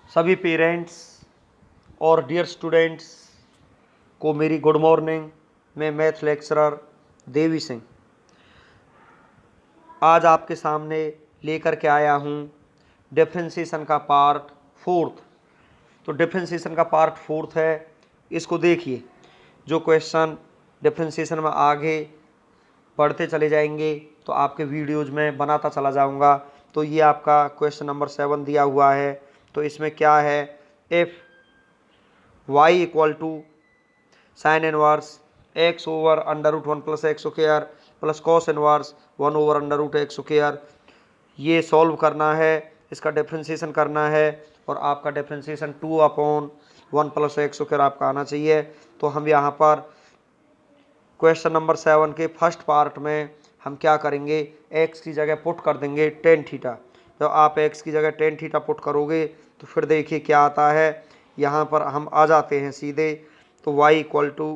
सभी पेरेंट्स और dear students को मेरी गुड मॉर्निंग। मैं मैथ लेक्चरर देवी सिंह आज आपके सामने लेकर के आया हूँ डिफ्रेंशिएशन का पार्ट फोर्थ। तो डिफ्रेंशिएशन का पार्ट फोर्थ है, इसको देखिए। जो क्वेश्चन डिफ्रेंशिएशन में आगे पढ़ते चले जाएंगे तो आपके वीडियोज़ में बनाता चला जाऊंगा। तो ये आपका क्वेश्चन नंबर 7 दिया हुआ है। तो इसमें क्या है, if y equal to sine inverse x over under root 1 plus x square plus cos inverse 1 over under root x square, ये सॉल्व करना है, इसका डिफ्रेंशिएशन करना है और आपका डिफ्रेंशिएशन 2/1 प्लस एक्स स्क्वायर आपका आना चाहिए। तो हम यहाँ पर क्वेश्चन नंबर 7 के फर्स्ट पार्ट में हम क्या करेंगे, x की जगह पुट कर देंगे टेन थीटा। जब आप x की जगह टेन थीटा पुट करोगे तो फिर देखिए क्या आता है। यहाँ पर हम आ जाते हैं सीधे। तो y equal to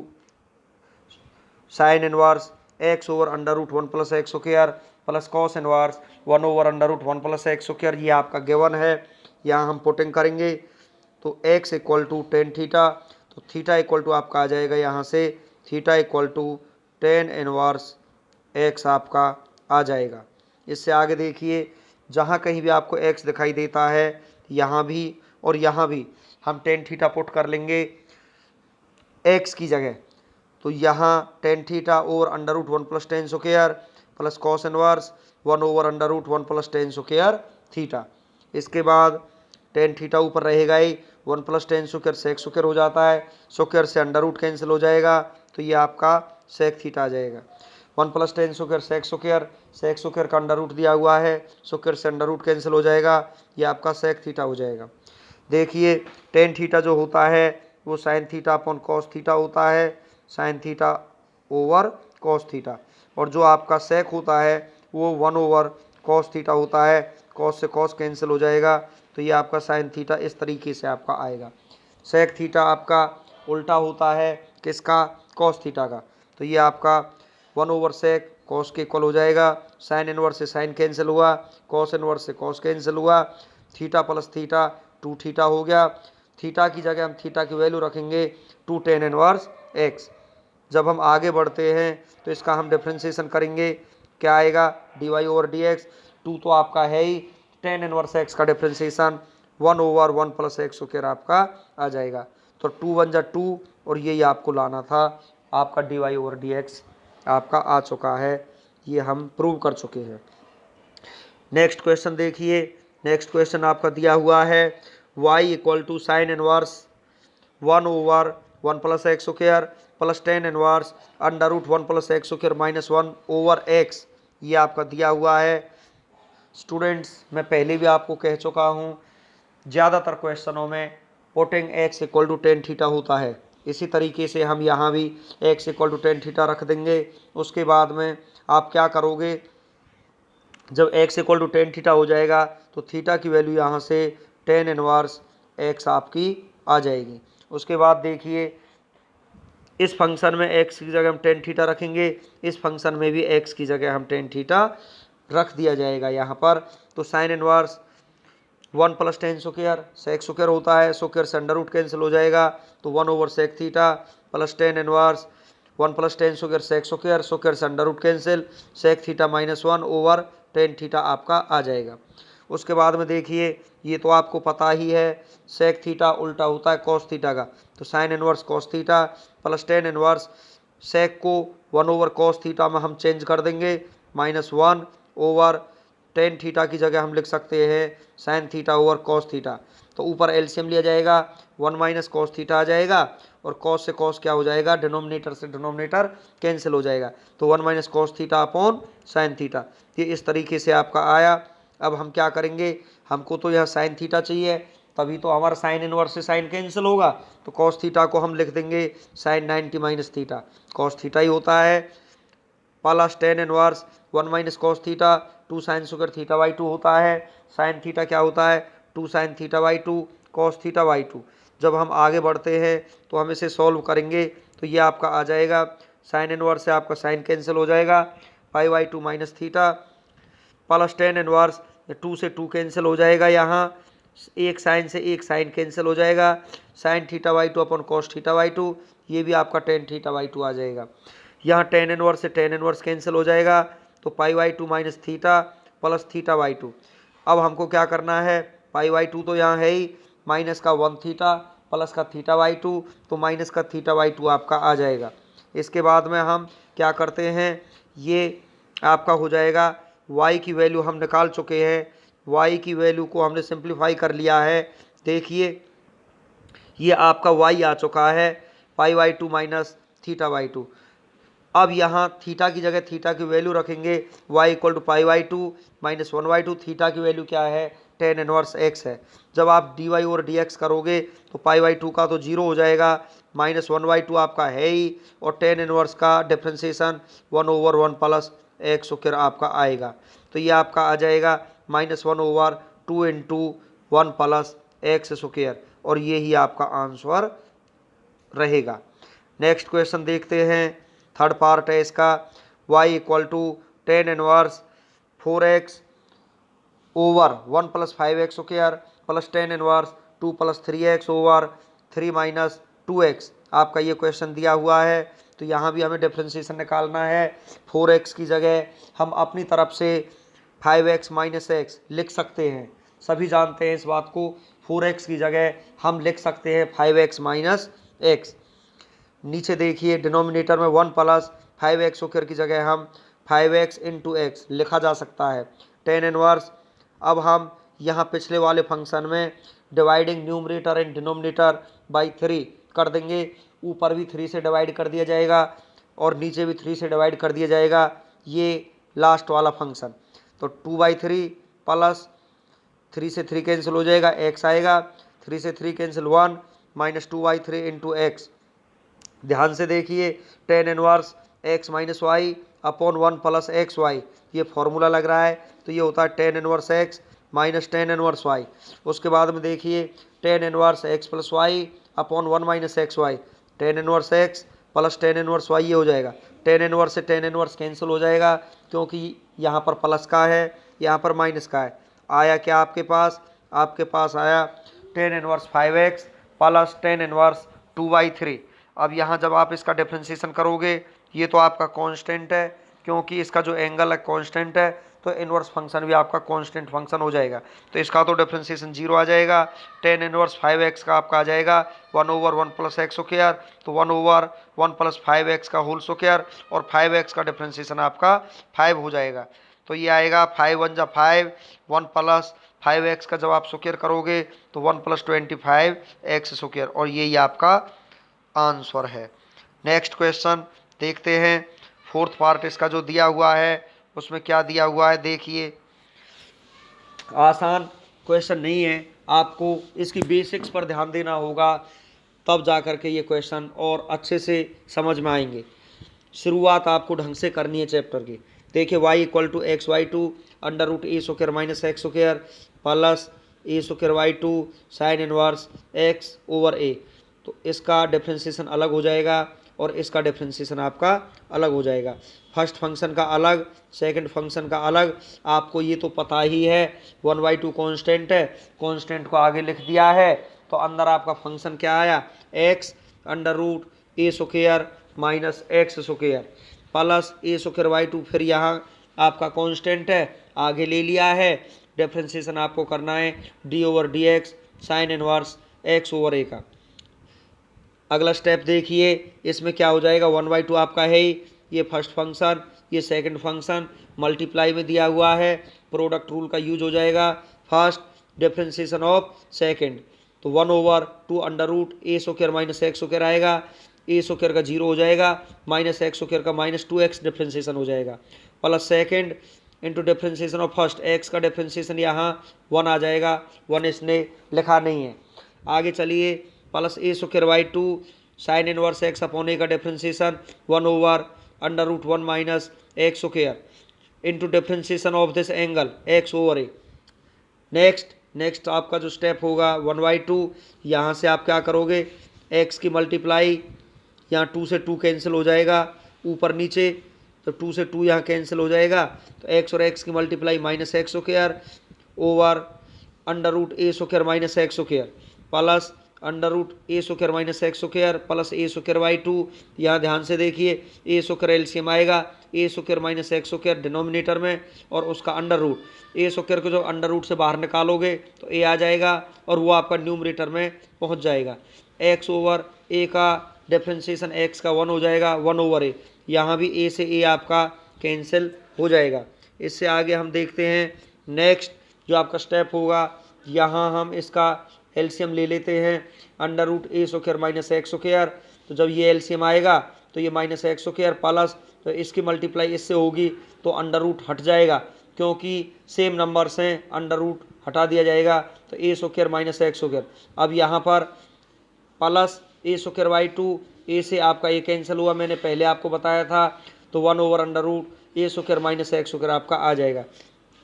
sine inverse x over under root 1 plus x square plus cos inverse 1 over under root 1 plus x square, ये आपका गिवन है। यहाँ हम पुटिंग करेंगे तो x equal to tan theta, तो थीटा इक्वल टू आपका आ जाएगा यहाँ से theta equal to tan inverse x आपका आ जाएगा। इससे आगे देखिए, जहाँ कहीं भी आपको x दिखाई देता है यहाँ भी और यहाँ भी हम टेन थीटा पुट कर लेंगे x की जगह। तो यहाँ tan theta over under root 1 plus tan square plus cos inverse 1 over under root 1 plus tan square theta. इसके बाद टेन थीटा ऊपर रहेगा ही, 1 plus tan square sec square हो जाता है, स्क्वायर से अंडर रूट कैंसिल हो जाएगा तो ये आपका सेक थीटा आ जाएगा। 1 plus tan square sec square का अंडर रूट दिया हुआ है, स्क्वायर से अंडर रूट कैंसिल हो जाएगा, ये आपका सेक थीटा हो जाएगा। देखिए टेन थीटा जो होता है वो sine theta upon cos theta होता है, sine theta over cos theta, और जो आपका सेक होता है वो 1 ओवर कॉस थीटा होता है, कॉस से कॉस कैंसिल हो जाएगा तो ये आपका साइन थीटा इस तरीके से आपका आएगा। सेक थीटा आपका उल्टा होता है किसका, कॉस थीटा का, तो ये आपका 1 ओवर सेक कॉस के इक्वल हो जाएगा। साइन इनवर्स से साइन कैंसिल हुआ, कॉस इनवर्स से कॉस कैंसिल हुआ, थीटा प्लस थीटा 2 थीटा हो गया। थीटा की जगह हम थीटा की वैल्यू रखेंगे 2 टेन इनवर्स एक्स। जब हम आगे बढ़ते हैं तो इसका हम डिफ्रेंशिएशन करेंगे, क्या आएगा, d y over d x. 2 तो आपका है ही, टेन इनवर्स एक्स का differentiation 1 over 1 plus x square आपका आ जाएगा। तो 2 1 जा 2 और यही आपको लाना था, आपका d y over d x आपका आ चुका है, ये हम प्रूव कर चुके हैं। नेक्स्ट क्वेश्चन देखिए। नेक्स्ट क्वेश्चन आपका दिया हुआ है y equal to sine inverse 1 over 1 plus x square plus tan inverse under root 1 plus x square minus 1 over x, ये आपका दिया हुआ है। स्टूडेंट्स मैं पहले भी आपको कह चुका हूँ, ज़्यादातर क्वेश्चनों में putting x equal to tan theta होता है, इसी तरीके से हम यहाँ भी x equal to tan theta रख देंगे। उसके बाद में आप क्या करोगे, जब x equal to tan theta हो जाएगा तो थीटा की वैल्यू यहाँ से टेन इनवर्स x आपकी आ जाएगी। उसके बाद देखिए इस फंक्शन में x की जगह हम टेन थीटा रखेंगे, इस फंक्शन में भी x की जगह हम टेन थीटा रख दिया जाएगा यहाँ पर। तो sine inverse 1 plus tan square sec square होता है, स्क्वायर से अंडर रूट कैंसिल हो जाएगा तो 1 over sec theta plus tan inverse 1 plus tan square sec square, square से under root cancel, sec theta minus 1 over tan theta आपका आ जाएगा। उसके बाद में देखिए ये तो आपको पता ही है, सेक थीटा उल्टा होता है कॉस थीटा का, तो sine inverse cos theta plus tan inverse sec को 1 ओवर कॉस थीटा में हम चेंज कर देंगे माइनस 1 ओवर टेन थीटा की जगह हम लिख सकते हैं sine theta over cos theta. तो ऊपर एलसीएम लिया जाएगा, 1 माइनस कॉस थीटा आ जाएगा और कॉस से कॉस क्या हो जाएगा, डिनोमिनेटर से डिनोमिनेटर कैंसिल हो जाएगा, तो 1 minus cos theta upon sine theta, ये इस तरीके से आपका आया। अब हम क्या करेंगे, हमको तो यह साइन थीटा चाहिए, तभी तो हमारा साइन इनवर्स से साइन कैंसिल होगा, तो कॉस थीटा को हम लिख देंगे sine 90 minus theta, cos theta ही होता है, plus tan inverse 1 minus cos theta 2 sine square theta by 2 होता है, साइन थीटा क्या होता है 2 sine theta by 2 cos theta by 2। जब हम आगे बढ़ते हैं तो हम इसे सॉल्व करेंगे तो ये आपका आ जाएगा, साइन इनवर्स से आपका साइन कैंसिल हो जाएगा, pi by 2 minus theta plus tan inverse 2 से 2 कैंसिल हो जाएगा यहाँ, एक साइन से एक साइन कैंसिल हो जाएगा, sign theta by two upon cos theta by two, ये भी आपका टेन थीटा बाई टू आ जाएगा। यहाँ टेन इनवर्स से टेन इनवर्स कैंसिल हो जाएगा, तो पाई by two minus theta plus theta by two. अब हमको क्या करना है, पाई बाई टू तो यहाँ है ही, माइनस का वन थीटा प्लस का थीटा बाई टू, तो माइनस का थीटा बाई टू आपका आ जाएगा। इसके बाद में हम क्या करते हैं, ये आपका हो जाएगा, y की वैल्यू हम निकाल चुके हैं, y की वैल्यू को हमने सिंप्लीफाई कर लिया है। देखिए ये आपका y आ चुका है पाई by two minus theta by two. अब यहाँ थीटा की जगह थीटा की वैल्यू रखेंगे, y equal to pi by two minus one by two, theta की वैल्यू क्या है, टेन इनवर्स x है। जब आप dy और dx करोगे तो पाई बाई टू का तो जीरो हो जाएगा, माइनस वन बाई टू आपका है ही, और टेन इनवर्स का differentiation one over one plus x square आपका आएगा। तो ये आपका आ जाएगा minus one over two into one plus x square, और ये ही आपका आंसर रहेगा। नेक्स्ट क्वेश्चन देखते हैं, थर्ड पार्ट है इसका, y equal to tan inverse four x over one plus five x square plus tan inverse two plus three x over three minus two x, आपका ये क्वेश्चन दिया हुआ है। तो यहाँ भी हमें डिफ्रेंशिएशन निकालना है, फोर एक्स की जगह हम अपनी तरफ से फाइव एक्स माइनस एक्स लिख सकते हैं, सभी जानते हैं इस बात को। फोर एक्स की जगह हम लिख सकते हैं फाइव एक्स माइनस एक्स। नीचे देखिए डिनोमिनेटर में one plus five x square की जगह हम फाइव एक्स इंटू एक्स लिखा जा सकता है, टेन इनवर्स। अब हम यहाँ पिछले वाले फंक्शन में dividing numerator and denominator by three कर देंगे, ऊपर भी थ्री से डिवाइड कर दिया जाएगा और नीचे भी थ्री से डिवाइड कर दिया जाएगा, ये लास्ट वाला फंक्शन। तो two by three plus three से थ्री कैंसिल हो जाएगा, एक्स आएगा, थ्री से three cancel one minus two by three into x. ध्यान से देखिए, tan inverse x minus y upon one plus x y, ये फॉर्मूला लग रहा है, तो ये होता है tan inverse x minus tan inverse y. उसके बाद में देखिए tan inverse x plus y upon one minus x Y, ten inverse x plus tan inverse y, ये हो जाएगा। टेन इनवर्स से टेन इनवर्स कैंसिल हो जाएगा, क्योंकि यहाँ पर प्लस का है, यहाँ पर माइनस का है। आया क्या आपके पास आया tan inverse five x plus tan inverse to by three. अब यहाँ जब आप इसका डिफ्रेंशिएशन करोगे, ये तो आपका कांस्टेंट है, क्योंकि इसका जो एंगल है कांस्टेंट है, तो इनवर्स फंक्शन भी आपका कांस्टेंट फंक्शन हो जाएगा, तो इसका तो डिफ्रेंशिएशन जीरो आ जाएगा। टेन इनवर्स फाइव एक्स का आपका आ जाएगा one over one plus x square, तो one over one plus five x का होल स्क्वायर, और फाइव एक्स का डिफ्रेंशिएशन आपका फाइव हो जाएगा। तो ये आएगा फाइव वन जा five, one plus five x का जब आप स्क्वायर करोगे तो one plus twenty five x square, और यही आपका आंसर है। नेक्स्ट क्वेश्चन देखते हैं, फोर्थ पार्ट इसका जो दिया हुआ है उसमें क्या दिया हुआ है, देखिए आसान क्वेश्चन नहीं है, आपको इसकी बेसिक्स पर ध्यान देना होगा, तब जा कर के ये क्वेश्चन और अच्छे से समझ में आएंगे। शुरुआत आपको ढंग से करनी है चैप्टर की। देखिए y equal to x y to under root a square minus x square plus a square y to sine inverse x over a, तो इसका डिफ्रेंशिएशन अलग हो जाएगा और इसका डिफ्रेंशिएशन आपका अलग हो जाएगा। फर्स्ट फंक्शन का अलग, सेकंड फंक्शन का अलग, आपको ये तो पता ही है, वन बाई टू कॉन्स्टेंट है, कॉन्स्टेंट को आगे लिख दिया है, तो अंदर आपका फंक्शन क्या आया, x under root a square minus x square plus a square y two, फिर यहाँ आपका कांस्टेंट है, आगे ले लिया है, डिफरेंशिएशन आपको करना है d over d x sine inverse x over a का। अगला स्टेप देखिए, इसमें क्या हो जाएगा, वन बाई टू आपका है ही, ये फर्स्ट फंक्शन, ये सेकंड फंक्शन, मल्टीप्लाई में दिया हुआ है, प्रोडक्ट रूल का यूज हो जाएगा, फर्स्ट डिफरेंशिएशन ऑफ सेकंड, तो one over two under root a square minus x square आएगा, ए स्क्वायर का जीरो हो जाएगा, माइनस एक्स स्क्वायर का माइनस टू एक्स डिफ्रेंशिएशन हो जाएगा, plus second into differentiation of first, x का differentiation यहाँ वन आ जाएगा, वन इसने लिखा नहीं है। आगे चलिए, plus a square by two sine inverse x upon a का differentiation one over under root one minus x square into differentiation of this angle x over a. Next आपका जो स्टेप होगा वन बाई टू, यहाँ से आप क्या करोगे, x की मल्टीप्लाई, यहाँ टू से टू कैंसिल हो जाएगा, ऊपर नीचे तो टू से टू यहाँ कैंसिल हो जाएगा, तो एक्स और एक्स की multiply minus x square over under root a square minus x square plus under root a square minus x square plus a square by two. यहाँ ध्यान से देखिए ए स्क्वायर एलसीएम आएगा a square minus x square denominator में और उसका under root a square को जब अंडर रूट से बाहर निकालोगे तो ए आ जाएगा और वो आपका न्यूमरेटर में पहुँच जाएगा। एक्स ओवर ए का डिफ्रेंशिएशन एक्स का 1 हो जाएगा 1 ओवर ए। यहाँ भी ए से ए आपका कैंसिल हो जाएगा। इससे आगे हम देखते हैं नेक्स्ट जो आपका स्टेप होगा। यहाँ हम इसका एलसीएम ले लेते हैं under root a square minus x square. तो जब ये एलसीएम आएगा तो ये माइनस एक्स स्क्वायर प्लस तो इसकी मल्टीप्लाई इससे होगी तो अंडर रूट हट जाएगा क्योंकि सेम नंबर से अंडर रूट हटा दिया जाएगा तो a square minus x square. अब यहाँ पर plus a square by two a से आपका ये कैंसिल हुआ, मैंने पहले आपको बताया था, तो 1 over under root a square minus x square आपका आ जाएगा।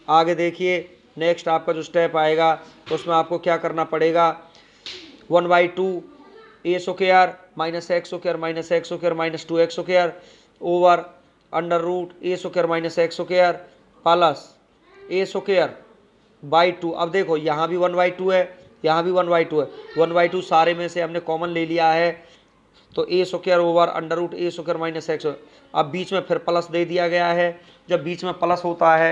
आगे देखिए नेक्स्ट आपका जो स्टेप आएगा तो उसमें आपको क्या करना पड़ेगा 1/2 a square minus x square minus 2x square over under root a square minus x square plus a square by 2। अब देखो यहाँ भी 1/2 है यहाँ भी 1/2 है 1/2 सारे में से हमने कॉमन ले लिया है तो a square over under root a square minus x. अब बीच में फिर प्लस दे दिया गया है। जब बीच में प्लस होता है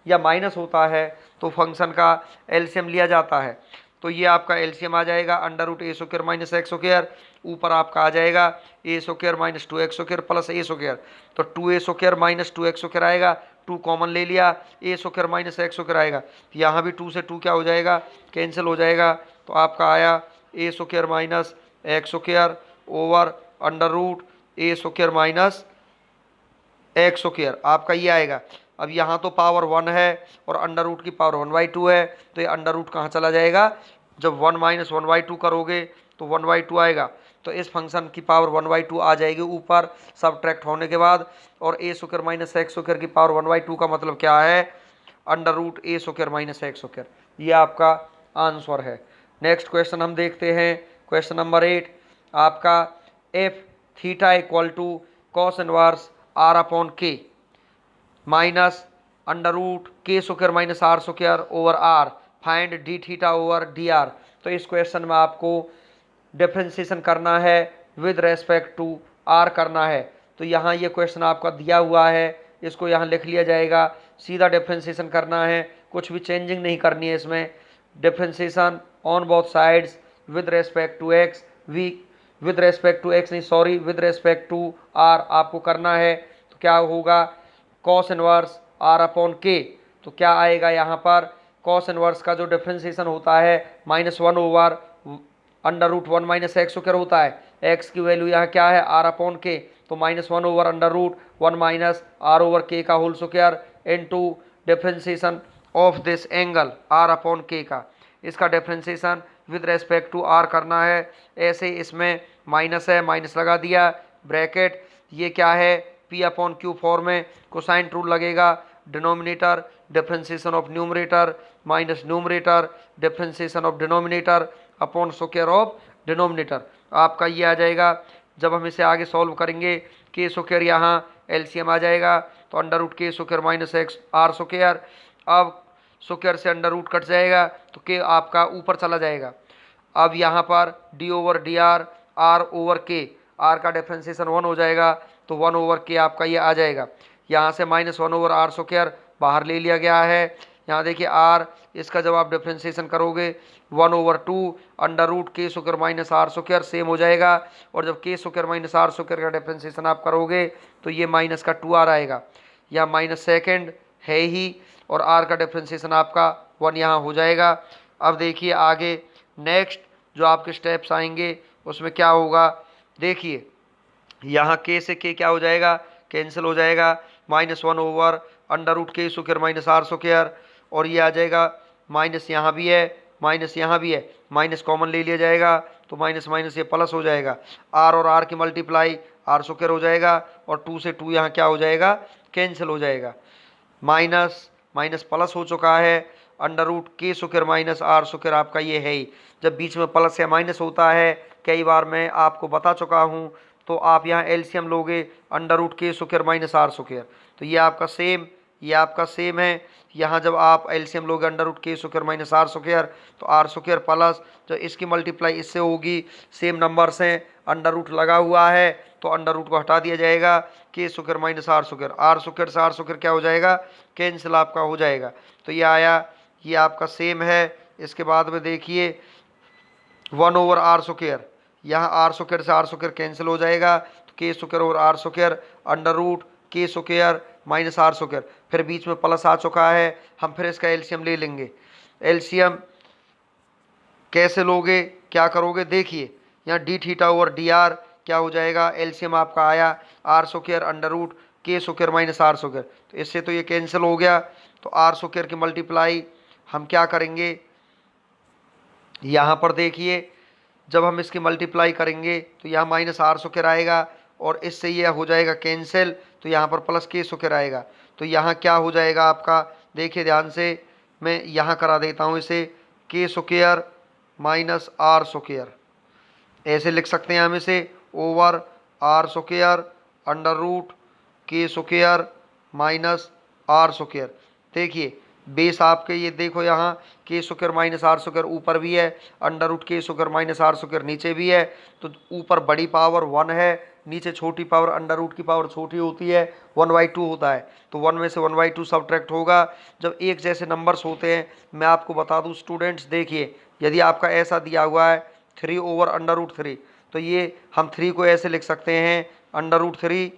या माइनस होता है तो फंक्शन का एलसीएम लिया जाता है। तो ये आपका एलसीएम आ जाएगा under root a square minus x square, ऊपर आपका आ जाएगा a square minus 2x square plus a square. तो 2a square minus 2x square आएगा, 2 कॉमन ले लिया, ए स्क्वायर माइनस एक्स स्क्वायर आएगा। यहाँ भी 2 से 2 क्या हो जाएगा कैंसिल हो जाएगा। तो आपका आया a square minus x square over under root a square minus x square आपका ये आएगा। अब यहाँ तो पावर 1 है और अंडर रूट की पावर 1/2 है तो ये अंडर रूट कहाँ चला जाएगा, जब 1 माइनस 1/2 करोगे तो 1/2 आएगा। तो इस फंक्शन की पावर 1/2 आ जाएगी ऊपर सबट्रैक्ट होने के बाद। और ए स्क्वायर माइनस एक्स स्क्वायर की पावर 1/2 का मतलब क्या है, under root a square minus x square. ये आपका आंसर है। नेक्स्ट क्वेश्चन हम देखते हैं क्वेश्चन नंबर 8 आपका f theta equal to cos inverse r upon k minus under root k square minus r square over r find d theta over d r. तो इस question में आपको differentiation करना है विद रेस्पेक्ट टू आर करना है। तो यहाँ ये क्वेश्चन आपका दिया हुआ है, इसको यहाँ लिख लिया जाएगा, सीधा डिफ्रेंशिएशन करना है, कुछ भी चेंजिंग नहीं करनी है इसमें। Differentiation on both sides with respect to x with respect to r आपको करना है। तो क्या होगा cos inverse r upon k. तो क्या आएगा यहाँ पर कॉस इनवर्स का जो डिफ्रेंशिएशन होता है -1 over under root 1 minus x square होता है। एक्स की वैल्यू यहाँ क्या है आर अपॉन के, तो -1 over under root 1 minus r over k का whole square into differentiation of this angle r upon k का। इसका differentiation with respect to r करना है। ऐसे इसमें माइनस है, माइनस लगा दिया ब्रैकेट, ये क्या है पी अपॉन क्यू फॉर्म में कोसाइन रूल लगेगा। Denominator differentiation of numerator minus numerator differentiation of denominator upon square of denominator आपका ये आ जाएगा। जब हम इसे आगे सॉल्व करेंगे के स्क्वायर यहाँ एलसीएम आ जाएगा तो under root k square minus x r square. अब स्क्वायर से अंडर रूट कट जाएगा तो के आपका ऊपर चला जाएगा। अब यहाँ पर d over d r r over k, r का डिफ्रेंशिएशन 1 हो जाएगा तो 1 ओवर के आपका ये आ जाएगा। यहाँ से -1 ओवर आर स्क्वायर बाहर ले लिया गया है। यहाँ देखिए आर, इसका जब आप डिफ्रेंशिएशन करोगे 1/2 under root k square minus r square same हो जाएगा। और जब k square minus r square का डिफ्रेंशिएशन आप करोगे तो ये माइनस का 2r आएगा। यहाँ माइनस सेकेंड है ही और आर का डिफ्रेंशिएशन आपका 1 यहाँ हो जाएगा। अब देखिए आगे नेक्स्ट जो आपके स्टेप्स आएंगे उसमें क्या होगा, देखिए यहाँ के से के क्या हो जाएगा कैंसिल हो जाएगा, -1 over under root k square minus r square. और ये आ जाएगा माइनस यहाँ भी है माइनस यहाँ भी है, माइनस कॉमन ले लिया जाएगा तो माइनस माइनस ये प्लस हो जाएगा। आर और आर की मल्टीप्लाई आर स्क्वायर हो जाएगा और 2 से 2 यहाँ क्या हो जाएगा कैंसिल हो जाएगा। माइनस माइनस प्लस हो चुका है, under root k square minus r square आपका ये है ही। जब बीच में प्लस या माइनस होता है कई बार मैं आपको बता चुका हूँ, तो आप यहाँ एलसीएम लोगे under root k square minus r square. तो ये आपका सेम ये आपका सेम है। यहाँ जब आप एलसीएम लोगे under root k square minus r square, तो आर स्क्वायर प्लस जो इसकी मल्टीप्लाई इससे होगी, सेम नंबर्स हैं, अंडर रूट लगा हुआ है तो अंडर रूट को हटा दिया जाएगा, k square minus r square, r square से आर स्क्वायर क्या हो जाएगा, कैंसिल आपका हो जाएगा। तो ये आया, ये आपका सेम है। इसके बाद में देखिए 1/r स्क्वायर, यहाँ आर स्क्वायर से आर स्क्वायर कैंसिल हो जाएगा, तो के स्क्वायर और are square under root k square minus r square, फिर बीच में प्लस आ चुका है, हम फिर इसका एलसीएम ले लेंगे। एलसीएम कैसे लोगे, क्या करोगे, देखिए यहाँ D theta over d are क्या हो जाएगा, एलसीएम आपका आया are square under root k square minus r square, तो इससे तो ये कैंसिल हो गया। तो आर स्क्वायर की मल्टीप्लाई हम क्या करेंगे, यहाँ पर देखिए जब हम इसकी मल्टीप्लाई करेंगे तो यहाँ माइनस आर स्क्वायर आएगा और इससे ये हो जाएगा कैंसिल, तो यहाँ पर प्लस के स्क्वायर आएगा। तो यहाँ क्या हो जाएगा आपका, देखिए ध्यान से, मैं यहाँ करा देता हूँ इसे, के स्क्वायर माइनस आर स्क्वायर, ऐसे लिख सकते हैं हम इसे, over r square under root k square minus r square. देखिए बेस आपके ये देखो यहाँ के स्क्वायर माइनस आर स्क्वायर ऊपर भी है, under root k square minus r square नीचे भी है, तो ऊपर बड़ी पावर 1 है, नीचे छोटी पावर अंडर रूट की पावर छोटी होती है, 1/2 होता है, तो 1 में से 1/2 सब्ट्रैक्ट होगा। जब एक जैसे नंबर्स होते हैं, मैं आपको बता दूं स्टूडेंट्स, देखिए यदि आपका ऐसा दिया हुआ है 3/√3, तो ये हम 3 को ऐसे लिख सकते हैं √3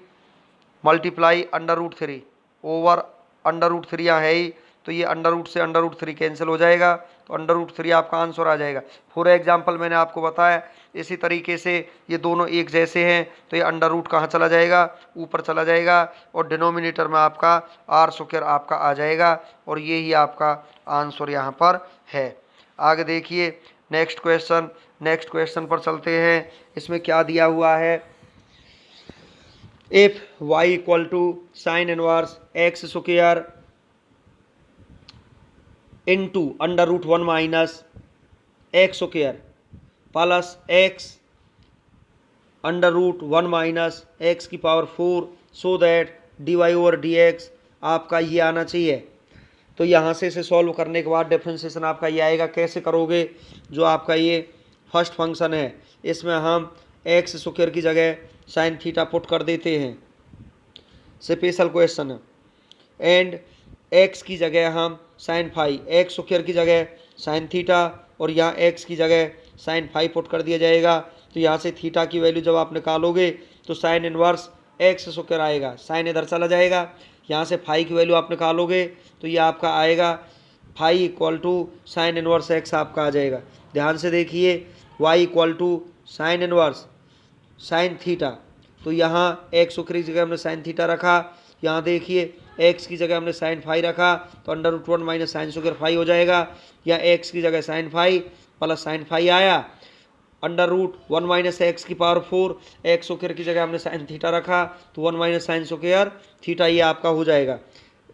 मल्टीप्लाई √3 ओवर √3 यहाँ है ही, तो ये अंडर रूट से √3 कैंसिल हो जाएगा, तो √3 आपका आंसर आ जाएगा। फॉर एग्जांपल मैंने आपको बताया, इसी तरीके से ये दोनों एक जैसे हैं, तो ये अंडर रूट कहाँ चला जाएगा, ऊपर चला जाएगा, और डिनोमिनेटर में आपका आर स्क्वायर आपका आ जाएगा, और ये ही आपका आंसर यहाँ पर है। आगे देखिए नेक्स्ट क्वेश्चन पर चलते हैं। इसमें क्या दिया हुआ है, if y equal to sine inverse x square into √1 minus x square plus x √1 minus x की power 4, so that dy over dx आपका ये आना चाहिए। तो यहाँ से इसे सॉल्व करने के बाद डिफरेंशिएशन आपका ये आएगा। कैसे करोगे, जो आपका ये फर्स्ट फंक्शन है इसमें हम एक्स स्क्वायर की जगह साइन थीटा पुट कर देते हैं, स्पेशल क्वेश्चन है, एंड एक्स की जगह हम साइन फाई, एक्स स्क्वायर की जगह साइन थीटा, और यहाँ एक्स की जगह साइन फाई पुट कर दिया जाएगा। तो यहाँ से थीटा की वैल्यू जब आप निकालोगे तो साइन इनवर्स एक्स स्क्वायर आएगा, साइन इधर चला जाएगा, यहाँ से फाई की वैल्यू आप निकालोगे तो ये आपका आएगा phi equal to sine inverse x आपका आ जाएगा। ध्यान से देखिए, y equal to sine inverse sine theta, तो यहाँ एक्स स्क्वायर की जगह हमने साइन थीटा रखा, यहाँ देखिए एक्स की जगह हमने साइन फाई रखा, तो √1 माइनस साइन स्क्वायर फाई हो जाएगा, या एक्स की जगह sine phi plus sine phi आया, √1 माइनस एक्स की पावर 4, एक्स स्क्वायर की जगह हमने साइन थीटा रखा, तो 1 माइनस साइन स्क्वायर थीटा ये आपका हो जाएगा।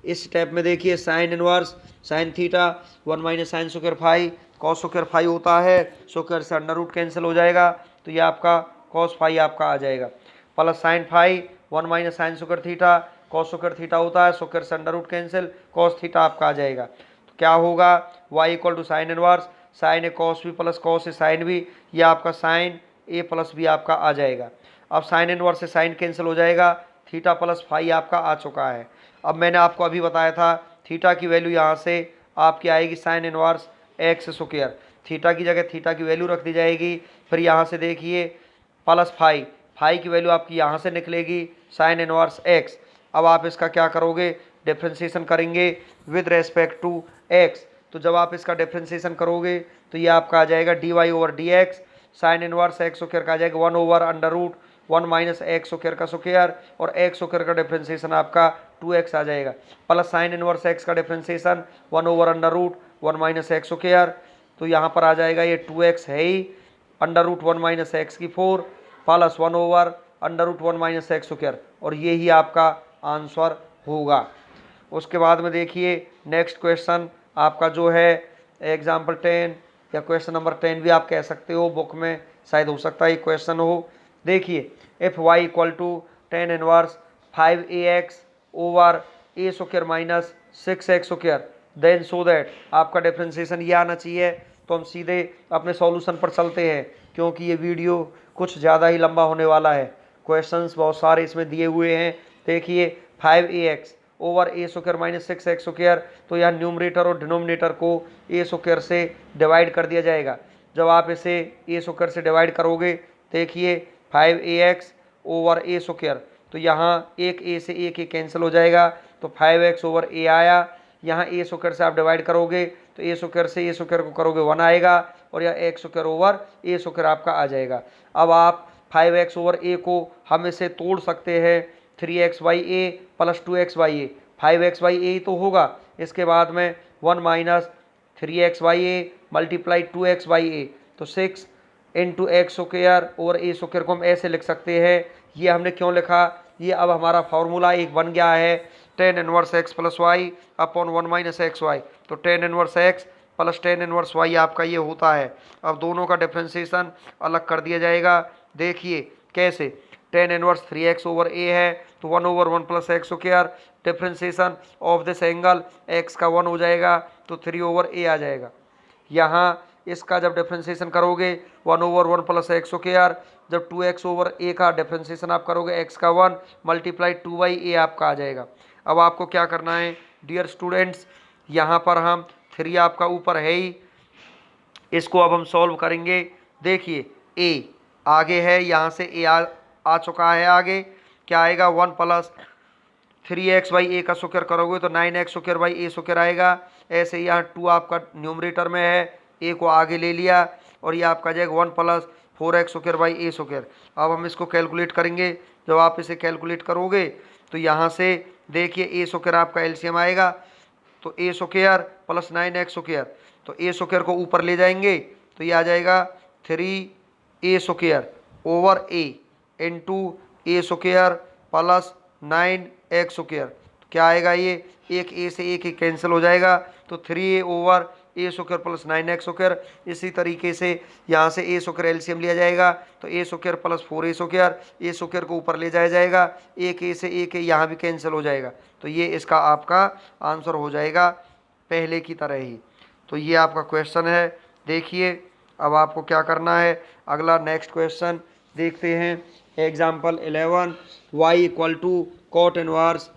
इस स्टेप में देखिए sine inverse sine theta 1 minus sine square phi, cos square phi होता है, स्क्वायर से √ कैंसिल हो जाएगा, तो ये आपका कॉस फाई आपका आ जाएगा, plus sine phi 1 minus sine square theta, cos square theta होता है, स्क्वायर से √ कैंसिल, कॉस थीटा आपका आ जाएगा। तो क्या होगा, y equal to sine inverse sine a cos b plus cos a sine b, ये आपका साइन ए प्लस बी आपका आ जाएगा। अब साइन इनवर्स से साइन कैंसिल हो जाएगा, थीटा प्लस फाई आपका आ चुका है। अब मैंने आपको अभी बताया था थीटा की वैल्यू यहाँ से आपकी आएगी sign inverse x square, theta की जगह थीटा की वैल्यू रख दी जाएगी, फिर यहाँ से देखिए प्लस फाई, फाई की वैल्यू आपकी यहाँ से निकलेगी साइन इनवर्स एक्स। अब आप इसका क्या करोगे, डिफ्रेंशिएशन करेंगे विद रेस्पेक्ट टू एक्स, तो जब आप इसका डिफ्रेंशिएशन करोगे तो ये आपका आ जाएगा dy over dx, sign inverse x square का आ जाएगा 1/√1 माइनस एक्स स्क्वायर का स्क्वायर, और एक्स स्क्वायर का डिफ्रेंशिएशन आपका 2x आ जाएगा, प्लस साइन इनवर्स एक्स का डिफ्रेंशिएशन 1/√1 माइनस एक्स स्क्वायर, तो यहाँ पर आ जाएगा ये 2x है ही, √1 माइनस एक्स की 4 प्लस 1/√1 माइनस एक्स स्क्वायर, और ये ही आपका आंसर होगा। उसके बाद में देखिए नेक्स्ट क्वेश्चन आपका जो है एग्जाम्पल 10 या क्वेश्चन नंबर 10 भी आप कह सकते हो, बुक में शायद हो सकता है क्वेश्चन हो। देखिए if y equal to tan inverse 5ax over a square minus 6x square, then so that आपका डिफ्रेंसिएशन ये आना चाहिए। तो हम सीधे अपने सॉल्यूशन पर चलते हैं, क्योंकि ये वीडियो कुछ ज़्यादा ही लंबा होने वाला है। क्वेश्चंस बहुत सारे इसमें दिए हुए हैं। देखिए 5ax over a square minus 6x square, तो यहाँ न्यूमरेटर और डिनोमिनेटर को ए स्क्वायर से डिवाइड कर दिया जाएगा। जब आप इसे ए स्क्वायर से डिवाइड करोगे, देखिए 5ax ओवर ए स्क्वायर, तो यहाँ एक ए से एक ए कैंसिल हो जाएगा, तो 5x ओवर ए आया। यहाँ ए स्क्वायर से आप डिवाइड करोगे तो ए स्क्वायर से ए स्क्वायर को करोगे 1 आएगा, और यह x square over a square आपका आ जाएगा। अब आप 5x ओवर ए को हम इसे तोड़ सकते हैं 3x by a plus 2x by a. 5x by a तो होगा, इसके बाद में 1 minus 3x by a multiply 2x by a, तो 6 इंटू एक्स स्क्वायर और ए स्क्वायर को हम ऐसे लिख सकते हैं। ये हमने क्यों लिखा, ये अब हमारा फॉर्मूला एक बन गया है, tan inverse x plus y upon 1 minus x y. तो tan inverse x plus tan inverse y आपका ये होता है। अब दोनों का डिफ्रेंसिएशन अलग कर दिया जाएगा। देखिए कैसे, tan inverse 3x over a है, तो 1 over 1 plus x square, differentiation of this angle x का 1 हो जाएगा, तो 3 ओवर a आ जाएगा। यहाँ इसका जब डिफ्रेंसिएशन करोगे 1 ओवर 1 प्लस एक्स स्क्वायर, जब 2x ओवर a का डिफ्रेंसिएशन आप करोगे x का 1 मल्टीप्लाई 2 बाई a आपका आ जाएगा। अब आपको क्या करना है डियर स्टूडेंट्स, यहाँ पर हम 3 आपका ऊपर है ही, इसको अब हम सॉल्व करेंगे। देखिए a आगे है, यहाँ से a आ चुका है, आगे क्या आएगा 1 प्लस 3x बाई ए का स्क्वायर करोगे तो 9x square by A square आएगा। ऐसे ही यहाँ 2 आपका न्यूमरेटर में है, a को आगे ले लिया, और ये आपका जाएगा 1 plus 4x square by A square. अब हम इसको कैलकुलेट करेंगे। जब आप इसे कैलकुलेट करोगे तो यहाँ से देखिए ए स्क्वायर आपका एलसीएम आएगा, तो a square plus 9x square, तो ए स्क्वायर को ऊपर ले जाएंगे तो ये आ जाएगा 3a square over a into A square plus 9x square. तो क्या आएगा, ये एक a से एक ही कैंसिल हो जाएगा, तो 3a over a square plus 9x square. इसी तरीके से यहाँ से ए स्क्वायर एलसीएम लिया जाएगा, तो a square plus 4a square, A square को ऊपर ले जाया जाएगा, एक a से एक a यहाँ भी कैंसिल हो जाएगा, तो ये इसका आपका आंसर हो जाएगा पहले की तरह ही। तो ये आपका क्वेश्चन है। देखिए अब आपको क्या करना है, अगला नेक्स्ट क्वेश्चन देखते हैं। Example 11, y equal to cot inverse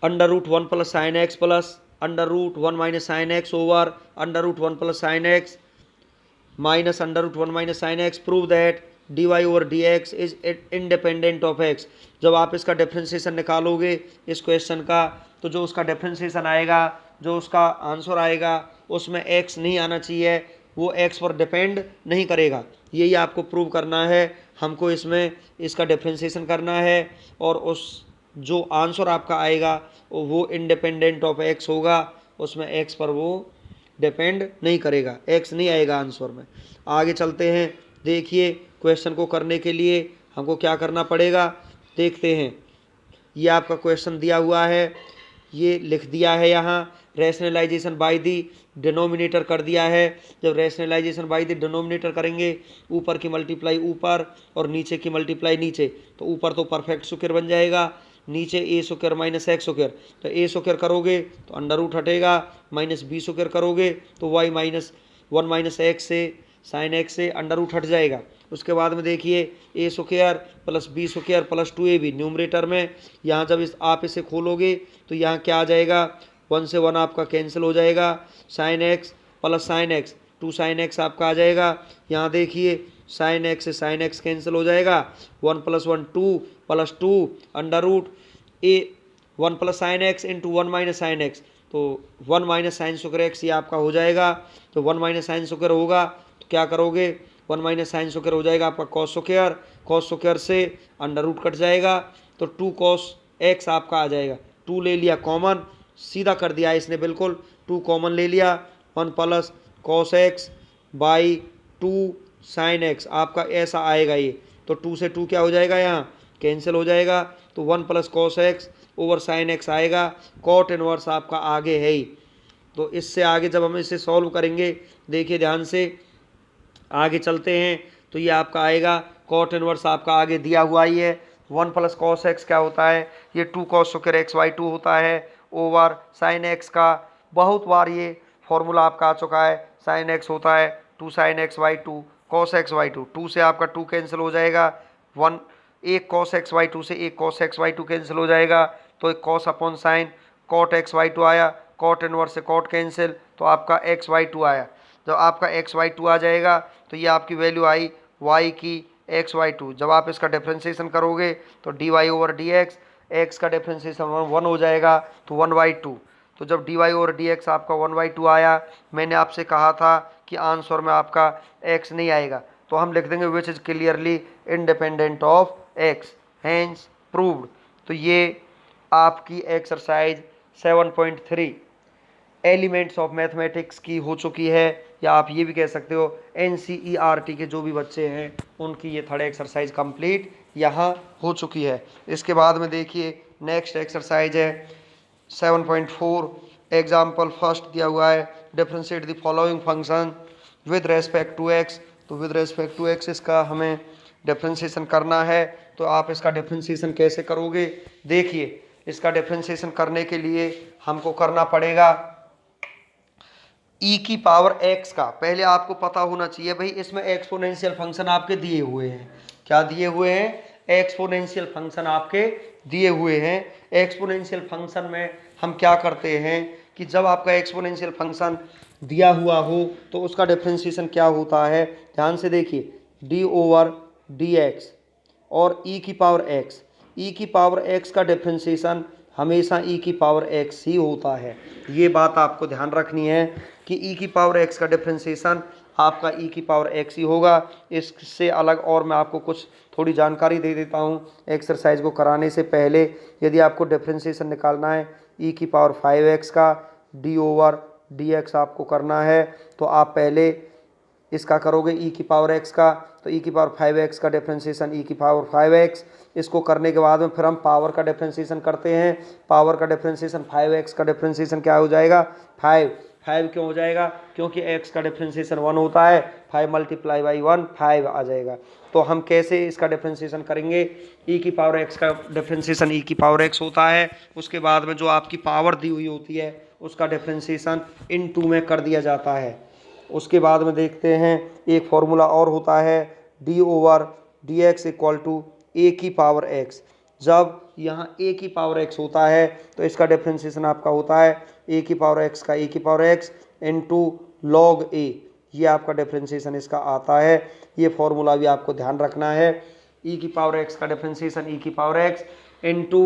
under root 1 plus sine x plus under root 1 minus sine x over under root 1 plus sine x minus under root 1 minus sine x, prove that d y over d x is independent of x. जब आप इसका differentiation निकालोगे इस question का, तो जो उसका differentiation आएगा, जो उसका आंसर आएगा, उसमें एक्स नहीं आना चाहिए, वो एक्स पर डिपेंड नहीं करेगा। यही आपको प्रूव करना है, हमको इसमें इसका डिफ्रेंसिएशन करना है, और उस जो आंसर आपका आएगा वो इंडिपेंडेंट ऑफ एक्स होगा, उसमें एक्स पर वो डिपेंड नहीं करेगा, एक्स नहीं आएगा आंसर में। आगे चलते हैं। देखिए क्वेश्चन को करने के लिए हमको क्या करना पड़ेगा, देखते हैं। ये आपका क्वेश्चन दिया हुआ है, ये लिख दिया है यहाँ, रैशनलाइजेशन बाय दी डिनोमिनेटर कर दिया है। जब रैशनलाइजेशन बाय दी डिनोमिनेटर करेंगे, ऊपर की मल्टीप्लाई ऊपर और नीचे की मल्टीप्लाई नीचे, तो ऊपर तो परफेक्ट स्क्वायर बन जाएगा, नीचे a square minus x square, तो ए स्क्वायर करोगे तो अंडर रूट हटेगा, माइनस बी स्क्वायर करोगे तो वाई माइनस 1 माइनस एक्स से साइन एक्स से अंडर रूट हट जाएगा। उसके बाद में देखिए a square plus b square plus 2ab numerator में, यहाँ जब आप इसे खोलोगे तो यहाँ क्या आ जाएगा, 1 से 1 आपका कैंसिल हो जाएगा, sign x plus sine x 2 sine x आपका आ जाएगा। यहाँ देखिए साइन एक्स से साइन एक्स कैंसिल हो जाएगा, 1 प्लस 1 2 प्लस 2 अंडर रूट ए 1 plus sine x into 1 minus sine x, तो 1 माइनस साइन स्क्वायर एक्स ये आपका हो जाएगा। तो 1 माइनस साइन स्क्वायर होगा तो क्या करोगे, 1 माइनस साइन स्क्वायर हो जाएगा आपका कॉस स्क्वायर, कॉस स्क्वायर से अंडर रूट कट जाएगा, तो 2 कॉस एक्स आपका आ जाएगा। 2 ले लिया कॉमन, सीधा कर दिया इसने बिल्कुल, 2 कॉमन ले लिया, 1 plus cos x by 2 sine x आपका ऐसा आएगा ये, तो 2 से 2 क्या हो जाएगा, यहाँ कैंसिल हो जाएगा, तो 1 plus cos x over sine x आएगा। कॉट इनवर्स आपका आगे है ही। तो इससे आगे जब हम इसे सॉल्व करेंगे, देखिए ध्यान से आगे चलते हैं, तो ये आपका आएगा कॉट इनवर्स आपका आगे दिया हुआ ही है, 1 प्लस कॉस एक्स क्या होता है, ये 2 कॉस स्क्वायर एक्स वाई 2 होता है ओवर साइन एक्स का। बहुत बार ये फॉर्मूला आपका आ चुका है, साइन एक्स होता है 2 sine x y 2 cos x y 2, 2 से आपका 2 कैंसिल हो जाएगा, 1 एक कॉस एक्स वाई 2 से एक कॉस एक्स वाई 2 कैंसिल हो जाएगा, तो एक cos upon sine cot x y 2 आया, कॉट इनवर्स से कॉट कैंसिल, तो आपका एक्स वाई 2 आया। जब आपका एक्स वाई 2 आ जाएगा तो ये आपकी वैल्यू आई वाई की एक्स वाई 2। जब आप इसका डिफ्रेंशिएशन करोगे तो d y over d x का डिफ्रेंशिएशन 1 हो जाएगा, तो 1 बाई 2। तो जब d y over d x आपका 1 बाई 2 आया, मैंने आपसे कहा था कि आंसर में आपका एक्स नहीं आएगा, तो हम लिख देंगे which is clearly independent of x, hence proved. तो ये आपकी एक्सरसाइज 7.3 एलिमेंट्स ऑफ मैथमेटिक्स की हो चुकी है, या आप ये भी कह सकते हो NCERT के जो भी बच्चे हैं उनकी ये थर्ड एक्सरसाइज कंप्लीट यहाँ हो चुकी है। इसके बाद में देखिए नेक्स्ट एक्सरसाइज है 7.4 एग्जाम्पल फर्स्ट दिया हुआ है, differentiate the following function with respect to x. तो विद रेस्पेक्ट टू एक्स इसका हमें डिफ्रेंशिएशन करना है, तो आप इसका डिफ्रेंशिएशन कैसे करोगे, देखिए इसका डिफ्रेंशिएशन करने के लिए हमको करना पड़ेगा e की पावर x का, पहले आपको पता होना चाहिए भाई इसमें एक्सपोनेंशियल फंक्शन आपके दिए हुए हैं, क्या दिए हुए हैं, एक्सपोनेंशियल फंक्शन आपके दिए हुए हैं। एक्सपोनेंशियल फंक्शन में हम क्या करते हैं कि जब आपका एक्सपोनेंशियल फंक्शन दिया हुआ हो तो उसका डिफरेंशिएशन क्या होता है, ध्यान से देखिए, d ओवर डी एक्स और e की पावर x, e की पावर x का डिफरेंशिएशन हमेशा e की पावर x ही होता है। ये बात आपको ध्यान रखनी है कि e की पावर x का डिफरेंशिएशन आपका e की पावर x ही होगा। इससे अलग और मैं आपको कुछ थोड़ी जानकारी दे देता हूँ एक्सरसाइज को कराने से पहले। यदि आपको डिफरेंशिएशन निकालना है e की पावर 5x का d ओवर dx आपको करना है, तो आप पहले इसका करोगे e की पावर x का, तो e की पावर 5x का डिफरेंशिएशन e की पावर 5x। इसको करने के बाद में फिर हम पावर का डिफरेंशिएशन करते हैं, पावर का डिफरेंशिएशन 5x का डिफरेंशिएशन क्या हो जाएगा 5 क्यों हो जाएगा, क्योंकि x का डिफरेंशिएशन 1 होता है, 5 मल्टीप्लाई बाई 1 5 आ जाएगा। तो हम कैसे इसका डिफरेंशिएशन करेंगे, e की पावर x का डिफरेंशिएशन e की पावर x होता है, उसके बाद में जो आपकी पावर दी हुई होती है उसका डिफरेंशिएशन इन 2 में कर दिया जाता है। उसके बाद में देखते हैं एक फॉर्मूला और होता है d over d x equal to a की पावर x। जब यहाँ a की पावर x होता है तो इसका डिफरेंशिएशन आपका होता है a की पावर x का a की power x into log a, ये आपका डिफरेंशिएशन इसका आता है। ये फॉर्मूला भी आपको ध्यान रखना है, e की पावर x का डिफरेंशिएशन e की पावर x इंटू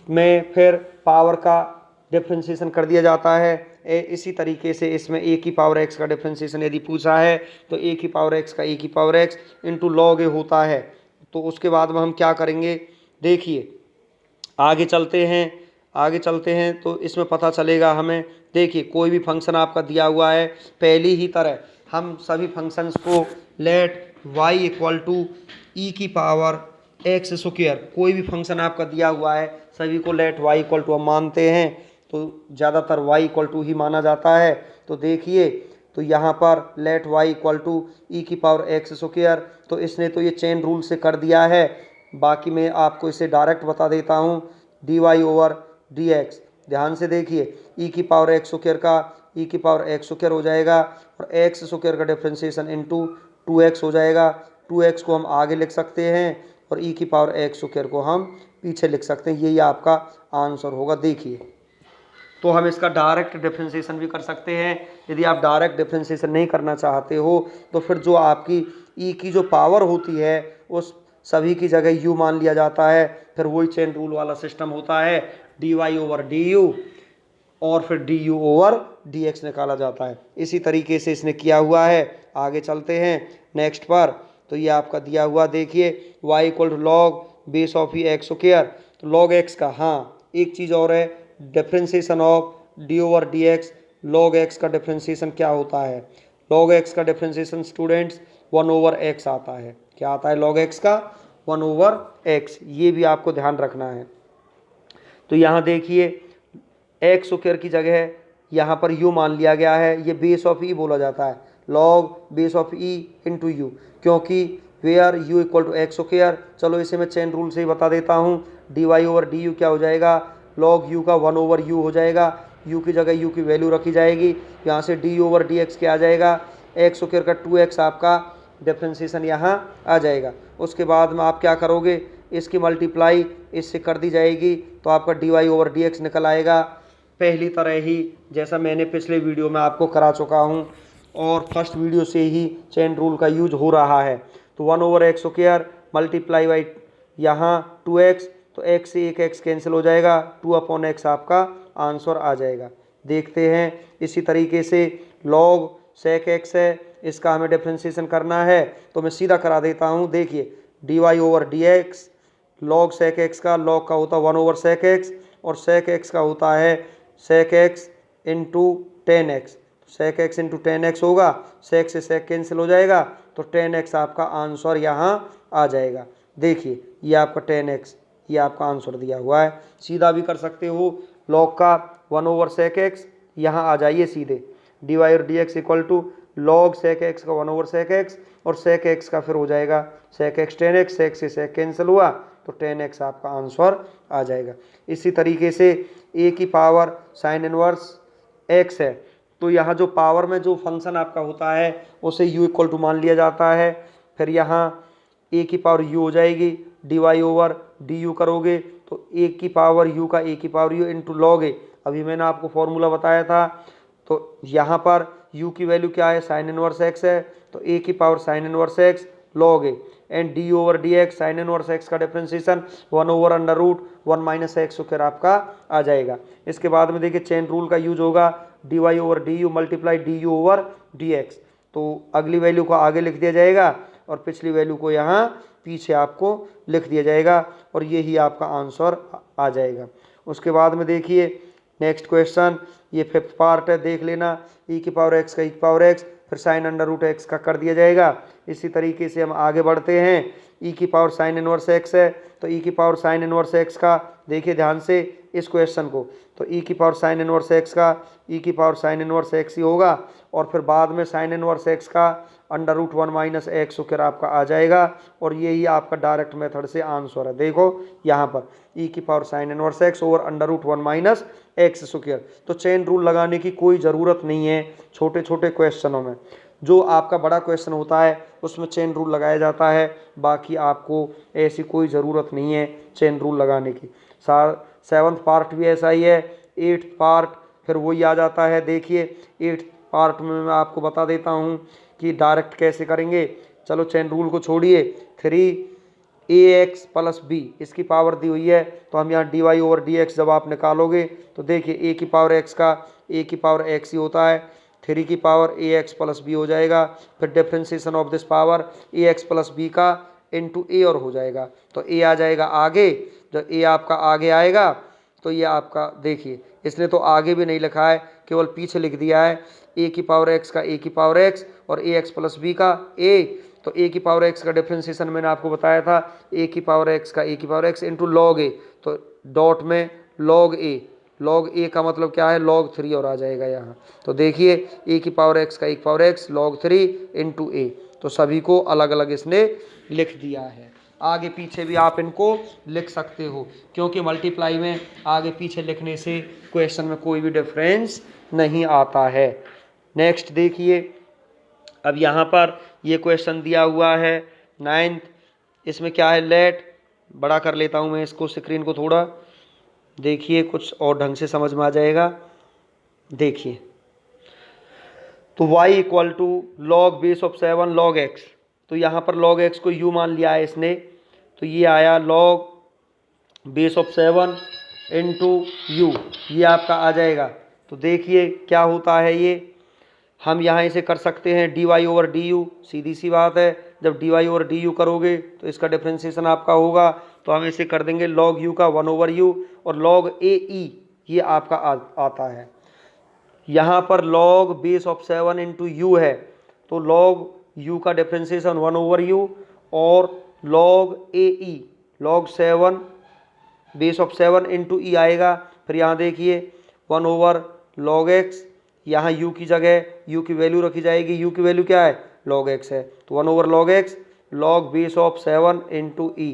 में फिर पावर का डिफरेंशिएशन कर दिया जाता है। इसी तरीके से इसमें a की पावर x का डिफरेंशिएशन यदि पूछा है तो a की पावर x का a की power x into log a होता है। तो उसके बाद में हम क्या करेंगे, देखिए आगे चलते हैं तो इसमें पता चलेगा हमें। देखिए कोई भी फंक्शन आपका दिया हुआ है, पहली ही तरह हम सभी फंक्शंस को late y equal to e की पावर x स्क्वायर, कोई भी फंक्शन आपका दिया हुआ है सभी को लेट y इक्वल टू हम मानते हैं, तो ज़्यादातर y इक्वल टू ही माना जाता है। तो देखिए तो यहाँ पर late y equal to e की पावर x स्क्वायर, तो इसने तो ये चेन रूल से कर दिया है, बाकी मैं आपको इसे डायरेक्ट बता देता हूँ dy ओवर dx। ध्यान से देखिए e की पावर x स्क्वायर का e की पावर x स्क्वायर हो जाएगा और x स्क्वायर का डिफरेंशिएशन इंटू 2x हो जाएगा। 2x को हम आगे लिख सकते हैं और e की पावर x स्क्वायर को हम पीछे लिख सकते हैं, यही आपका आंसर होगा। देखिए तो हम इसका डायरेक्ट डिफरेंशिएशन भी कर सकते हैं। यदि आप डायरेक्ट डिफरेंशिएशन नहीं करना चाहते हो तो फिर जो आपकी e की जो पावर होती है उस सभी की जगह u मान लिया जाता है, फिर वही चेन रूल वाला सिस्टम होता है dy ओवर du और फिर du ओवर dx निकाला जाता है। इसी तरीके से इसने किया हुआ है। आगे चलते हैं नेक्स्ट पर, तो ये आपका दिया हुआ देखिए y equal to log base of ही एक्स स्क्वायर, तो लॉग x का, हाँ एक चीज़ और है, differentiation of d over d x, log x का डिफरेंशिएशन क्या होता है, लॉग x का डिफरेंशिएशन स्टूडेंट्स 1 ओवर x आता है। क्या आता है लॉग x का 1 ओवर x, ये भी आपको ध्यान रखना है। तो यहाँ देखिए एक्स स्क्वायर की जगह यहाँ पर u मान लिया गया है, ये बेस ऑफ e बोला जाता है, log base of e into u, क्योंकि where u equal to x square. चलो इसे मैं चेन रूल से ही बता देता हूँ। D y over d u क्या हो जाएगा, लॉग यू का 1 ओवर यू हो जाएगा, यू की जगह यू की वैल्यू रखी जाएगी, यहाँ से डी ओवर डी एक्स क्या आ जाएगा, एक्स स्क्वायर का 2x आपका डिफ्रेंशिएशन यहाँ आ जाएगा। उसके बाद में आप क्या करोगे, इसकी मल्टीप्लाई इससे कर दी जाएगी तो आपका d y over d x निकल आएगा, पहली तरह ही जैसा मैंने पिछले वीडियो में आपको करा चुका हूँ और फर्स्ट वीडियो से ही चेन रूल का यूज हो रहा है। तो 1 over x square multiply by यहाँ 2x, तो x से एक x कैंसिल हो जाएगा, 2/x आपका आंसर आ जाएगा। देखते हैं इसी तरीके से log sec x है, इसका हमें डिफ्रेंशिएशन करना है तो मैं सीधा करा देता हूँ। देखिए d y over d x, log sec x का लॉग का होता है 1 ओवर सेक एक्स और सेक एक्स का होता है sec x into 10x। Sec x into 10x होगा, सेक से सेक कैंसिल हो जाएगा तो 10x आपका आंसर यहाँ आ जाएगा। देखिए ये आपका 10x, ये आपका आंसर दिया हुआ है। सीधा भी कर सकते हो, लॉग का 1 ओवर सेक एक्स यहाँ आ जाइए सीधे, डी वाई और d x equal to log sec x का 1 ओवर सेक एक्स और सेक एक्स का फिर हो जाएगा सेक एक्स 10x, सेक से सेक कैंसिल हुआ तो 10x आपका आंसर आ जाएगा। इसी तरीके से a की पावर साइन इनवर्स x है, तो यहाँ जो पावर में जो फंक्शन आपका होता है उसे u इक्वल टू मान लिया जाता है। फिर यहाँ a की पावर u हो जाएगी, d y over d u करोगे तो a की पावर u का a की power u into log a. अभी मैंने आपको फॉर्मूला बताया था, तो यहाँ पर u की वैल्यू क्या है, साइन इनवर्स x है, तो a की power sine inverse x log a and d over d x, sine inverse x का differentiation 1 over under root 1 minus x square आपका आ जाएगा। इसके बाद में देखिए चेन रूल का यूज होगा, d y over d u multiply d u over d x, तो अगली वैल्यू को आगे लिख दिया जाएगा और पिछली वैल्यू को यहाँ पीछे आपको लिख दिया जाएगा और यही आपका आंसर आ जाएगा। उसके बाद में देखिए नेक्स्ट क्वेश्चन, ये फिफ्थ पार्ट है, देख लेना। ई की पावर एक्स का ई की पावर एक्स, फिर साइन अंडर रूट एक्स का कर दिया जाएगा। इसी तरीके से हम आगे बढ़ते हैं। ई की पावर साइन इनवर्स एक्स है, तो ई की पावर साइन इनवर्स एक्स का देखिए ध्यान से इस क्वेश्चन को, तो ई की पावर साइन इनवर्स एक्स का ई की पावर साइन इनवर्स एक्स ही होगा और फिर बाद में साइन इनवर्स एक्स का under root 1 minus x square आपका आ जाएगा और यही आपका डायरेक्ट मेथड से आंसर है। देखो यहाँ पर ई की power sine inverse x over under root 1 minus x square, तो चेन रूल लगाने की कोई ज़रूरत नहीं है। छोटे छोटे क्वेश्चनों में, जो आपका बड़ा क्वेश्चन होता है उसमें चेन रूल लगाया जाता है, बाकी आपको ऐसी कोई ज़रूरत नहीं है चेन रूल लगाने की। 7th पार्ट भी ऐसा ही है, 8th पार्ट फिर वही आ जाता है। देखिए 8th पार्ट में मैं आपको बता देता हूँ कि डायरेक्ट कैसे करेंगे। चलो चेन रूल को छोड़िए, 3ax प्लस बी इसकी पावर दी हुई है, तो हम यहाँ d y over d x जब आप निकालोगे तो देखिए ए की पावर एक्स का ए की पावर एक्स ही होता है, 3 की power a x plus b हो जाएगा, फिर differentiation of this power a x plus b का इंटू ए और हो जाएगा, तो ए आ जाएगा आगे। जब ए आपका आगे आएगा तो ये आपका देखिए, इसने तो आगे भी नहीं लिखा है, केवल पीछे लिख दिया है ए की पावर एक्स का ए की पावर एक्स और ए एक्स प्लस बी का ए, तो ए की पावर एक्स का डिफ्रेंशिएशन मैंने आपको बताया था ए की पावर एक्स का ए की पावर एक्स इंटू लॉग ए, तो डॉट में लॉग ए का मतलब क्या है, लॉग 3 और आ जाएगा यहाँ। तो देखिए ए की पावर एक्स का ए की पावर एक्स लॉग 3 इंटू ए, तो सभी को अलग अलग इसने लिख दिया है। आगे पीछे भी आप इनको लिख सकते हो, क्योंकि मल्टीप्लाई में आगे पीछे लिखने से क्वेश्चन में कोई भी डिफरेंस नहीं आता है। नेक्स्ट देखिए, अब यहाँ पर ये क्वेश्चन दिया हुआ है 9th, इसमें क्या है, लेट, बड़ा कर लेता हूँ मैं इसको स्क्रीन को थोड़ा, देखिए कुछ और ढंग से समझ में आ जाएगा। देखिए तो y equal to log base of 7 log x, तो यहाँ पर लॉग x को u मान लिया है इसने, तो ये आया log base of 7 into you, ये आपका आ जाएगा। तो देखिए क्या होता है, ये हम यहाँ इसे कर सकते हैं d y over d u, सीधी सी बात है, जब d y over d u करोगे तो इसका डिफ्रेंशिएशन आपका होगा, तो हम इसे कर देंगे लॉग यू का 1 ओवर यू और लॉग ए ई ये आपका आता है। यहाँ पर log base of 7 into u है, तो लॉग यू का डिफ्रेंशिएशन 1 ओवर यू और log a e log 7 base of 7 into e आएगा। फिर यहाँ देखिए 1 ओवर लॉग एक्स, यहाँ u की जगह u की वैल्यू रखी जाएगी, u की वैल्यू क्या है, लॉग x है, तो 1 over log x log base of 7 into E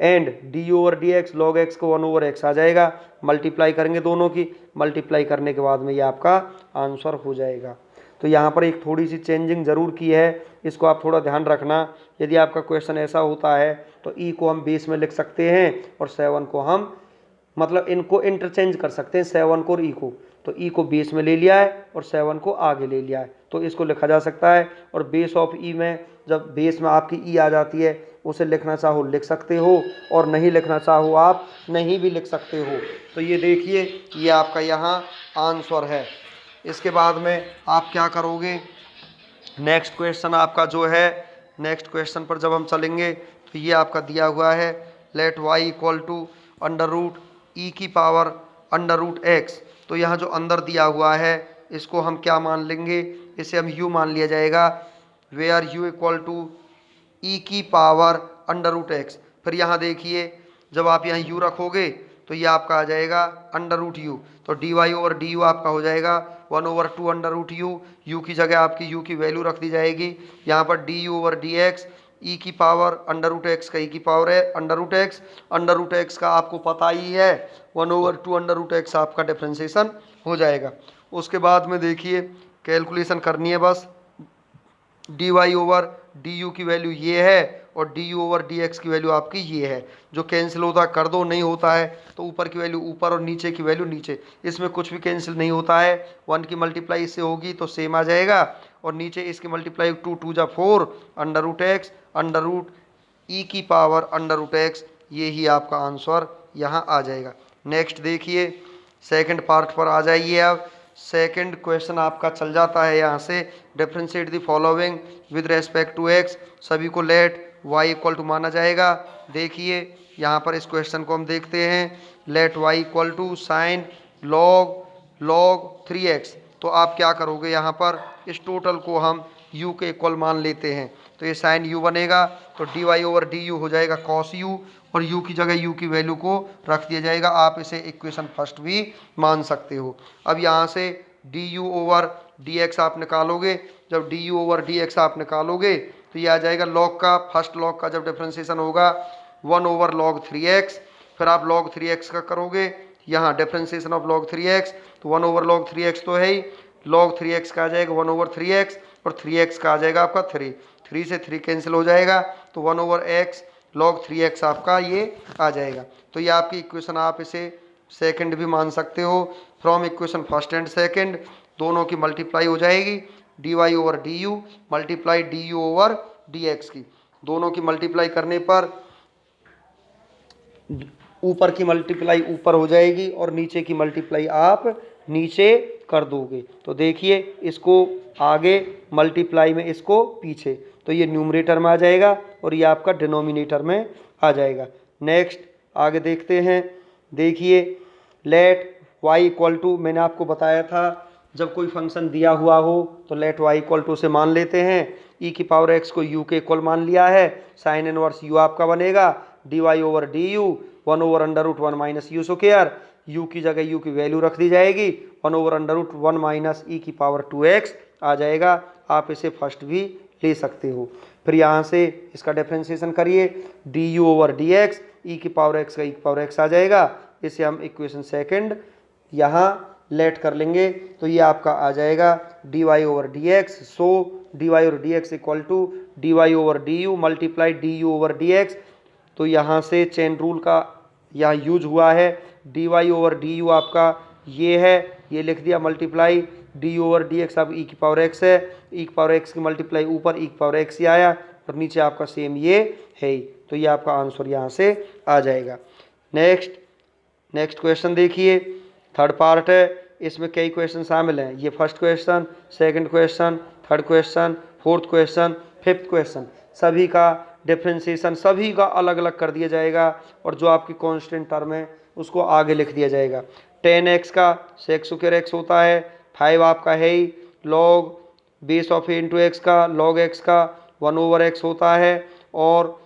and d over d x log x को 1/x आ जाएगा। मल्टीप्लाई करेंगे दोनों की, मल्टीप्लाई करने के बाद में ये आपका आंसर हो जाएगा। तो यहाँ पर एक थोड़ी सी चेंजिंग ज़रूर की है, इसको आप थोड़ा ध्यान रखना। यदि आपका क्वेश्चन ऐसा होता है तो ई को हम बेस में लिख सकते हैं और 7 को हम मतलब इनको इंटरचेंज कर सकते हैं, 7 को और ई को। तो ई को बेस में ले लिया है और 7 को आगे ले लिया है, तो इसको लिखा जा सकता है। और बेस ऑफ ई में जब बेस में आपकी ई आ जाती है, उसे लिखना चाहो लिख सकते हो और नहीं लिखना चाहो आप नहीं भी लिख सकते हो। तो ये देखिए ये आपका यहाँ आंसर है। इसके बाद में आप क्या करोगे, नेक्स्ट क्वेश्चन आपका जो है, नेक्स्ट क्वेश्चन पर जब हम चलेंगे तो ये आपका दिया हुआ है let y equal to under root e की पावर अंडर रूट एक्स। तो यहाँ जो अंदर दिया हुआ है इसको हम क्या मान लेंगे, इसे हम u मान लिया जाएगा, where u equal to e की पावर अंडर रूट एक्स। फिर यहाँ देखिए जब आप यहाँ u रखोगे तो ये आपका आ जाएगा अंडर रूट यू, तो d y over d u आपका हो जाएगा 1/2 अंडर रूट यू। यू की जगह आपकी यू की वैल्यू रख दी जाएगी, यहाँ पर d u over d x e की पावर अंडर रूट एक्स का ई की पावर है अंडर रूट एक्स का आपको पता ही है 1/2 अंडर रूट एक्स आपका डिफ्रेंसिएशन हो जाएगा। उसके बाद में देखिए कैलकुलेशन करनी है बस, d y over d u की वैल्यू ये है और d u over d x की वैल्यू आपकी ये है। जो कैंसिल होता है कर दो, नहीं होता है तो ऊपर की वैल्यू ऊपर और नीचे की वैल्यू नीचे, इसमें कुछ भी कैंसिल नहीं होता है। 1 की मल्टीप्लाई इससे होगी तो सेम आ जाएगा और नीचे इसकी मल्टीप्लाई 2 2 जा 4 under root x under root e की पावर अंडर रूट एक्स, ये ही आपका आंसर यहाँ आ जाएगा। नेक्स्ट देखिए सेकंड पार्ट पर आ जाइए। अब सेकंड क्वेश्चन आपका चल जाता है यहाँ से, differentiate the following with respect to x. सभी को लेट y इक्वल टू माना जाएगा। देखिए यहाँ पर इस क्वेश्चन को हम देखते हैं, let y equal to sine log 3x। तो आप क्या करोगे, यहाँ पर इस टोटल को हम u के इक्वल मान लेते हैं, तो ये साइन u बनेगा, तो d y over d u हो जाएगा कॉस u और u की जगह u की वैल्यू को रख दिया जाएगा। आप इसे इक्वेशन फर्स्ट भी मान सकते हो। अब यहाँ से D u over d x आप निकालोगे, जब D u over d x आप निकालोगे तो ये आ जाएगा लॉग का, फर्स्ट लॉग का जब डिफ्रेंसिएशन होगा 1/log 3x। फिर आप log 3x का करोगे, यहाँ डिफ्रेंसिएशन ऑफ log 3x, तो 1/log 3x तो है ही, log 3x का आ जाएगा 1/3x और 3x का आ जाएगा आपका 3 से 3 कैंसिल हो जाएगा, तो 1/x log 3x आपका ये आ जाएगा। तो ये आपकी इक्वेशन, आप इसे सेकंड भी मान सकते हो। From equation first and second दोनों की मल्टीप्लाई हो जाएगी, d y over d u multiply d u over d x की, दोनों की मल्टीप्लाई करने पर ऊपर की मल्टीप्लाई ऊपर हो जाएगी और नीचे की मल्टीप्लाई आप नीचे कर दोगे। तो देखिए इसको आगे मल्टीप्लाई में इसको पीछे, तो ये न्यूमरेटर में आ जाएगा और ये आपका डिनोमिनेटर में आ जाएगा। नेक्स्ट आगे देखते हैं। देखिए लेट y इक्वल टू, मैंने आपको बताया था जब कोई फंक्शन दिया हुआ हो तो लेट y इक्वल टू से मान लेते हैं, e की पावर x को u के इक्वल मान लिया है, साइन इनवर्स u आपका बनेगा d y over d u 1/√1 minus u square, u की जगह u की वैल्यू रख दी जाएगी 1/√1 माइनस ई की पावर 2x आ जाएगा। आप इसे फर्स्ट भी ले सकते हो। फिर यहाँ से इसका डिफरेंशिएशन करिए, d u over d x e की पावर x का ई की पावर x आ जाएगा, इसे हम इक्वेशन सेकंड यहाँ लेट कर लेंगे, तो ये आपका आ जाएगा d y over d x. So d y over d x equal to d y over d u multiply d u over d x. तो यहाँ से चेन रूल का यहाँ यूज हुआ है, d y over d u आपका ये है, ये लिख दिया multiply d u over d x, अब ई की पावर एक्स है, ई की पावर एक्स की मल्टीप्लाई ऊपर ई की पावर एक्स ही आया और नीचे आपका सेम ये है ही, तो ये आपका आंसर यहाँ से आ जाएगा। नेक्स्ट क्वेश्चन देखिए, थर्ड पार्ट है, इसमें कई क्वेश्चन शामिल हैं। ये first question, second question, third question, fourth question, fifth question, सभी का डिफरेंशिएशन सभी का अलग अलग कर दिया जाएगा और जो आपकी कांस्टेंट टर्म है उसको आगे लिख दिया जाएगा। 10x का सेक स्क्वायर एक्स होता है, 5 आपका है ही, log base of a into x का लॉग एक्स का 1/x होता है और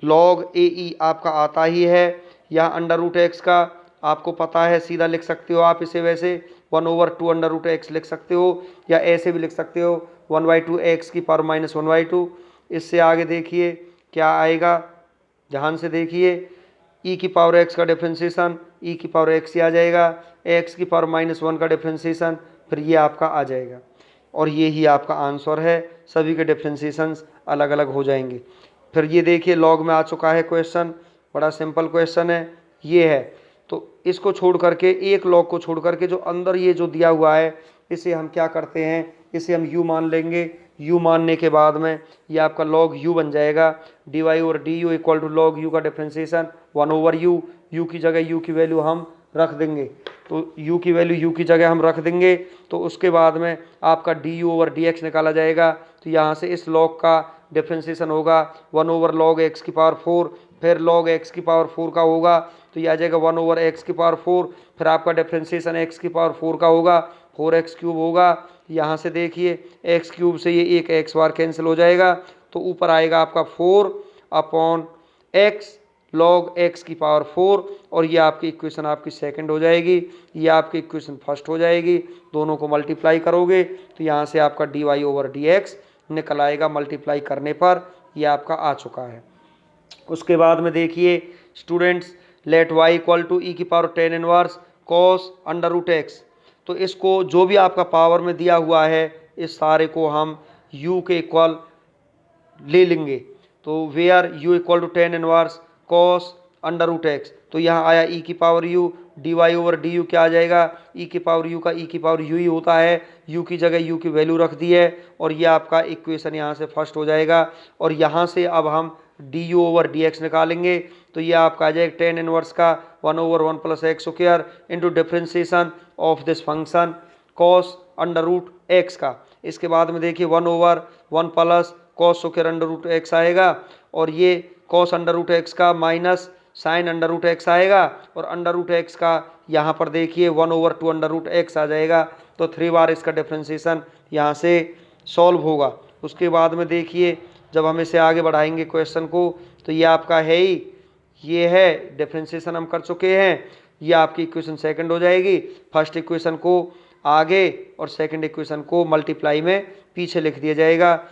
लॉग ए ई आपका आता ही है। यहाँ अंडर रूट x का आपको पता है, सीधा लिख सकते हो आप इसे, वैसे 1/2 अंडर रूट x लिख सकते हो या ऐसे भी लिख सकते हो 1/2 x की पावर -1/2। इससे आगे देखिए क्या आएगा, ध्यान से देखिए, ई की पावर एक्स का डिफ्रेंसिएशन ई की पावर एक्स ही आ जाएगा, एक्स की पावर -1 का डिफ्रेंसिएशन फिर ये आपका आ जाएगा, और ये ही आपका आंसर है। सभी के डिफ्रेंसिएशंस अलग अलग हो जाएंगे। फिर ये देखिए लॉग में आ चुका है क्वेश्चन, बड़ा सिंपल क्वेश्चन है ये है। तो इसको छोड़ करके, एक लॉग को छोड़ करके जो अंदर ये जो दिया हुआ है इसे हम क्या करते हैं, इसे हम u मान लेंगे। u मानने के बाद में ये आपका log u बन जाएगा, dy और du equal to log u का डिफ्रेंसिएशन 1/u। u की जगह u की वैल्यू हम रख देंगे, तो u की वैल्यू u की जगह हम रख देंगे। तो उसके बाद में आपका du/dx निकाला जाएगा। तो यहाँ से इस log का डिफ्रेंसिएशन होगा 1/log x की पावर 4, फिर log x की पावर 4 का होगा, तो ये आ जाएगा 1/x की पावर 4, फिर आपका डिफ्रेंसिएशन x की पावर 4 का होगा, 4x क्यूब होगा। यहाँ से देखिए x क्यूब से ये एक x बार कैंसिल हो जाएगा, तो ऊपर आएगा आपका 4/x log x की पावर 4, और ये आपकी इक्वेशन आपकी सेकंड हो जाएगी, ये आपकी इक्वेशन फर्स्ट हो जाएगी। दोनों को मल्टीप्लाई करोगे तो यहाँ से आपका dy/dx निकल आएगा, मल्टीप्लाई करने पर ये आपका आ चुका है। उसके बाद में देखिए students, let y equal to e की पावर 10 इनवर्स कॉस √x। तो इसको जो भी आपका पावर में दिया हुआ है इस सारे को हम u के इक्वल ले लेंगे। तो where u equal to 10 inverse cos √x, तो यहाँ आया e की पावर u, dy/du क्या आ जाएगा, e की पावर u का e की पावर u ही होता है, u की जगह u की वैल्यू रख दी है, और ये आपका इक्वेशन यहाँ से फर्स्ट हो जाएगा। और यहाँ से अब हम du/dx निकालेंगे, तो ये आपका आ जाएगा 10 इनवर्स का 1/1 + x² into differentiation of this function cos √x का। इसके बाद में देखिए 1/1 प्लस cos² √x आएगा, और ये cos √x का माइनस साइन √x आएगा, और √x का यहाँ पर देखिए 1/2 √x आ जाएगा। तो 3 बार इसका डिफ्रेंसिएशन यहाँ से सॉल्व होगा। उसके बाद में देखिए जब हम इसे आगे बढ़ाएंगे क्वेश्चन को, तो ये आपका है ही, ये है डिफ्रेंसिएशन हम कर चुके हैं, ये आपकी इक्वेशन सेकंड हो जाएगी। फर्स्ट इक्वेशन को आगे और सेकंड इक्वेशन को मल्टीप्लाई में पीछे लिख दिया जाएगा।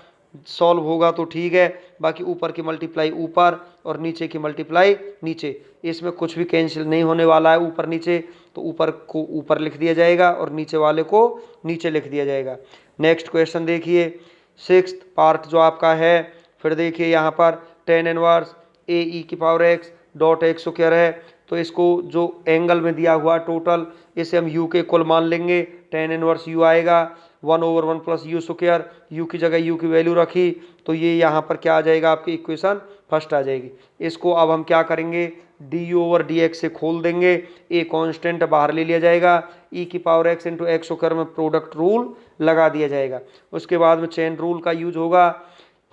सॉल्व होगा तो ठीक है, बाकी ऊपर की मल्टीप्लाई ऊपर और नीचे की मल्टीप्लाई नीचे, इसमें कुछ भी कैंसिल नहीं होने वाला है ऊपर नीचे, तो ऊपर को ऊपर लिख दिया जाएगा और नीचे वाले को नीचे लिख दिया जाएगा। नेक्स्ट क्वेश्चन देखिए, 6th पार्ट जो आपका है, फिर देखिए यहाँ पर 10 इनवर्स ए ई की पावर एक्स डॉट x² है। तो इसको जो एंगल में दिया हुआ टोटल, इसे हम u के इक्वल मान लेंगे, 10 इनवर्स u आएगा 1/1 + u², u की जगह u की वैल्यू रखी, तो ये यहाँ पर क्या आ जाएगा, आपकी इक्वेशन फर्स्ट आ जाएगी। इसको अब हम क्या करेंगे, du/dx से खोल देंगे, ए कांस्टेंट बाहर ले लिया जाएगा, e की पावर x इंटू x² में प्रोडक्ट रूल लगा दिया जाएगा। उसके बाद में चेन रूल का यूज होगा,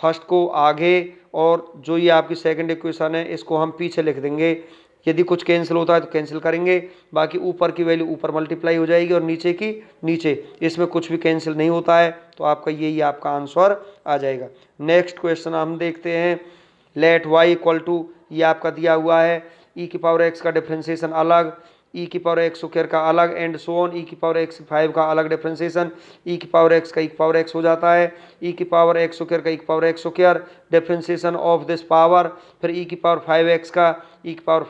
फर्स्ट को आगे और जो ये आपकी सेकंड इक्वेशन है इसको हम पीछे लिख देंगे। यदि कुछ कैंसिल होता है तो कैंसिल करेंगे, बाकी ऊपर की वैल्यू ऊपर मल्टीप्लाई हो जाएगी और नीचे की नीचे, इसमें कुछ भी कैंसिल नहीं होता है, तो आपका यही आपका आंसर आ जाएगा। नेक्स्ट क्वेश्चन हम देखते हैं, लेट y इक्वल टू, ये आपका दिया हुआ है e की पावर x का डिफ्रेंसिएशन अलग, e की पावर x² का अलग, एंड सो ऑन, e की पावर x5 का अलग डिफ्रेंसिएशन, e की पावर x का e की पावर x हो जाता है, e की पावर x² का e की power x² differentiation of this power, फिर e की पावर 5x का e की पावर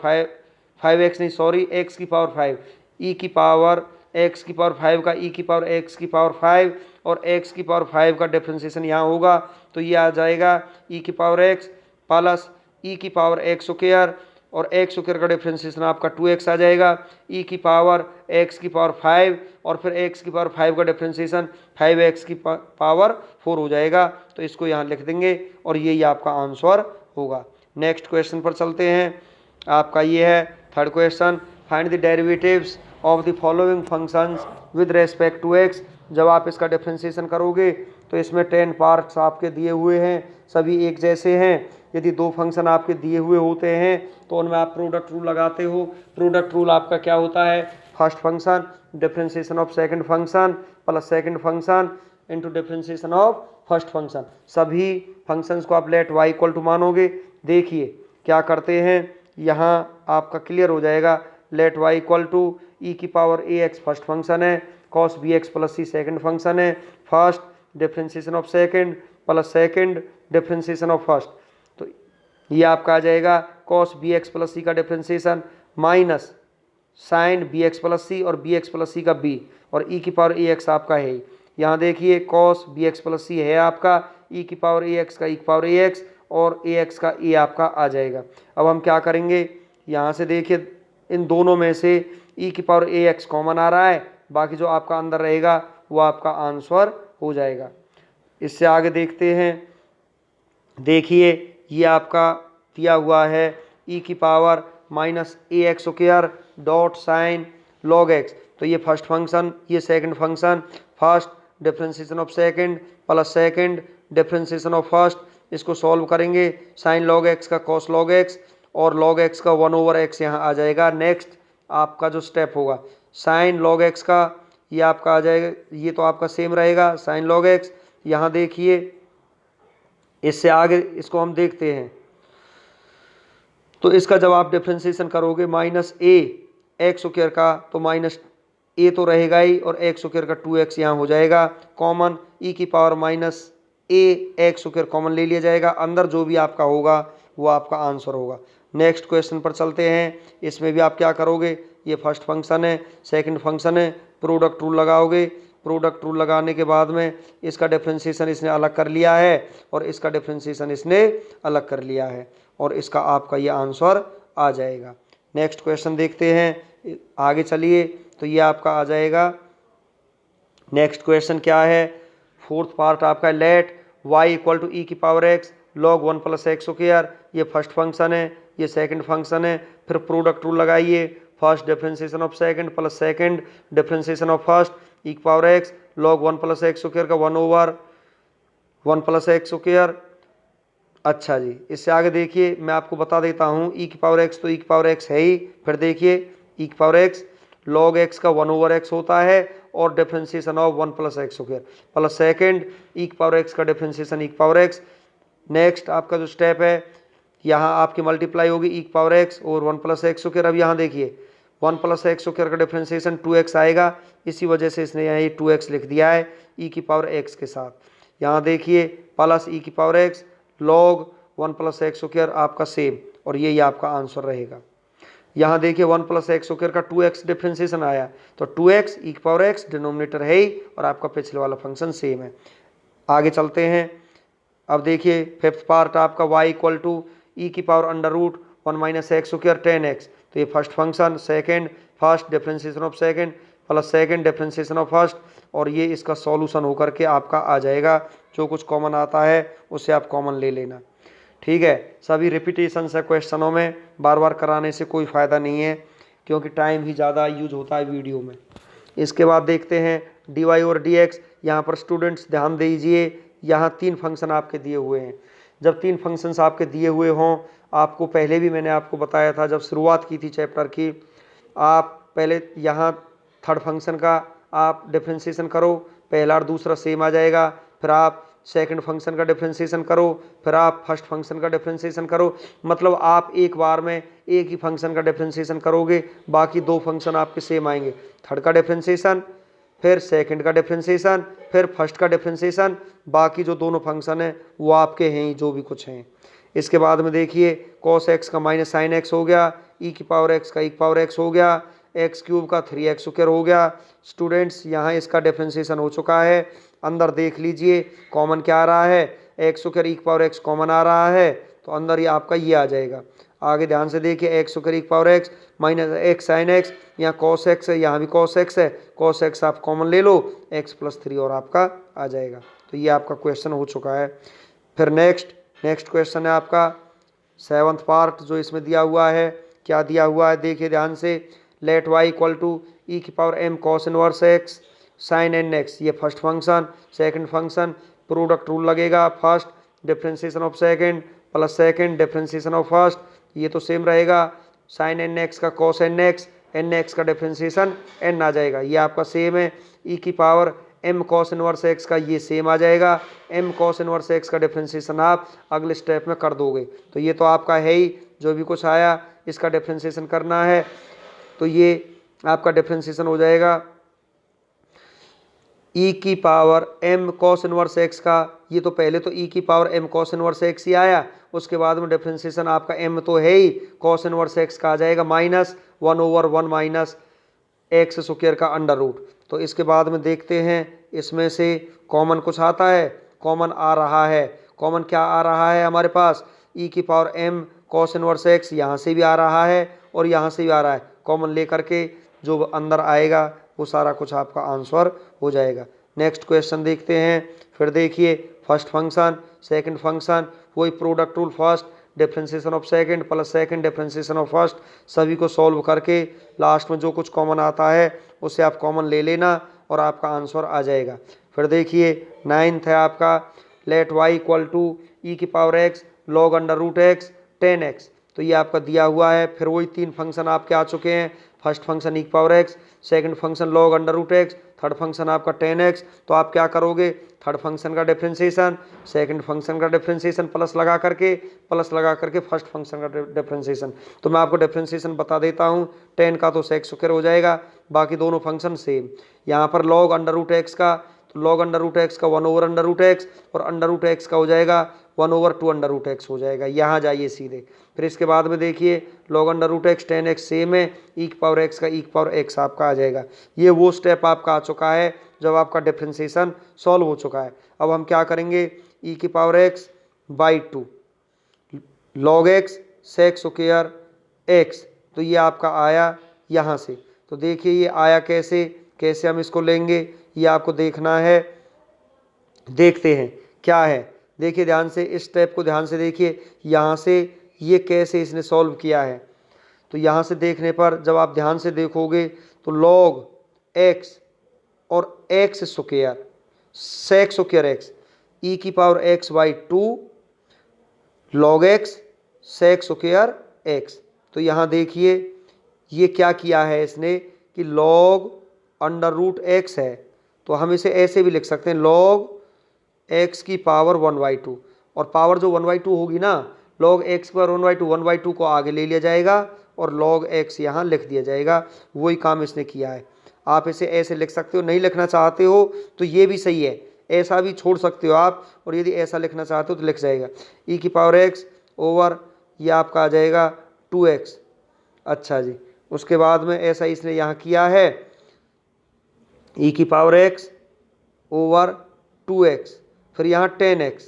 5x नहीं सॉरी x की पावर 5, e की पावर x की पावर 5 का e की पावर x की पावर 5 और x की पावर 5 का डिफ्रेंसिएशन यहाँ होगा, तो ये आ जाएगा e की पावर x प्लस e की पावर x² और x² का डिफ्रेंसिएशन आपका 2x आ जाएगा, e की पावर x की पावर 5 और फिर x की पावर 5 का डिफ्रेंसिएशन 5x की पावर 4 हो जाएगा। तो इसको यहाँ लिख देंगे और यही आपका आंसर होगा। नेक्स्ट क्वेश्चन पर चलते हैं, आपका ये है third question, find the derivatives of the following functions with respect to x। जब आप इसका डिफ्रेंसिएशन करोगे तो इसमें 10 पार्ट्स आपके दिए हुए हैं, सभी एक जैसे हैं। यदि दो फंक्शन आपके दिए हुए होते हैं तो उनमें आप प्रोडक्ट रूल लगाते हो। प्रोडक्ट रूल आपका क्या होता है, first function differentiation of second function plus second function into differentiation of first function. सभी फंक्शंस को आप लेट y इक्वल टू मानोगे। देखिए क्या करते हैं, यहाँ आपका क्लियर हो जाएगा, let y equal to e की पावर ax फर्स्ट फंक्शन है, cos bx plus c second function है, first differentiation of second plus second differentiation of first. तो ये आपका आ जाएगा cos B X plus C का differentiation minus sine B X plus C और B X plus C का B और ई की पावर ए एक्स आपका है। यहाँ देखिए कॉस बी एक्स प्लस सी है आपका, ई की पावर ए एक्स का ई की पावर ए एक्स और ए एक्स का ए आपका आ जाएगा। अब हम क्या करेंगे, यहाँ से देखिए इन दोनों में से ई की पावर ए एक्स कॉमन आ रहा है, बाकी जो आपका अंदर रहेगा वो आपका आंसर हो जाएगा। इससे आगे देखते हैं, देखिए ये आपका दिया हुआ है ई की power minus a x square dot sine log x. तो ये फर्स्ट फंक्शन, ये second function, first differentiation of second plus second differentiation of first, इसको सॉल्व करेंगे। साइन लॉग एक्स का कॉस लॉग एक्स और लॉग एक्स का 1/x यहाँ आ जाएगा। नेक्स्ट आपका जो स्टेप होगा साइन लॉग एक्स का, ये आपका आ जाएगा, ये तो आपका सेम रहेगा साइन लॉग एक्स। यहाँ देखिए इससे आगे इसको हम देखते हैं, तो इसका जब आप डिफरेंशिएशन करोगे माइनस ए एक्स स्क्वायर का, तो माइनस ए तो रहेगा ही और एक्स स्क्वायर का 2x यहाँ हो जाएगा कॉमन, ई की power minus a x square common ले लिया जाएगा, अंदर जो भी आपका होगा वो आपका आंसर होगा। नेक्स्ट क्वेश्चन पर चलते हैं। इसमें भी आप क्या करोगे, ये फर्स्ट फंक्शन है, सेकंड फंक्शन है, प्रोडक्ट रूल लगाओगे। प्रोडक्ट रूल लगाने के बाद में इसका डिफरेंशिएशन इसने अलग कर लिया है और इसका डिफरेंशिएशन इसने अलग कर लिया है और इसका आपका ये आंसर आ जाएगा। नेक्स्ट क्वेश्चन देखते हैं, आगे चलिए। तो ये आपका आ जाएगा, नेक्स्ट क्वेश्चन क्या है, फोर्थ पार्ट आपका let y equal to e की power x log 1 plus x square. ये फर्स्ट फंक्शन है, ये सेकंड फंक्शन है। फिर प्रोडक्ट रूल लगाइए, first differentiation of second plus second differentiation of first e की power x log 1 plus x square का 1/1 plus x square. अच्छा जी, इससे आगे देखिए मैं आपको बता देता हूँ, ई की पावर x तो ई की पावर x है ही। फिर देखिए ई की पावर x log x का 1/x होता है और differentiation of 1 plus x square plus second e की पावर x का डिफरेंशिएशन ई की पावर x। नेक्स्ट आपका जो स्टेप है, यहाँ आपकी मल्टीप्लाई होगी ई की पावर x और 1 प्लस एक्स स्क्वायर। अब यहाँ देखिए 1 प्लस एक्स स्क्वायर का डिफरेंशिएशन 2x आएगा, इसी वजह से इसने यहाँ ये 2x लिख दिया है ई की पावर x के साथ। यहाँ देखिए प्लस ई की power x log 1 plus x square आपका सेम और ये आपका आंसर रहेगा। यहाँ देखिए 1 प्लस एक्स स्क्वायर का 2x डिफरेंशिएशन आया, तो 2x ई की पावर x डिनोमिनेटर है ही और आपका पिछले वाला फंक्शन सेम है। आगे चलते हैं। अब देखिए फिफ्थ पार्ट आपका y इक्वल टू ई की power under root 1 minus x square 10x। तो ये first function, second first differentiation of second plus second differentiation of first और ये इसका सॉल्यूशन होकर के आपका आ जाएगा। जो कुछ कॉमन आता है उससे आप कॉमन ले लेना, ठीक है। सभी रिपीटेशन से क्वेश्चनों में बार बार कराने से कोई फ़ायदा नहीं है, क्योंकि टाइम ही ज़्यादा यूज होता है वीडियो में। इसके बाद देखते हैं dy और dx। यहाँ पर स्टूडेंट्स ध्यान दीजिए, यहाँ 3 फंक्शन आपके दिए हुए हैं। जब 3 फंक्शंस आपके दिए हुए हों, आपको पहले भी मैंने आपको बताया था जब शुरुआत की थी चैप्टर की, आप पहले यहाँ थर्ड फंक्शन का आप डिफरेंशिएशन करो, पहला और दूसरा सेम आ जाएगा। फिर आप सेकंड फंक्शन का डिफरेंशिएशन करो, फिर आप फर्स्ट फंक्शन का डिफरेंशिएशन करो। मतलब आप एक बार में एक ही फंक्शन का डिफरेंशिएशन करोगे, बाकी 2 फंक्शन आपके सेम आएंगे। थर्ड का डिफरेंशिएशन, फिर सेकंड का डिफरेंशिएशन, फिर फर्स्ट का डिफरेंशिएशन, बाकी जो दोनों फंक्शन हैं वो आपके हैं ही, जो भी कुछ हैं। इसके बाद में देखिए cos x का माइनस साइन एक्स हो गया, ई की पावर x का ई की पावर x हो गया, एक्स क्यूब का 3x स्क्वायर हो गया। स्टूडेंट्स यहाँ इसका डिफरेंशिएशन हो चुका है। अंदर देख लीजिए कॉमन क्या आ रहा है, एक्स स्क्वायर ई की पावर x कॉमन आ रहा है, तो अंदर ये आपका ये आ जाएगा। आगे ध्यान से देखिए एक्स स्क्वायर ई की power x minus x sine x, यहाँ cos x है, यहाँ भी cos x है, cos x आप कॉमन ले लो, x प्लस 3 और आपका आ जाएगा। तो ये आपका क्वेश्चन हो चुका है। फिर नेक्स्ट क्वेश्चन है आपका 7th पार्ट, जो इसमें दिया हुआ है। क्या दिया हुआ है देखिए ध्यान से, let y equal to e की power m cos inverse x sine n x. ये first function, second function, product rule लगेगा, first differentiation of second plus second differentiation of first, ये तो सेम रहेगा। साइन एन एक्स का cos n x का differentiation n आ जाएगा, ये आपका सेम है। ई की power m cos inverse x का ये सेम आ जाएगा। m cos इनवर्स x का डिफरेंशिएशन आप अगले स्टेप में कर दोगे, तो ये तो आपका है ही, जो भी कुछ आया इसका डिफरेंशिएशन करना है, तो ये आपका डिफरेंशिएशन हो जाएगा ई की power m cos inverse x का, ये तो पहले तो ई की power m cos inverse x ही आया, उसके बाद में डिफ्रेंसिएशन आपका m तो है ही, cos इनवर्स x का आ जाएगा माइनस 1/1 माइनस एक्स स्क्वायर का अंडर रूट। तो इसके बाद में देखते हैं इसमें से कॉमन कुछ आता है, कॉमन आ रहा है। कॉमन क्या आ रहा है हमारे पास, ई की power m cos inverse x यहाँ से भी आ रहा है और यहाँ से भी आ रहा है। कॉमन लेकर के जो अंदर आएगा वो सारा कुछ आपका आंसर हो जाएगा। नेक्स्ट क्वेश्चन देखते हैं। फिर देखिए फर्स्ट फंक्शन सेकंड फंक्शन, वही product rule, first differentiation of second plus second differentiation of first, सभी को सॉल्व करके लास्ट में जो कुछ कॉमन आता है उससे आप कॉमन ले लेना और आपका आंसर आ जाएगा। फिर देखिए नाइन्थ है आपका, let y equal to e की power x log under root x 10x, तो ये आपका दिया हुआ है। फिर वही तीन फंक्शन आपके आ चुके हैं, फर्स्ट फंक्शन ई की power x, second function log under root x, third function आपका 10x। तो आप क्या करोगे, थर्ड फंक्शन का डिफ्रेंसिएशन, सेकंड फंक्शन का डिफ्रेंसिएशन प्लस लगा करके फर्स्ट फंक्शन का डिफ्रेंसिएशन। तो मैं आपको डिफ्रेंसिएशन बता देता हूँ, 10 का तो सेक स्क्वायर हो जाएगा, बाकी दोनों फंक्शन सेम। यहाँ पर लॉग अंडर रूट एक्स का, तो लॉग अंडर रूट एक्स का 1/√x और अंडर रूट एक्स का हो जाएगा 1/2√x हो जाएगा। यहाँ जाइए सीधे। फिर इसके बाद में देखिए log under root x 10x same है, ई की पावर एक्स का ई की पावर एक्स आपका आ जाएगा। ये वो स्टेप आपका आ चुका है जब आपका डिफ्रेंसिएशन सॉल्व हो चुका है। अब हम क्या करेंगे, ई की power x by 2 log x sec square x, तो ये आपका आया यहाँ से। तो देखिए ये आया कैसे, कैसे हम इसको लेंगे ये आपको देखना है। देखते हैं क्या है, देखिए ध्यान से, इस स्टेप को ध्यान से देखिए, यहाँ से ये कैसे इसने सॉल्व किया है। तो यहाँ से देखने पर जब आप ध्यान से देखोगे तो लॉग एक्स और x square sec square x e की power x by 2 log x sec square x. तो यहाँ देखिए ये क्या किया है इसने कि लॉग अंडर रूट एक्स है, तो हम इसे ऐसे भी लिख सकते हैं लॉग एक्स की पावर 1/2, और पावर जो 1/2 होगी ना, लॉग एक्स की पावर 1/2 को आगे ले लिया जाएगा और लॉग एक्स यहाँ लिख दिया जाएगा। वही काम इसने किया है। आप इसे ऐसे लिख सकते हो, नहीं लिखना चाहते हो तो ये भी सही है, ऐसा भी छोड़ सकते हो आप, और यदि ऐसा लिखना चाहते हो तो लिख जाएगा ई की पावर एक्स ओवर ये आपका आ जाएगा 2x। अच्छा जी, उसके बाद में ऐसा इसने यहाँ किया है ई की पावर एक्स ओवर 2x, फिर यहाँ 10x।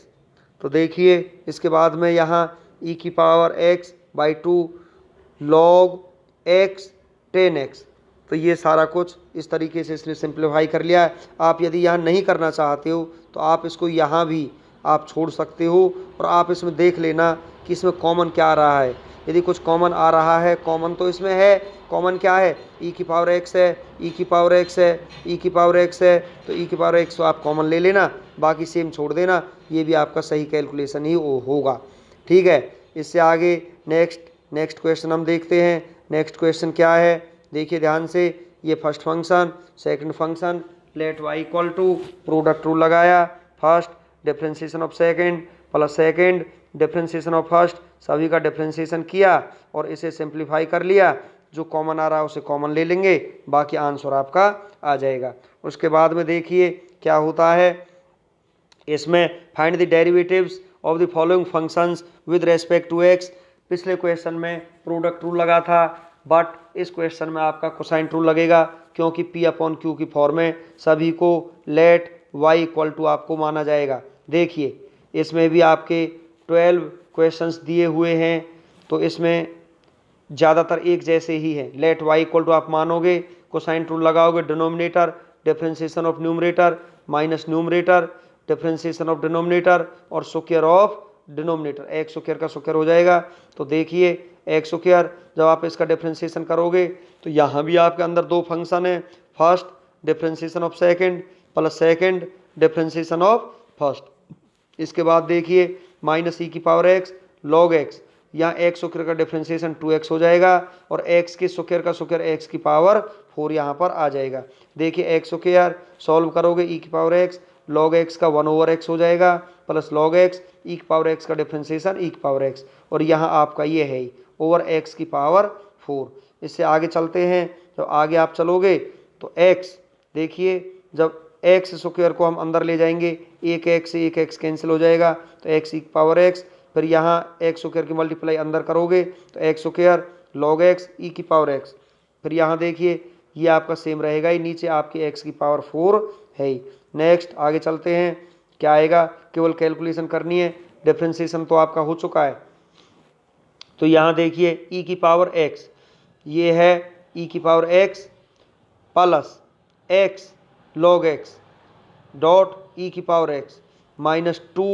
तो देखिए इसके बाद में यहाँ ई की power x by 2 log x 10x। तो ये सारा कुछ इस तरीके से इसने सिंप्लीफाई कर लिया है। आप यदि यहाँ नहीं करना चाहते हो तो आप इसको यहाँ भी आप छोड़ सकते हो और आप इसमें देख लेना कि इसमें कॉमन क्या आ रहा है। यदि कुछ कॉमन आ रहा है, कॉमन तो इसमें है, कॉमन क्या है, ई की पावर एक्स है, ई की पावर एक्स है, ई की पावर एक्स है, तो ई की पावर एक्स को आप कॉमन ले लेना, बाकी सेम छोड़ देना, ये भी आपका सही कैलकुलेशन ही होगा। ठीक है, इससे आगे नेक्स्ट क्वेश्चन हम देखते हैं। नेक्स्ट क्वेश्चन क्या है, देखिए ध्यान से, ये first function second function, let y equal to product rule लगाया, first differentiation of second plus second differentiation of first, सभी का डिफ्रेंसिएशन किया और इसे सिंप्लीफाई कर लिया। जो कॉमन आ रहा है उसे कॉमन ले लेंगे, बाकी आंसर आपका आ जाएगा। उसके बाद में देखिए क्या होता है, इसमें find the derivatives of the following functions with respect to x. पिछले क्वेश्चन में प्रोडक्ट रूल लगा था, बट इस क्वेश्चन में आपका कोसाइन रूल लगेगा, क्योंकि P/Q की फॉर्म में सभी को लेट y इक्वल टू आपको माना जाएगा। देखिए इसमें भी आपके 12 क्वेश्चंस दिए हुए हैं, तो इसमें ज़्यादातर एक जैसे ही हैं। लेट y इक्वल टू आप मानोगे, कोसाइन रूल लगाओगे, denominator differentiation of numerator minus numerator differentiation of denominator और square of denominator, x square का स्क्वायर हो जाएगा। तो देखिए एक्स स्क्वायर जब आप इसका डिफ्रेंसिएशन करोगे तो यहाँ भी आपके अंदर दो फंक्शन है, first differentiation of second plus second differentiation of first. इसके बाद देखिए माइनस ई की पावर एक्स लॉग एक्स, यहाँ एक्स स्क्वायर का डिफ्रेंसिएशन 2x हो जाएगा और एक्स के स्क्वायर का स्क्वायर एक्स की पावर 4 यहाँ पर आ जाएगा। देखिए एक्स स्क्वायर सॉल्व करोगे ई की पावर एक्स लॉग एक्स का 1/x हो जाएगा प्लस लॉग एक्स ई की पावर एक्स का डिफ्रेंसिएशन ई की पावर एक्स, और यहाँ आपका ये है ही ओवर एक्स की पावर 4। इससे आगे चलते हैं, जब आगे आप चलोगे तो एक्स, देखिए जब एक्स स्क्वायर को हम अंदर ले जाएंगे, एक एक्स कैंसिल हो जाएगा तो एक्स ई की पावर एक्स, फिर यहाँ एक्स स्क्वायर की मल्टीप्लाई अंदर करोगे तो x square log x e की पावर एक्स, फिर यहाँ देखिए ये आपका सेम रहेगा ही, नीचे आपकी एक्स की पावर 4 है ही। नेक्स्ट आगे चलते हैं, क्या आएगा, केवल कैलकुलेशन करनी है, डिफरेंशिएशन तो आपका हो चुका है। तो यहाँ देखिए ई की पावर एक्स, ये है ई की power x plus x log x dot E की पावर एक्स माइनस 2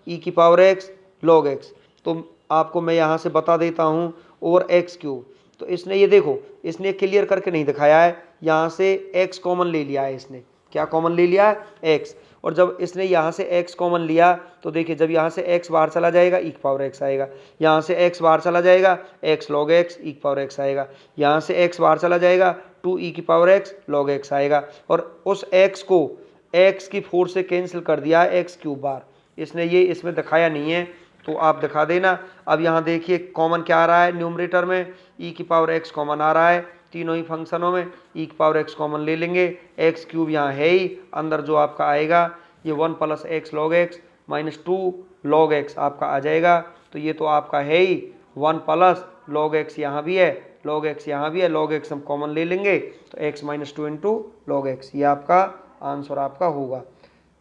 ई की पावर एक्स लॉग एक्स। तो आपको मैं यहाँ से बता देता हूँ ओवर एक्स क्यूब। तो इसने ये देखो, इसने क्लियर करके नहीं दिखाया है, यहाँ से एक्स कॉमन ले लिया है इसने, क्या कॉमन ले लिया है, एक्स। और जब इसने यहाँ से x कॉमन लिया तो देखिए जब यहाँ से x बाहर चला जाएगा ई की पावर x आएगा, यहाँ से x बाहर चला जाएगा x log x ई की पावर x आएगा, यहाँ से x बाहर चला जाएगा 2 ई की पावर x log x आएगा। और उस x को x की 4 से कैंसिल कर दिया है x क्यूब बार, इसने ये इसमें दिखाया नहीं है तो आप दिखा देना। अब यहाँ देखिए कॉमन क्या आ रहा है, न्यूमरेटर में ई की पावर x कॉमन आ रहा है, तीनों ही फंक्शनों में ई की पावर x कॉमन ले लेंगे, एक्स क्यूब यहाँ है ही, अंदर जो आपका आएगा ये 1 plus x log x minus 2 log x आपका आ जाएगा। तो ये तो आपका है ही 1 प्लस लॉग एक्स यहाँ भी है, लॉग एक्स यहाँ भी है, लॉग एक्स हम कॉमन ले लेंगे तो x minus 2 into log x, ये आपका आंसर आपका होगा।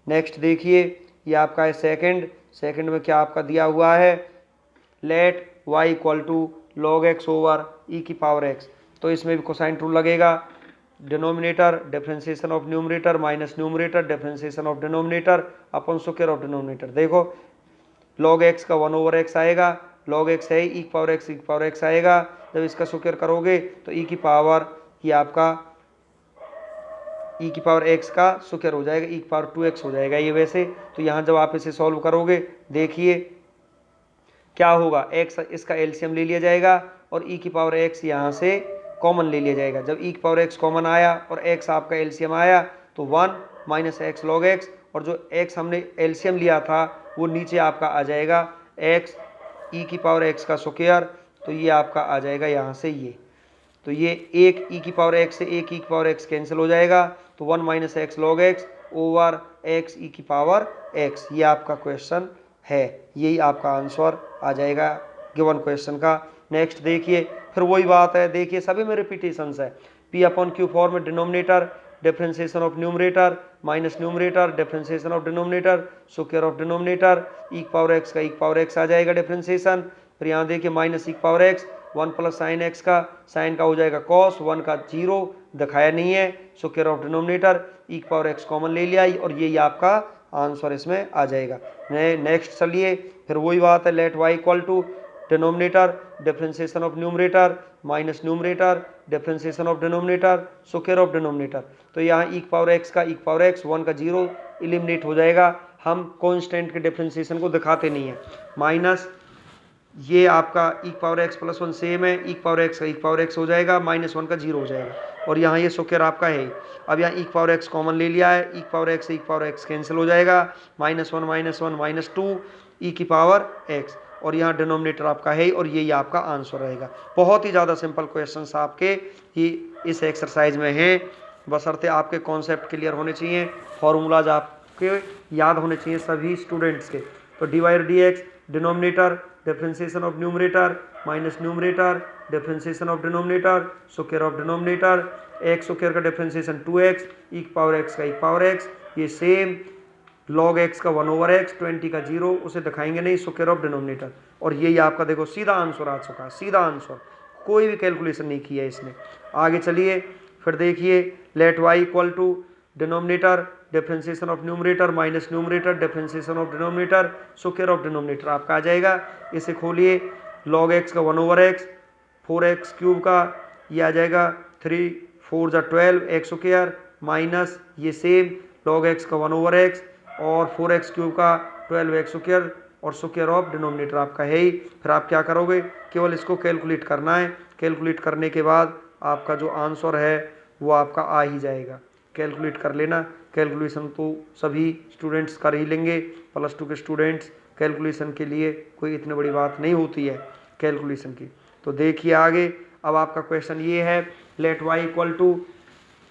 नेक्स्ट देखिए ये आपका है सेकंड में क्या आपका दिया हुआ है, let y equal to log x over e की पावर एक्स। तो इसमें भी कोसाइन रूल लगेगा, denominator differentiation of numerator minus numerator differentiation of denominator upon square of denominator. देखो लॉग एक्स का 1 ओवर एक्स आएगा, लॉग एक्स है e की पावर एक्स आएगा, जब इसका स्क्वायर करोगे तो ई की पावर ये आपका ई की पावर एक्स का स्क्वायर हो जाएगा, ई की पावर 2x हो जाएगा ये वैसे। तो यहाँ जब आप इसे सॉल्व करोगे देखिए क्या होगा, एक्स इसका एलसीएम ले लिया जाएगा और ई की पावर एक्स यहाँ से कॉमन ले लिया जाएगा। जब ई की पावर एक्स कॉमन आया और एक्स आपका एलसीएम आया तो 1 माइनस एक्स लॉग एक्स, और जो एक्स हमने एलसीएम लिया था वो नीचे आपका आ जाएगा एक्स ई की पावर एक्स का स्क्वायर, तो ये आपका आ जाएगा यहाँ से ये। तो ये एक ई की पावर एक्स से एक ई की पावर एक्स कैंसिल हो जाएगा तो 1 minus x log x over x e की पावर एक्स, ये आपका क्वेश्चन है, यही आपका आंसर आ जाएगा गिवन क्वेश्चन का। नेक्स्ट देखिए फिर वही बात है, देखिए सभी में रिपीटेशंस है, पी अपॉन क्यू फॉर्म में denominator differentiation of numerator minus numerator differentiation of denominator square of denominator e की पावर एक्स का ई की पावर एक्स आ जाएगा डिफरेंशिएशन। फिर यहाँ देखिए माइनस ई की power x 1 plus sine x का, साइन का हो जाएगा कॉस, 1 का 0 दिखाया नहीं है, स्क्वायर ऑफ डिनोमिनेटर ई की पावर एक्स कॉमन ले लिया और यही आपका आंसर इसमें आ जाएगा। नेक्स्ट चलिए फिर वही बात है, let y equal to denominator differentiation of numerator minus numerator differentiation of denominator square of denominator. तो यहाँ ई की पावर एक्स का ई की पावर एक्स 1 का 0 एलिमिनेट हो जाएगा, हम कांस्टेंट के डिफरेंशिएशन को दिखाते नहीं है, माइनस ये आपका ई की पावर एक्स प्लस 1 सेम है, ई की पावर एक्स का ई की पावर एक्स हो जाएगा, माइनस 1 का 0 हो जाएगा और यहाँ ये स्क्वायर आपका है। अब यहाँ ई की पावर एक्स कॉमन ले लिया है, ई की पावर एक्स ई की पावर एक्स कैंसिल हो जाएगा, माइनस 1 माइनस 2 ई की पावर एक्स, और यहाँ डिनोमिनेटर आपका है और यही आपका आंसर रहेगा। बहुत ही ज़्यादा सिंपल क्वेश्चंस आपके ही इस एक्सरसाइज में हैं, बशर्ते आपके कॉन्सेप्ट क्लियर होने चाहिए, फॉर्मूलाज आपके याद होने चाहिए सभी स्टूडेंट्स के। तो d y d x denominator differentiation of numerator minus numerator differentiation of denominator square of denominator, x square का डिफरेंशिएशन 2x ई की पावर एक्स का ई की पावर एक्स, ये सेम लॉग एक्स का 1 ओवर एक्स 20 का 0 उसे दिखाएंगे नहीं, स्क्वायर ऑफ डिनोमिनेटर, और यही आपका देखो सीधा आंसर आ चुका, सीधा आंसर, कोई भी कैलकुलेशन नहीं किया इसने। आगे चलिए फिर देखिए, let y equal to denominator differentiation of numerator minus numerator differentiation of denominator square of denominator आपका आ जाएगा। इसे खोलिए, लॉग एक्स का 1 ओवर एक्स 4x क्यूब का ये आ जाएगा 3 4 जा 12 एक्स स्क्वायर माइनस ये सेम लॉग एक्स का 1 ओवर एक्स और 4x क्यूब का 12x स्क्वायर और स्क्वायर ऑफ डिनोमिनेटर आपका है ही। फिर आप क्या करोगे, केवल इसको कैलकुलेट करना है, कैलकुलेट करने के बाद आपका जो आंसर है वो आपका आ ही जाएगा। कैलकुलेट कर लेना, कैलकुलेशन तो सभी स्टूडेंट्स कर ही लेंगे, +2 के स्टूडेंट्स, कैलकुलेशन के लिए कोई इतनी बड़ी बात नहीं होती है कैलकुलेशन की। तो देखिए आगे, अब आपका क्वेश्चन ये है, let y equal to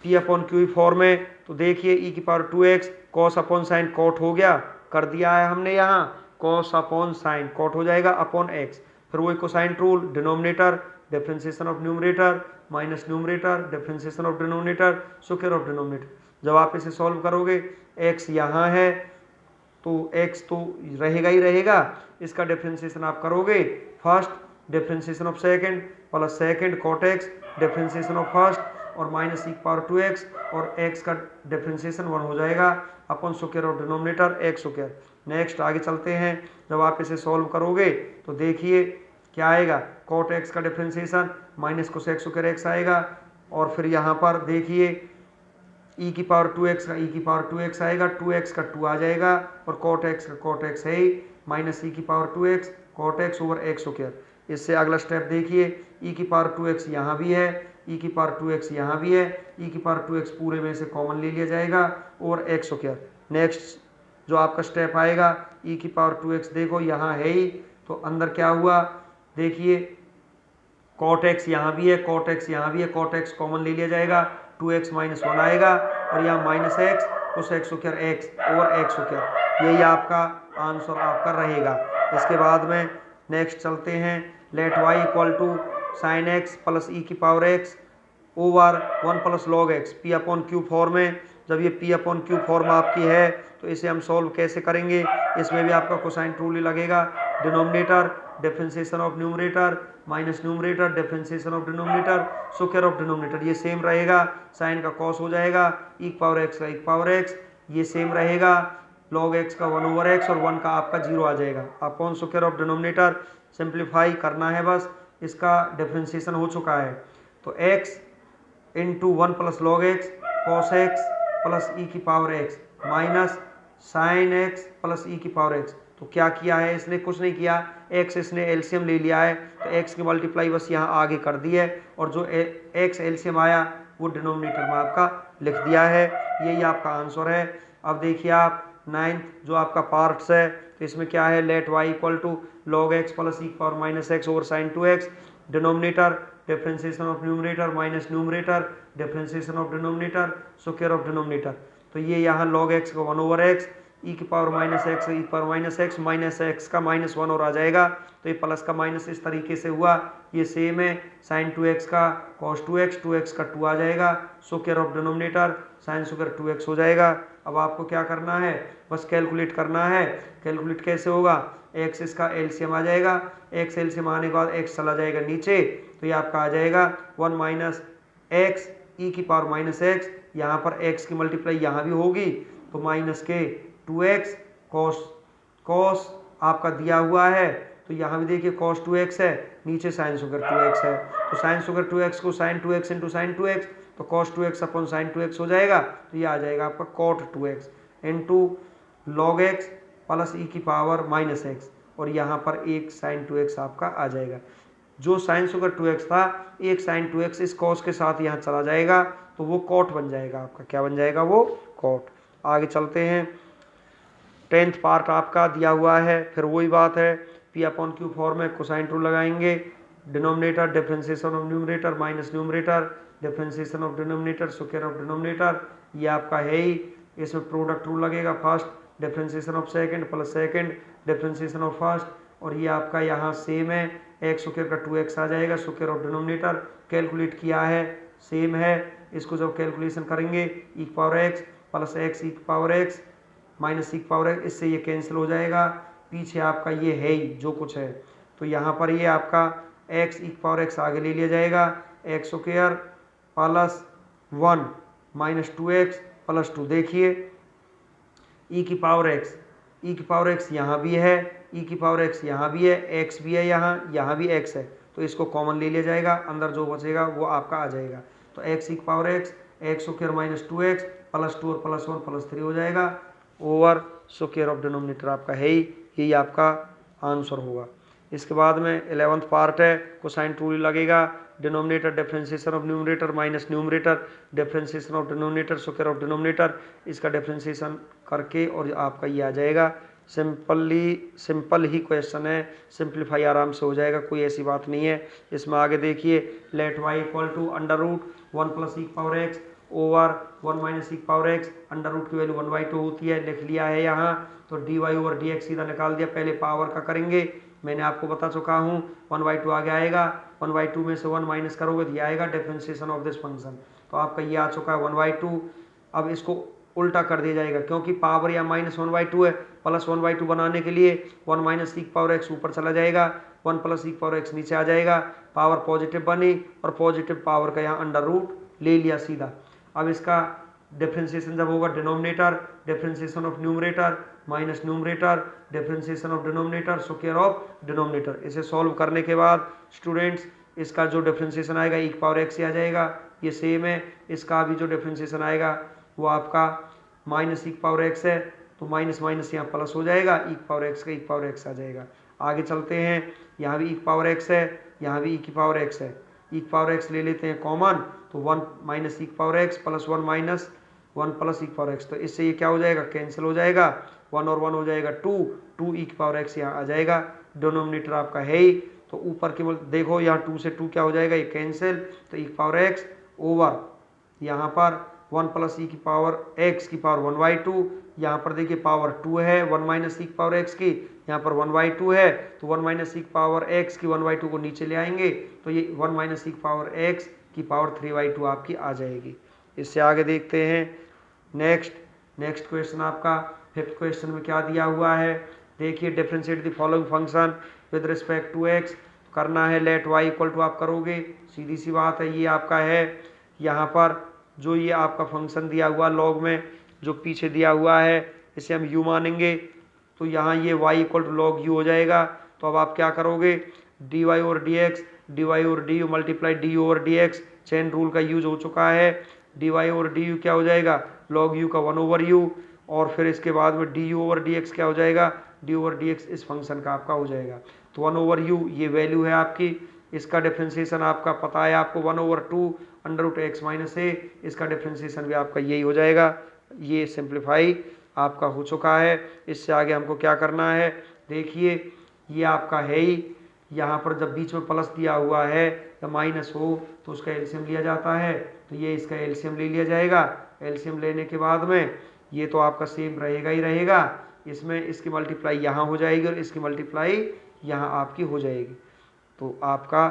p upon q form में तो देखिए ई की power 2x cos upon sine cot हो गया, कर दिया है हमने यहाँ, कॉस अपॉन साइन कॉट हो जाएगा अपॉन x। फिर वही cosine rule, denominator differentiation of numerator minus numerator differentiation of denominator square of denominator. जब आप इसे सॉल्व करोगे x यहाँ है तो x तो रहेगा ही रहेगा, इसका डिफरेंशिएशन आप करोगे first differentiation of second plus second cot x differentiation of first और माइनस ई पावर 2x और x का डिफरेंशिएशन 1 हो जाएगा upon square of denominator x स्क्वायर। नेक्स्ट आगे चलते हैं, जब आप इसे सॉल्व करोगे तो देखिए क्या आएगा, कॉट x का differentiation minus cosec square x आएगा और फिर यहाँ पर देखिए ई की पावर 2x का ई की पावर 2x आएगा, 2x का 2 आ जाएगा और कॉट x है ही माइनस ई की power 2x cot x over x square. इससे अगला स्टेप देखिए, ई की पावर 2x यहाँ भी है, ई की पावर 2x यहाँ भी है, ई की पावर 2x पूरे में से कॉमन ले लिया जाएगा और x स्क्वायर। नेक्स्ट जो आपका स्टेप आएगा, ई की पावर 2x देखो यहाँ है ही, तो अंदर क्या हुआ देखिए, कॉट x यहाँ भी है, कॉट x यहाँ भी है, कॉट x कॉमन ले लिया जाएगा, 2x माइनस 1 आएगा और यहाँ minus x cosec square x over x square. यही आपका आंसर आपका रहेगा। इसके बाद में नेक्स्ट चलते हैं, let y equal to sine x plus e की power x over 1 plus log x p upon q form में। जब ये p अपॉन क्यू फॉर्म आपकी है तो इसे हम सॉल्व कैसे करेंगे, इसमें भी आपका कोसाइन रूल ही लगेगा, denominator differentiation of numerator minus numerator differentiation of denominator square of denominator, ये सेम रहेगा, साइन का कॉस हो जाएगा, ई पावर x का ई पावर x ये सेम रहेगा, log x का 1 ओवर x और 1 का आपका 0 आ जाएगा upon square of denominator. Simplify करना है बस, इसका डिफरेंशिएशन हो चुका है तो x into 1 plus log x cos x plus e की power x minus sine x plus e की पावर x। तो क्या किया है इसने, कुछ नहीं किया, x इसने एलसीएम ले लिया है तो x की मल्टीप्लाई बस यहाँ आगे कर दी है और जो x एलसीएम आया वो डिनोमिनेटर में आपका लिख दिया है। यही आपका आंसर है। अब देखिए आप नाइन्थ जो आपका पार्ट्स है तो इसमें क्या है, let y equal to log x plus e power minus x over sine 2x, denominator differentiation of numerator minus numerator differentiation of denominator square of denominator. तो ये यहाँ log x का 1 ओवर x ई की पावर माइनस एक्स ई power minus x का minus 1 और आ जाएगा, तो ये प्लस का माइनस इस तरीके से हुआ, ये सेम है साइन 2x का कॉस 2x का 2 आ जाएगा square of denominator sine square 2x हो जाएगा। अब आपको क्या करना है, बस कैलकुलेट करना है। कैलकुलेट कैसे होगा, x इसका एलसीएम आ जाएगा, x एलसीएम आने के बाद x चला जाएगा नीचे तो ये आपका आ जाएगा 1 माइनस एक्स ई की पावर माइनस एक्स, यहाँ पर x की मल्टीप्लाई यहाँ भी होगी तो माइनस के 2x कॉस आपका दिया हुआ है तो यहाँ भी देखिए cos 2x है, नीचे साइन स्क्वायर 2x है तो साइन स्क्वायर 2x को sign 2x into sine 2x तो cos 2x upon sine 2x हो जाएगा, तो ये आ जाएगा आपका cot 2x into log x plus e की पावर माइनस एक्स और यहाँ पर एक साइन 2x आपका आ जाएगा। जो साइन स्क्वायर 2x था एक साइन 2x इस cos के साथ यहाँ चला जाएगा तो वो cot बन जाएगा आपका, क्या बन जाएगा वो cot। आगे चलते हैं, 10th पार्ट आपका दिया हुआ है, फिर वही बात है p अपॉन क्यू फॉर्म में कोसाइन रूल लगाएंगे, denominator differentiation of numerator minus numerator differentiation of denominator square of denominator, ये आपका है ही। इसमें प्रोडक्ट रूल लगेगा, first differentiation of second plus second differentiation of first और ये आपका यहाँ सेम है, एक्स स्क्वायर का 2x आ जाएगा स्क्वायर ऑफ डिनोमिनेटर, कैलकुलेट किया है सेम है। इसको जब कैलकुलेशन करेंगे ई पावर एक्स प्लस एक्स ई power x minus e power x, इससे ये कैंसिल हो जाएगा, पीछे आपका ये है ही जो कुछ है तो यहाँ पर ये आपका एक्स ई पावर एक्स आगे ले लिया जाएगा, x square plus 1 minus 2x plus 2। देखिए ई की पावर एक्स यहाँ भी है, ई की पावर एक्स यहाँ भी है, एक्स भी है, यहाँ भी एक्स है तो इसको कॉमन ले लिया जाएगा, अंदर जो बचेगा वो आपका आ जाएगा तो एक्स ई की power x square minus 2x plus 2 और प्लस 1 प्लस 3 हो जाएगा ओवर स्क्वायर ऑफ डिनोमिनेटर आपका है ही, यही आपका आंसर होगा। इसके बाद में 11th पार्ट है, कोसाइन रूल लगेगा, denominator differentiation of numerator minus numerator differentiation of denominator square of denominator, इसका डिफरेंशिएशन करके और आपका ये आ जाएगा। सिंपल ही क्वेश्चन है, सिंप्लीफाई आराम से हो जाएगा, कोई ऐसी बात नहीं है। इसमें आगे देखिए, let y equal to under root 1 plus e power x over 1 minus e power x, under root की वैल्यू 1/2 होती है, लिख लिया है यहाँ। तो d y over d x सीधा निकाल दिया। पहले पावर का करेंगे, मैंने आपको बता चुका हूँ 1/2 आगे आएगा, 1/2 में से 1 माइनस करोगे तो ये आएगा डिफरेंशिएशन ऑफ दिस फंक्शन। तो आपका ये आ चुका है 1/2। अब इसको उल्टा कर दिया जाएगा, क्योंकि पावर या माइनस 1/2 है, प्लस 1/2 बनाने के लिए 1 माइनस ई पावर एक्स ऊपर चला जाएगा, 1 प्लस ई पावर एक्स नीचे आ जाएगा, पावर पॉजिटिव बनी और पॉजिटिव पावर का यहाँ अंडर रूट ले लिया सीधा। अब इसका डिफरेंशिएशन जब होगा denominator, differentiation of numerator minus numerator, differentiation of denominator square of denominator. इसे सॉल्व करने के बाद स्टूडेंट्स इसका जो डिफरेंशिएशन आएगा ई पावर एक्स ही आ जाएगा, ये सेम है। इसका भी जो डिफरेंशिएशन आएगा वो आपका माइनस ई पावर एक्स है, तो माइनस माइनस यहाँ प्लस हो जाएगा, ई पावर एक्स का ई पावर एक्स आ जाएगा। आगे चलते हैं, यहाँ भी ई पावर एक्स है, यहाँ भी ई की पावर एक्स है, ई पावर एक्स ले लेते हैं कॉमन, तो 1 minus e power x plus 1 minus 1 plus e power x, तो इससे ये क्या हो जाएगा, कैंसिल हो जाएगा, 1 और 1 हो जाएगा 2 ई की पावर एक्स यहाँ आ जाएगा। डिनोमिनेटर आपका है ही, तो ऊपर केवल देखो यहाँ 2 से 2 क्या हो जाएगा, ये कैंसिल, तो ई पावर एक्स ओवर यहाँ पर 1 प्लस ई की पावर एक्स की पावर 1/2, यहाँ पर देखिए पावर 2 है 1 माइनस ई की पावर एक्स की, यहाँ पर 1/2 है, तो 1 माइनस ई की पावर एक्स की 1/2 को नीचे ले आएंगे, तो ये 1 माइनस ई की पावर एक्स की पावर 3/2 आपकी आ जाएगी। इससे आगे देखते हैं नेक्स्ट क्वेश्चन आपका 5th क्वेश्चन में क्या दिया हुआ है। देखिए differentiate the following function with respect to x, करना है लेट वाई इक्वल टू, आप करोगे सीधी सी बात है, ये आपका है यहाँ पर जो ये आपका फंक्शन दिया हुआ लॉग में जो पीछे दिया हुआ है, इसे हम u मानेंगे, तो यहाँ ये y equal to log u हो जाएगा। तो अब आप क्या करोगे, d y over d x, d y over d u multiply d over d x, chain rule का यूज हो चुका है। D y over d u क्या हो जाएगा, लॉग u का 1 ओवर यू, और फिर इसके बाद में D u over d x क्या हो जाएगा, डी ओवर डी एक्स इस फंक्शन का आपका हो जाएगा। तो 1 ओवर यू ये वैल्यू है आपकी, इसका डिफरेंशिएशन आपका पता है आपको 1/2 अंडर रूट एक्स माइनस ए, इसका डिफरेंशिएशन भी आपका यही हो जाएगा। ये सिंप्लीफाई आपका हो चुका है। इससे आगे हमको क्या करना है, देखिए ये आपका है ही, यहाँ पर जब बीच में प्लस दिया हुआ है या माइनस हो तो उसका एलसीएम लिया जाता है, तो ये इसका एलसीएम ले लिया जाएगा। एलसीएम लेने के बाद में ये तो आपका सेम रहेगा ही रहेगा, इसमें इसकी मल्टीप्लाई यहाँ हो जाएगी और इसकी मल्टीप्लाई यहाँ आपकी हो जाएगी। तो आपका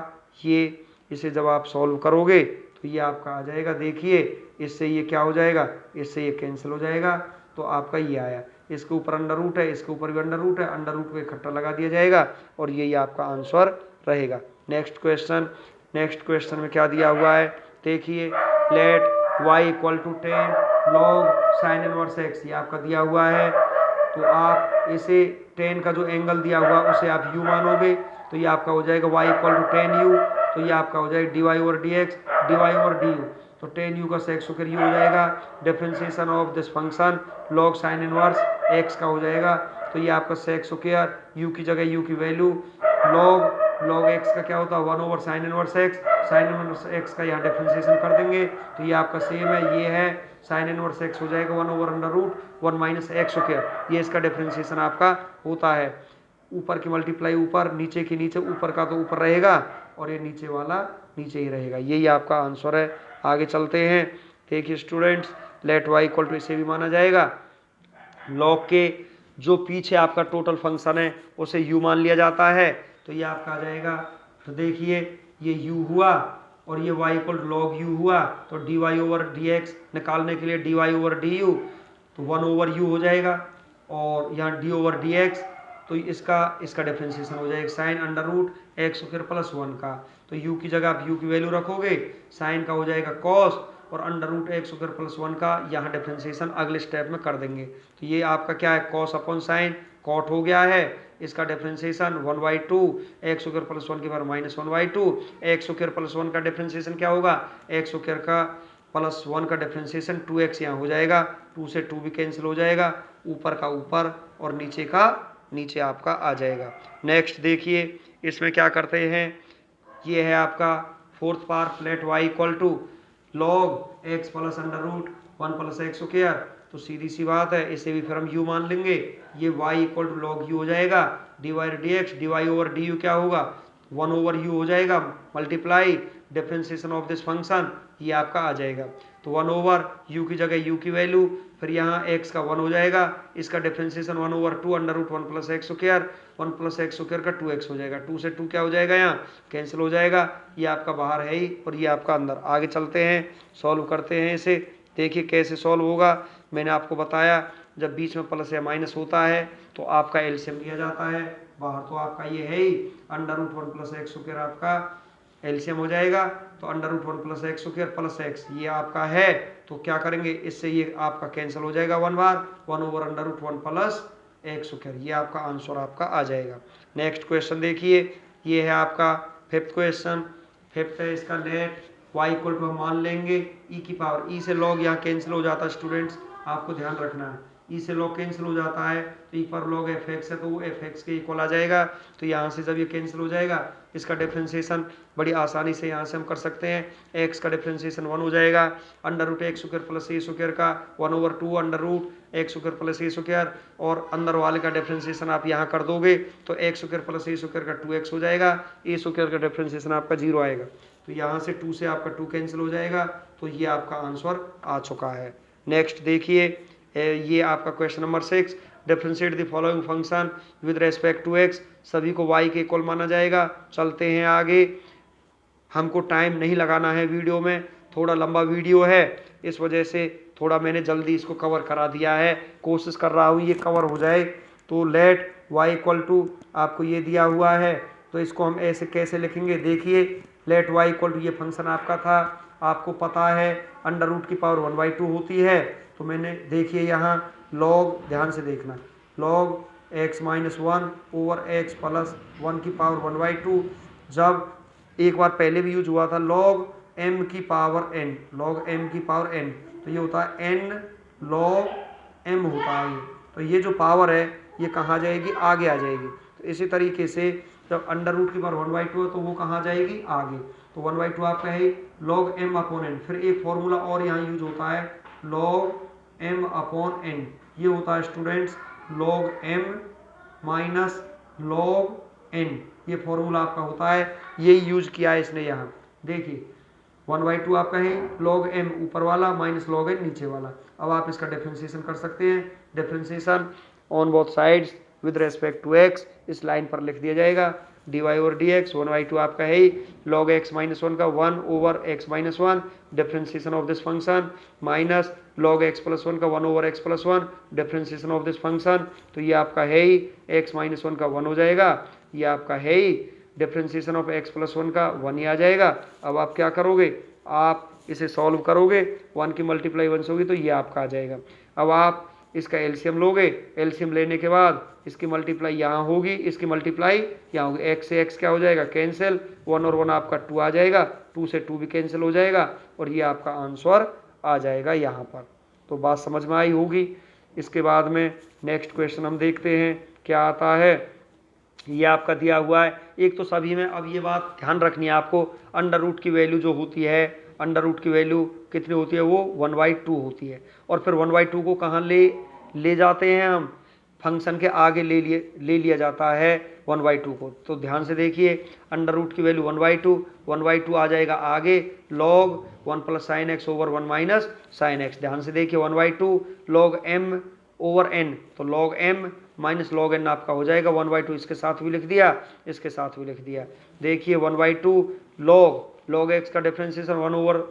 ये इसे जब आप सॉल्व करोगे तो ये आपका आ जाएगा, देखिए इससे ये क्या हो जाएगा, इससे ये कैंसिल हो जाएगा, तो आपका ये आया। इसके ऊपर अंडर रूट है, इसके ऊपर भी अंडर रूट है, अंडर रूट को इकट्ठा लगा दिया जाएगा और यही आपका आंसर रहेगा। नेक्स्ट क्वेश्चन में क्या दिया हुआ है, देखिए let y equal to 10 log sine inverse x, ये आपका दिया हुआ है। तो आप इसे 10 का जो एंगल दिया हुआ उसे आप u मानोगे, तो ये आपका हो जाएगा y इक्वल टू 10u, तो ये आपका हो जाएगा d y over d x, d y over d u, तो 10u का सेक्स स्क्वायर u हो जाएगा। Differentiation of this function log sine inverse x का हो जाएगा, तो ये आपका सेक्स स्क्वायर u की जगह u की वैल्यू लॉग x का क्या होता है 1 over sign inverse x, sign inverse x का यहाँ डिफरेंशिएशन कर देंगे, तो ये आपका सेम है, ये है साइन इनवर्स x हो जाएगा 1 over under root 1 minus x square, ये इसका डिफरेंशिएशन आपका होता है। ऊपर की मल्टीप्लाई ऊपर, नीचे की नीचे, ऊपर का तो ऊपर रहेगा और ये नीचे वाला नीचे ही रहेगा, यही आपका आंसर है। आगे चलते हैं, देखिए students let y equal to इसे भी माना जाएगा, लॉग के जो पीछे आपका टोटल फंक्शन है उसे u मान लिया जाता है, तो ये आपका आ जाएगा। तो देखिए ये u हुआ और ये y equal to log u हुआ, तो d y over d x निकालने के लिए d y over d u, तो 1 ओवर u हो जाएगा, और यहाँ डी ओवर डी एक्स, तो इसका डिफरेंशिएशन हो जाएगा sine under root x square plus 1 का, तो u की जगह आप u की वैल्यू रखोगे, साइन का हो जाएगा कॉस और under root x square plus 1 का यहाँ डिफरेंशिएशन अगले स्टेप में कर देंगे। तो ये आपका क्या है, कॉस अपॉन साइन कॉट हो गया है, इसका डिफरेंशिएशन 1/2 एक्स स्क्वायर प्लस 1 के बाद माइनस 1/2, एक्स स्क्वायर प्लस 1 का डिफरेंशिएशन क्या होगा, एक्स स्क्वायर का प्लस 1 का डिफरेंशिएशन 2x यहाँ हो जाएगा, 2 से 2 भी कैंसिल हो जाएगा, ऊपर का ऊपर और नीचे का नीचे आपका आ जाएगा। नेक्स्ट देखिए इसमें क्या करते हैं, ये है आपका 4th part let y equal to log x plus under root 1 plus x square, तो सीधी सी बात है, इसे भी फिर हम u मान लेंगे, ये y equal to log u हो जाएगा, d y d x, d y over d u क्या होगा 1 ओवर u हो जाएगा, multiply differentiation of this function, ये आपका आ जाएगा। तो 1 ओवर u की जगह u की वैल्यू, फिर यहाँ x का 1 हो जाएगा, इसका differentiation 1 over 2 under root 1 plus x square, 1 plus x square का 2x हो जाएगा, 2 से 2 क्या हो जाएगा, यहाँ कैंसिल हो जाएगा, ये आपका बाहर है ही और ये आपका अंदर। आगे चलते हैं, सॉल्व करते हैं इसे। देखिए कैसे सॉल्व होगा। मैंने आपको बताया जब बीच में प्लस या माइनस होता है तो आपका एलसीएम लिया जाता है। बाहर तो आपका ये है ही under root 1 plus x square आपका एलसीएम हो जाएगा, तो under root 1 plus x square plus x ये आपका है, तो क्या करेंगे इससे ये आपका कैंसिल हो जाएगा 1 बार, 1 over under root 1 plus x square, ये आपका आंसर आपका आ जाएगा। नेक्स्ट क्वेश्चन देखिए, ये है आपका फिफ्थ क्वेश्चन। फिफ्थ है इसका लेट y इक्वल टू हम मान लेंगे e की पावर, e से log यहाँ कैंसिल हो जाता है स्टूडेंट्स, आपको ध्यान रखना है, e से log कैंसिल हो जाता है तो e पर log fx है तो वो fx के इक्वल आ जाएगा। तो यहाँ से जब ये कैंसिल हो जाएगा इसका डिफ्रेंसिएशन बड़ी आसानी से यहाँ से हम कर सकते हैं। x का डिफ्रेंसिएशन 1 हो जाएगा, under root x square plus a square का 1 over 2 under root x square plus a square, और अंदर वाले का डिफ्रेंसिएशन आप यहाँ कर दोगे तो x square plus a square का 2x हो जाएगा, ए स्क्वायर का डिफ्रेंसिएशन आपका 0 आएगा, तो यहाँ से 2 से आपका 2 कैंसिल हो जाएगा, तो ये आपका आंसर आ चुका है। नेक्स्ट देखिए, ये आपका question number 6, differentiate the following function with respect to x, सभी को y के इक्वल माना जाएगा। चलते हैं आगे, हमको टाइम नहीं लगाना है वीडियो में, थोड़ा लंबा वीडियो है इस वजह से थोड़ा मैंने जल्दी इसको कवर करा दिया है, कोशिश कर रहा हूँ ये कवर हो जाए। तो लेट y इक्वल टू आपको ये दिया हुआ है, तो इसको हम ऐसे कैसे लिखेंगे, देखिए लेट y इक्वल टू ये फंक्शन आपका था, आपको पता है अंडर रूट की पावर 1/2 होती है, तो मैंने देखिए यहाँ log, ध्यान से देखना, log x minus 1 over x plus 1 की पावर 1/2, जब एक बार पहले भी यूज हुआ था log m की पावर n, log m की पावर n, तो ये होता है n log m होता है, तो ये जो पावर है ये कहाँ जाएगी, आगे आ जाएगी। तो इसी तरीके से जब अंडर रूट की पावर 1/2 है तो वो कहाँ जाएगी, आगे, तो 1/2 आपका है log m अपॉन n। फिर एक फॉर्मूला और यहाँ यूज होता है log m अपॉन n, ये होता है students log m minus log n, ये फॉर्मूला आपका होता है, ये यूज किया है इसने यहाँ। देखिए 1/2 आपका है log m ऊपर वाला माइनस log n नीचे वाला। अब आप इसका डिफरेंशिएशन कर सकते हैं, differentiation on both sides with respect to x, इस लाइन पर लिख दिया जाएगा dy ओवर dx, 1/2 आपका है log x माइनस 1 का 1 over x minus 1, differentiation of this function, minus log x plus 1 का 1 over x plus 1, differentiation of this function, तो ये आपका है ही x माइनस 1 का 1 हो जाएगा, ये आपका है ही डिफरेंशिएशन ऑफ x प्लस 1 का 1 ही आ जाएगा। अब आप क्या करोगे, आप इसे सॉल्व करोगे, 1 की मल्टीप्लाई 1 से होगी तो ये आपका आ जाएगा। अब आप इसका एलसीएम लोगे, एलसीएम लेने के बाद इसकी मल्टीप्लाई यहाँ होगी, इसकी मल्टीप्लाई यहाँ होगी, x से x क्या हो जाएगा, कैंसिल, 1 और 1 आपका 2 आ जाएगा, 2 से 2 भी कैंसिल हो जाएगा, और ये आपका आंसर आ जाएगा यहाँ पर। तो बात समझ में आई होगी। इसके बाद में नेक्स्ट क्वेश्चन हम देखते हैं क्या आता है। ये आपका दिया हुआ है, एक तो सभी में, अब ये बात ध्यान रखनी है आपको, अंडर रूट की वैल्यू जो होती है, अंडर रूट की वैल्यू कितनी होती है, वो 1/2 होती है, और फिर 1/2 को कहाँ ले जाते हैं हम, फंक्शन के आगे ले लिया जाता है 1/2 को। तो ध्यान से देखिए, अंडर रूट की वैल्यू 1/2 आ जाएगा आगे log 1 plus sine x over 1 minus sine x. ध्यान से देखिए 1/2 log m ओवर n, तो log m minus log n आपका हो जाएगा 1/2, इसके साथ भी लिख दिया, इसके साथ भी लिख दिया। देखिए 1/2 log x का differentiation 1 over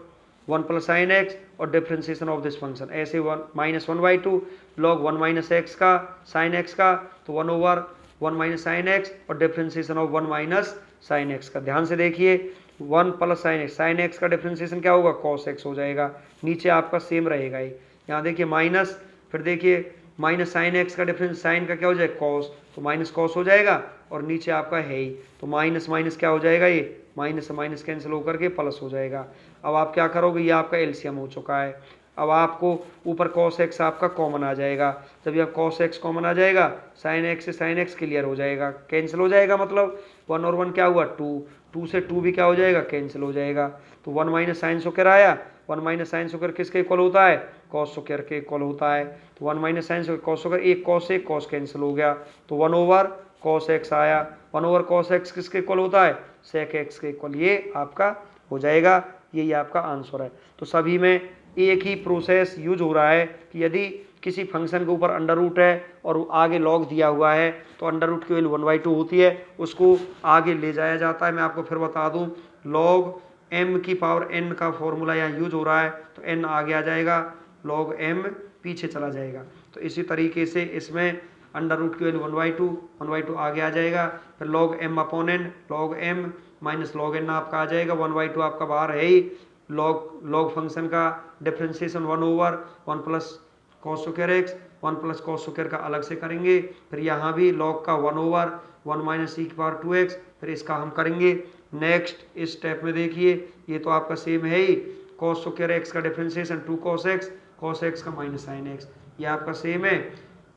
1 plus sine x, और डिफरेंशिएशन ऑफ दिस फंक्शन ऐसे 1 माइनस 1/2 log 1 माइनस एक्स का साइन एक्स का, तो 1 ओवर 1 माइनस साइन एक्स, और differentiation of 1 minus sine x का। ध्यान से देखिए 1 प्लस साइन एक्स का डिफरेंशिएशन क्या होगा, कॉस एक्स हो जाएगा, नीचे आपका सेम रहेगा ही। यहाँ देखिए माइनस, फिर देखिए माइनस साइन एक्स का डिफरेंस, साइन का क्या हो जाएगा, कॉस, तो माइनस कॉस हो जाएगा, और नीचे आपका है ही, तो माइनस माइनस क्या हो जाएगा, ये माइनस से माइनस कैंसिल होकर के प्लस हो जाएगा। अब आप क्या करोगे, ये आपका एलसीएम हो चुका है। अब आपको ऊपर cos x आपका कॉमन आ जाएगा, जब यह cos x कॉमन आ जाएगा, sin x से sin x क्लियर हो जाएगा, कैंसिल हो जाएगा, मतलब 1 और 1 क्या हुआ 2, 2 से 2 भी क्या हो जाएगा, कैंसिल हो जाएगा। तो 1 माइनस साइन स्क्वायर आया, 1 माइनस साइन स्क्वायर किसके इक्वल होता है, कॉस स्क्वायर के इक्वल होता है। तो 1 minus sine square cos square, एक कॉस से कॉस कैंसिल हो गया, तो 1 ओवर cos x आया, 1 ओवर cos x किसके इक्वल होता है, sec x के इक्वल, ये आपका हो जाएगा, यही आपका आंसर है। तो सभी में एक ही प्रोसेस यूज हो रहा है कि यदि किसी फंक्शन के ऊपर अंडर रूट है और आगे लॉग दिया हुआ है तो अंडर रूट की वैल्यू 1/2 होती है, उसको आगे ले जाया जाता है। मैं आपको फिर बता दूं, लॉग m की पावर n का फॉर्मूला यहाँ यूज हो रहा है तो n आगे आ जाएगा, लॉग m पीछे चला जाएगा। तो इसी तरीके से इसमें अंडर रूट की वैल्यू 1/2 आगे आ जाएगा, फिर log m upon n, log m minus log n आपका आ जाएगा, 1/2 आपका बाहर है ही। लॉग फंक्शन का differentiation 1/1 plus cos square x, 1 plus cos square का अलग से करेंगे, फिर यहाँ भी लॉग का 1/1 माइनस ई की पावर 2x, फिर इसका हम करेंगे। नेक्स्ट इस स्टेप में देखिए, ये तो आपका सेम है ही, कॉस स्क्वायर एक्स का डिफ्रेंसिएशन 2 कॉस एक्स का माइनस साइन एक्स, ये आपका सेम है।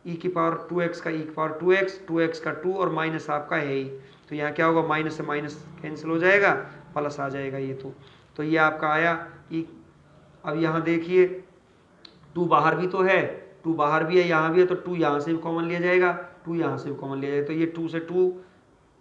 ई की पावर 2x का ई की पावर 2x का 2 और माइनस आपका है ही, तो यहाँ क्या होगा, माइनस से माइनस कैंसिल हो जाएगा, प्लस आ जाएगा ये तो ये आपका आया ई। अब यहाँ देखिए 2 बाहर भी तो है, 2 बाहर भी है, यहाँ भी है, तो 2 यहाँ से भी कॉमन लिया जाएगा, 2 यहाँ से भी कॉमन लिया जाएगा, तो ये 2 से 2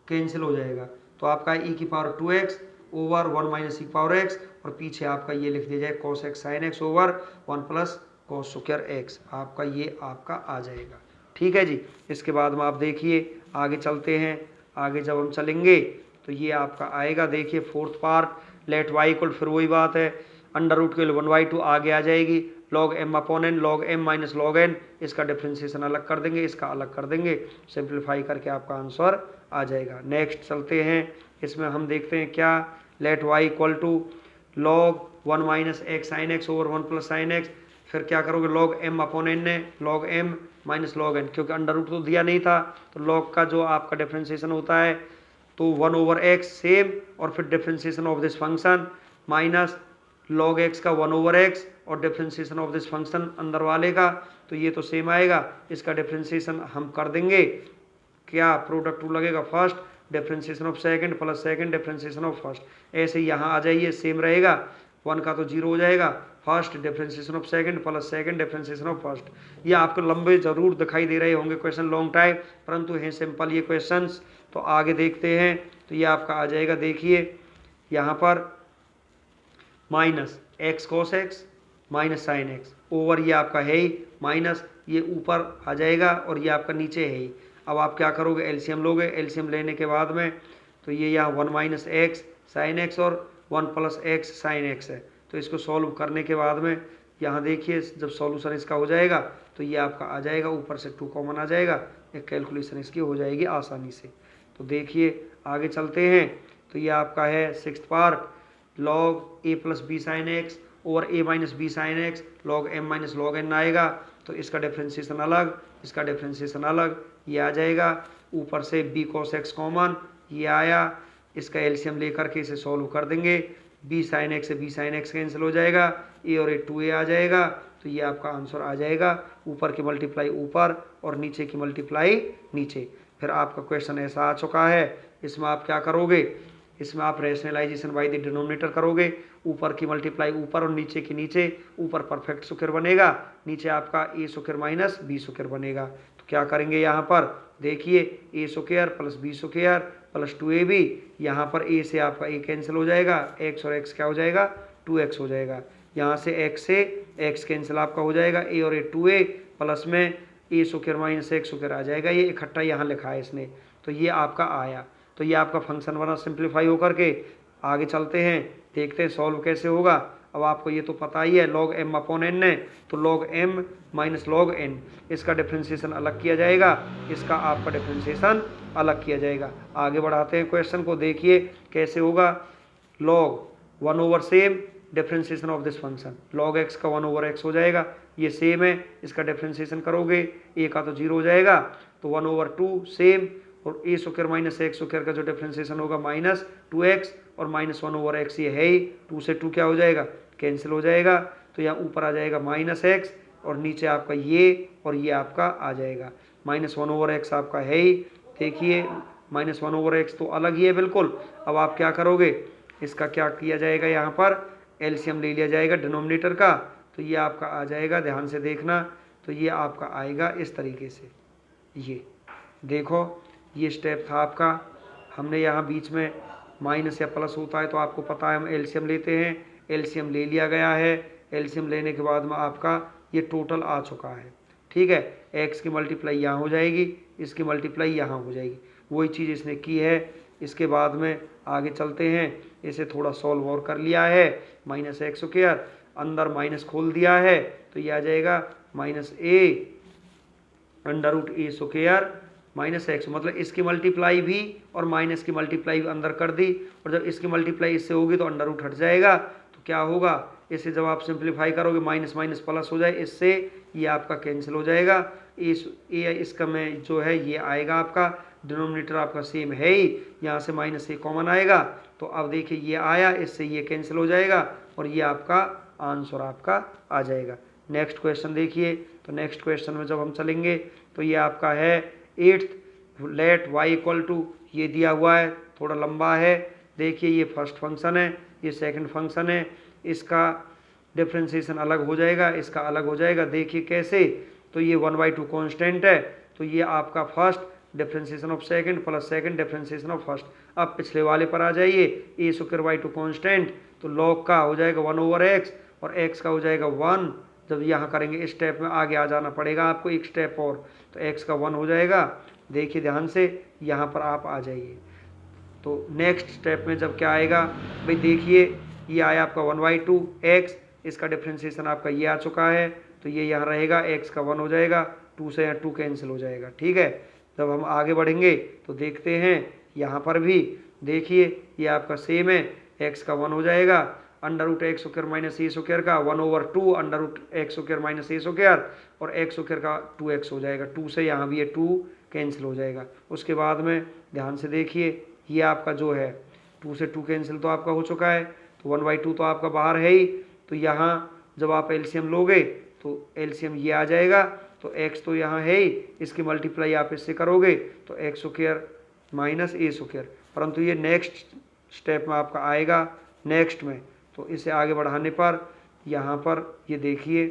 कैंसिल हो जाएगा। तो आपका ई की power 2x over 1 minus e की पावर x, और पीछे आपका ये लिख दिया जाए cos x sine x over 1 plus cos square x, आपका ये आपका आ जाएगा। ठीक है जी। इसके बाद में आप देखिए आगे चलते हैं, आगे जब हम चलेंगे तो ये आपका आएगा, देखिए fourth part, let y equal, फिर वही बात है, अंडर रूट के 1/2 आगे आ जाएगी, log m upon n, log m minus log n, इसका डिफ्रेंसिएशन अलग कर देंगे, इसका अलग कर देंगे, सिंप्लीफाई करके आपका आंसर आ जाएगा। नेक्स्ट चलते हैं, इसमें हम देखते हैं क्या, let y equal to log 1 minus x sine x over 1 plus sine x, फिर क्या करोगे, लॉग m अपॉन n है, log m minus log n, क्योंकि अंडर रूट तो दिया नहीं था, तो लॉग का जो आपका डिफ्रेंसिएशन होता है तो 1/x सेम, और फिर differentiation of this function minus log x का 1/x, और डिफ्रेंसिएशन ऑफ दिस फंक्शन अंदर वाले का, तो ये तो सेम आएगा, इसका डिफ्रेंसिएशन हम कर देंगे, क्या प्रोडक्ट टू लगेगा, first differentiation of second plus second differentiation of first, ऐसे यहाँ आ जाइए, सेम रहेगा, 1 का तो 0 हो जाएगा, first differentiation of second plus second differentiation of first. ये आपको लंबे जरूर दिखाई दे रहे होंगे क्वेश्चन, लॉन्ग टाइम, परंतु हैं सिंपल ये क्वेश्चंस। तो आगे देखते हैं, तो ये आपका आ जाएगा, देखिए यहाँ पर minus x cos x minus sine x over, ये आपका है ही माइनस, ये ऊपर आ जाएगा और ये आपका नीचे है ही। अब आप क्या करोगे, एलसीएम लोगे, एलसीएम लेने के बाद में तो ये यहाँ 1 माइनस एक्स साइन एक्स और 1 प्लस एक्स साइन एक्स है, तो इसको सॉल्व करने के बाद में यहाँ देखिए जब सॉल्यूशन इसका हो जाएगा तो ये आपका आ जाएगा, ऊपर से 2 कॉमन आ जाएगा, एक कैलकुलेशन इसकी हो जाएगी आसानी से। तो देखिए आगे चलते हैं, तो ये आपका है sixth part, log a plus b sine x और a minus b sine x, log m minus log n आएगा, तो इसका डिफ्रेंसिएशन अलग, इसका डिफ्रेंसिएशन अलग, ये आ जाएगा, ऊपर से बी कॉस एक्स कॉमन, ये आया, इसका एलसीएम लेकर के इसे सॉल्व कर देंगे, बी साइन एक्स से बी साइन एक्स कैंसिल हो जाएगा, ए और ए 2a आ जाएगा, तो ये आपका आंसर आ जाएगा, ऊपर की मल्टीप्लाई ऊपर और नीचे की मल्टीप्लाई नीचे। फिर आपका क्वेश्चन ऐसा आ चुका है, इसमें आप क्या करोगे, इसमें आप रैशनलाइजेशन बाय द डिनोमिनेटर करोगे, ऊपर की मल्टीप्लाई ऊपर और नीचे की नीचे, ऊपर परफेक्ट स्क्वायर बनेगा, नीचे आपका a square minus b square बनेगा। तो क्या करेंगे यहाँ पर, देखिए a square plus b square plus 2ab, यहाँ पर ए से आपका ए कैंसिल हो जाएगा, एक्स और एक्स क्या हो जाएगा, 2x हो जाएगा, यहाँ से x कैंसिल आपका हो जाएगा, ए और ए 2a प्लस में ए स्क्वायर माइनस एक्स स्क्वायर आ जाएगा, ये इकट्ठा यहाँ लिखा है इसने, तो ये आपका आया, तो ये आपका फंक्शन बना सिंप्लीफाई होकर के। आगे चलते हैं, देखते हैं सॉल्व कैसे होगा। अब आपको ये तो पता ही है, लॉग m अपॉन n है, तो log m minus log n, इसका डिफ्रेंसिएशन अलग किया जाएगा, इसका आपका डिफ्रेंसिएशन अलग किया जाएगा। आगे बढ़ाते हैं क्वेश्चन को, देखिए कैसे होगा, log 1 over same differentiation of this function, log x का 1 ओवर x हो जाएगा, ये सेम है, इसका डिफ्रेंसिएशन करोगे, a का तो 0 हो जाएगा, तो 1 ओवर 2 सेम, और ए स्क्वायर माइनस एक्स स्क्वायर का जो डिफ्रेंसिएशन होगा माइनस 2x और माइनस 1 ओवर एक्स, ये है ही, 2 से 2 क्या हो जाएगा, कैंसिल हो जाएगा, तो यहाँ ऊपर आ जाएगा माइनस एक्स और नीचे आपका ये और ये आपका आ जाएगा, माइनस 1 ओवर एक्स आपका है ही, देखिए माइनस 1 ओवर एक्स तो अलग ही है बिल्कुल। अब आप क्या करोगे, इसका क्या किया जाएगा, यहाँ पर एलसीएम ले लिया जाएगा डिनोमिनेटर का, तो ये आपका आ जाएगा, ध्यान से देखना, तो ये आपका आएगा इस तरीके से, ये देखो ये स्टेप था आपका, हमने यहाँ बीच में माइनस या प्लस होता है तो आपको पता है हम एलसीएम लेते हैं, एलसीएम ले लिया गया है, एलसीएम लेने के बाद में आपका ये टोटल आ चुका है। ठीक है, एक्स की मल्टीप्लाई यहाँ हो जाएगी, इसकी मल्टीप्लाई यहाँ हो जाएगी, वही चीज़ इसने की है। इसके बाद में आगे चलते हैं, इसे थोड़ा सॉल्व और कर लिया है। माइनस एक्स स्क्वायर, अंदर माइनस खोल दिया है तो ये आ जाएगा minus A under root a square minus x, मतलब इसकी मल्टीप्लाई भी और माइनस की मल्टीप्लाई भी अंदर कर दी, और जब इसकी मल्टीप्लाई इससे होगी तो अंडर रूट हट जाएगा। तो क्या होगा, इसे जब आप सिंप्लीफाई करोगे माइनस माइनस प्लस हो जाए, इससे ये आपका कैंसिल हो जाएगा। इसका में जो है ये आएगा, आपका डिनोमिनेटर आपका सेम है ही, यहाँ से माइनस ए कॉमन आएगा। तो अब देखिए ये आया, इससे ये कैंसिल हो जाएगा और ये आपका आंसर आपका आ जाएगा। नेक्स्ट क्वेश्चन देखिए, तो नेक्स्ट क्वेश्चन में जब हम चलेंगे तो ये आपका है 8th late y equal to, ये दिया हुआ है, थोड़ा लंबा है। देखिए ये फर्स्ट फंक्शन है, ये सेकंड फंक्शन है, इसका डिफ्रेंसिएशन अलग हो जाएगा, इसका अलग हो जाएगा। देखिए कैसे, तो ये 1/2 कांस्टेंट है, तो ये आपका first differentiation of second plus second differentiation of first. अब पिछले वाले पर आ जाइए, ए स्क्वायर बाई 2 कांस्टेंट, तो लॉग का हो जाएगा 1/x और x का हो जाएगा 1। जब यहाँ करेंगे इस स्टेप में आगे आ जाना पड़ेगा आपको एक स्टेप और, तो x का 1 हो जाएगा। देखिए ध्यान से, यहाँ पर आप आ जाइए। तो नेक्स्ट स्टेप में जब क्या आएगा भाई, देखिए ये आया आपका 1/2 x, इसका डिफ्रेंसिएशन आपका ये आ चुका है, तो ये यहाँ रहेगा, x का 1 हो जाएगा, 2 से यहाँ 2 कैंसिल हो जाएगा। ठीक है, जब हम आगे बढ़ेंगे तो देखते हैं यहाँ पर भी, देखिए ये आपका सेम है, x का 1 हो जाएगा, under root x square minus a square का 1/2 under root x square minus a square, और एक्स स्क्वायर का 2x हो जाएगा, 2 से यहाँ भी ये 2 कैंसिल हो जाएगा। उसके बाद में ध्यान से देखिए, ये आपका जो है 2 से 2 कैंसिल तो आपका हो चुका है, तो 1/2 तो आपका बाहर है ही, तो यहाँ जब आप एलसीएम लोगे तो एलसीएम ये आ जाएगा, तो x तो यहाँ है ही, इसकी मल्टीप्लाई आप इससे करोगे तो x square minus a square, परंतु ये नेक्स्ट स्टेप में आपका आएगा नेक्स्ट में, तो इसे आगे बढ़ाने पर यहाँ पर ये देखिए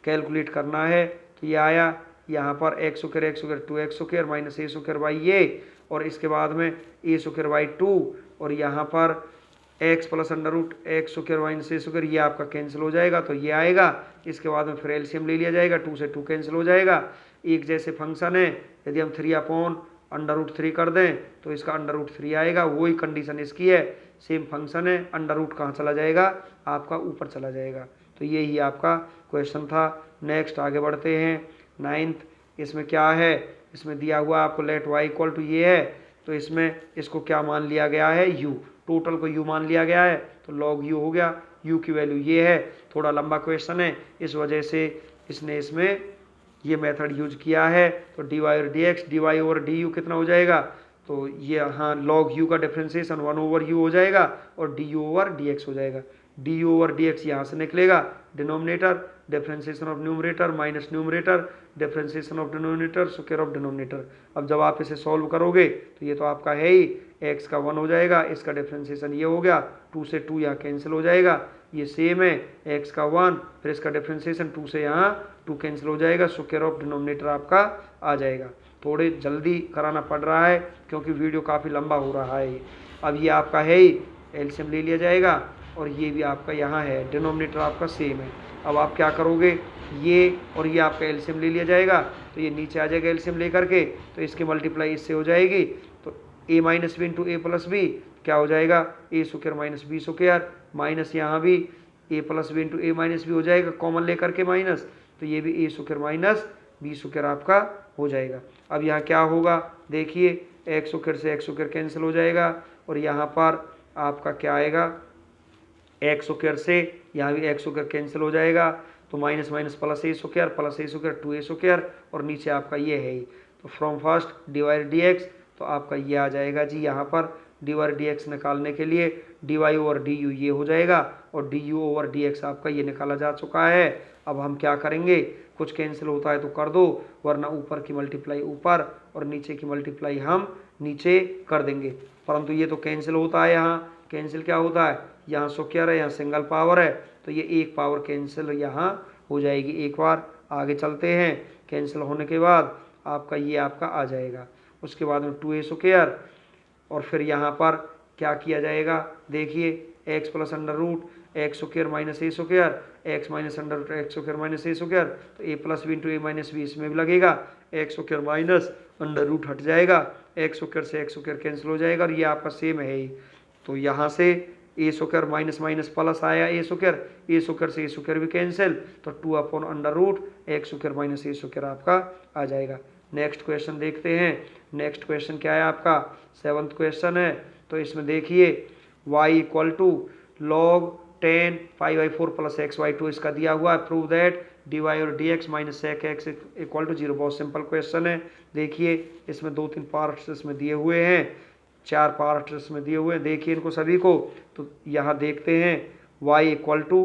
कैलकुलेट करना है, तो ये आया यहाँ पर x square 2x square minus a square by ये, और इसके बाद में ए स्क्वायर बाई 2, और यहाँ पर x plus under root x square minus a square, ये आपका कैंसिल हो जाएगा, तो ये आएगा। इसके बाद में फिर एलसीएम ले लिया जाएगा, 2 से 2 कैंसिल हो जाएगा। एक जैसे फंक्शन है, यदि हम 3/√3 कर दें तो इसका अंडर रूट 3 आएगा, वही कंडीशन इसकी है, सेम फंक्शन है, अंडर रूट कहाँ चला जाएगा, आपका ऊपर चला जाएगा। तो यही आपका क्वेश्चन था। नेक्स्ट आगे बढ़ते हैं 9th, इसमें क्या है, इसमें दिया हुआ आपको लेट y इक्वल टू ये है, तो इसमें इसको क्या मान लिया गया है, u, टोटल को u मान लिया गया है, तो log u हो गया, u की वैल्यू ये है। थोड़ा लंबा क्वेश्चन है, इस वजह से इसने इसमें ये मेथड यूज किया है। तो dy और dx, dy ओवर du कितना हो जाएगा, तो ये यहाँ log u का डिफ्रेंसिएशन 1/u हो जाएगा और du ओवर dx हो जाएगा। du ओवर dx यहाँ से निकलेगा, denominator differentiation of numerator minus numerator differentiation of denominator square of denominator. अब जब आप इसे सॉल्व करोगे तो ये तो आपका है ही, x का 1 हो जाएगा, इसका डिफ्रेंसिएशन ये हो गया, 2 से 2 यहाँ कैंसिल हो जाएगा, ये सेम है, x का 1 फिर इसका डिफ्रेंसिएशन 2 से यहाँ 2 कैंसिल हो जाएगा, स्क्वायर ऑफ डिनोमिनेटर आपका आ जाएगा। थोड़े जल्दी कराना पड़ रहा है क्योंकि वीडियो काफ़ी लंबा हो रहा है। अब ये आपका है ही, एलसीएम ले लिया जाएगा, और ये भी आपका यहाँ है, डिनोमिनेटर आपका सेम है। अब आप क्या करोगे, ये और ये आपका एलसीएम ले लिया जाएगा, तो ये नीचे आ जाएगा एलसीएम लेकर के, तो इसकी मल्टीप्लाई इससे हो जाएगी, तो a minus b into a plus b क्या हो जाएगा, a square minus b square, minus यहाँ भी a plus b into a minus b हो जाएगा, कॉमन लेकर के माइनस, तो ये भी a square minus b square आपका हो जाएगा। अब यहाँ क्या होगा, देखिए एक्स स्क्वायर से एक्स स्क्वायर कैंसिल हो जाएगा, और यहाँ पर आपका क्या आएगा, एक्स स्क्वायर से यहाँ भी एक्स स्क्वायर कैंसिल हो जाएगा, तो minus minus plus a square 2a square, और नीचे आपका ये है ही, तो from first divide D x, तो आपका ये आ जाएगा जी, यहाँ पर डिवाइड डी एक्स निकालने के लिए dy ओवर डी यू ये हो जाएगा, और d u over d x आपका ये निकाला जा चुका है। अब हम क्या करेंगे, कुछ कैंसिल होता है तो कर दो, वरना ऊपर की मल्टीप्लाई ऊपर और नीचे की मल्टीप्लाई हम नीचे कर देंगे, परंतु ये तो कैंसिल होता है, यहाँ कैंसिल क्या होता है, यहाँ स्क्वायर है, यहाँ सिंगल पावर है, तो ये एक पावर कैंसिल यहाँ हो जाएगी। एक बार आगे चलते हैं, कैंसिल होने के बाद आपका ये आपका आ जाएगा, उसके बाद में 2a स्क्वायर, और फिर यहाँ पर क्या किया जाएगा, देखिए x plus under root x square minus a square, x minus under root x square minus a square, तो a plus b into a minus b इसमें भी लगेगा, x square minus under root हट जाएगा, एक्स स्क्वायर से x square cancel हो जाएगा और ये आपका सेम है ही। तो यहाँ से ए स्क्वायर माइनस माइनस प्लस आया ए स्क्वायर से ए स्क्वायर भी कैंसिल, तो 2 upon under root x square minus a square आपका आ जाएगा। नेक्स्ट क्वेश्चन देखते हैं। नेक्स्ट क्वेश्चन क्या है आपका, 7th क्वेश्चन है। तो इसमें देखिए y इक्वल टू लॉग 10 5/4 प्लस x/2 इसका दिया हुआ है। प्रूव दैट dy और dx minus sec x equal to 0। बहुत सिंपल क्वेश्चन है। देखिए इसमें 2-3 पार्ट्स इसमें दिए हुए हैं, 4 पार्ट्स इसमें दिए हुए हैं, देखिए इनको सभी को। तो यहाँ देखते हैं y इक्वल टू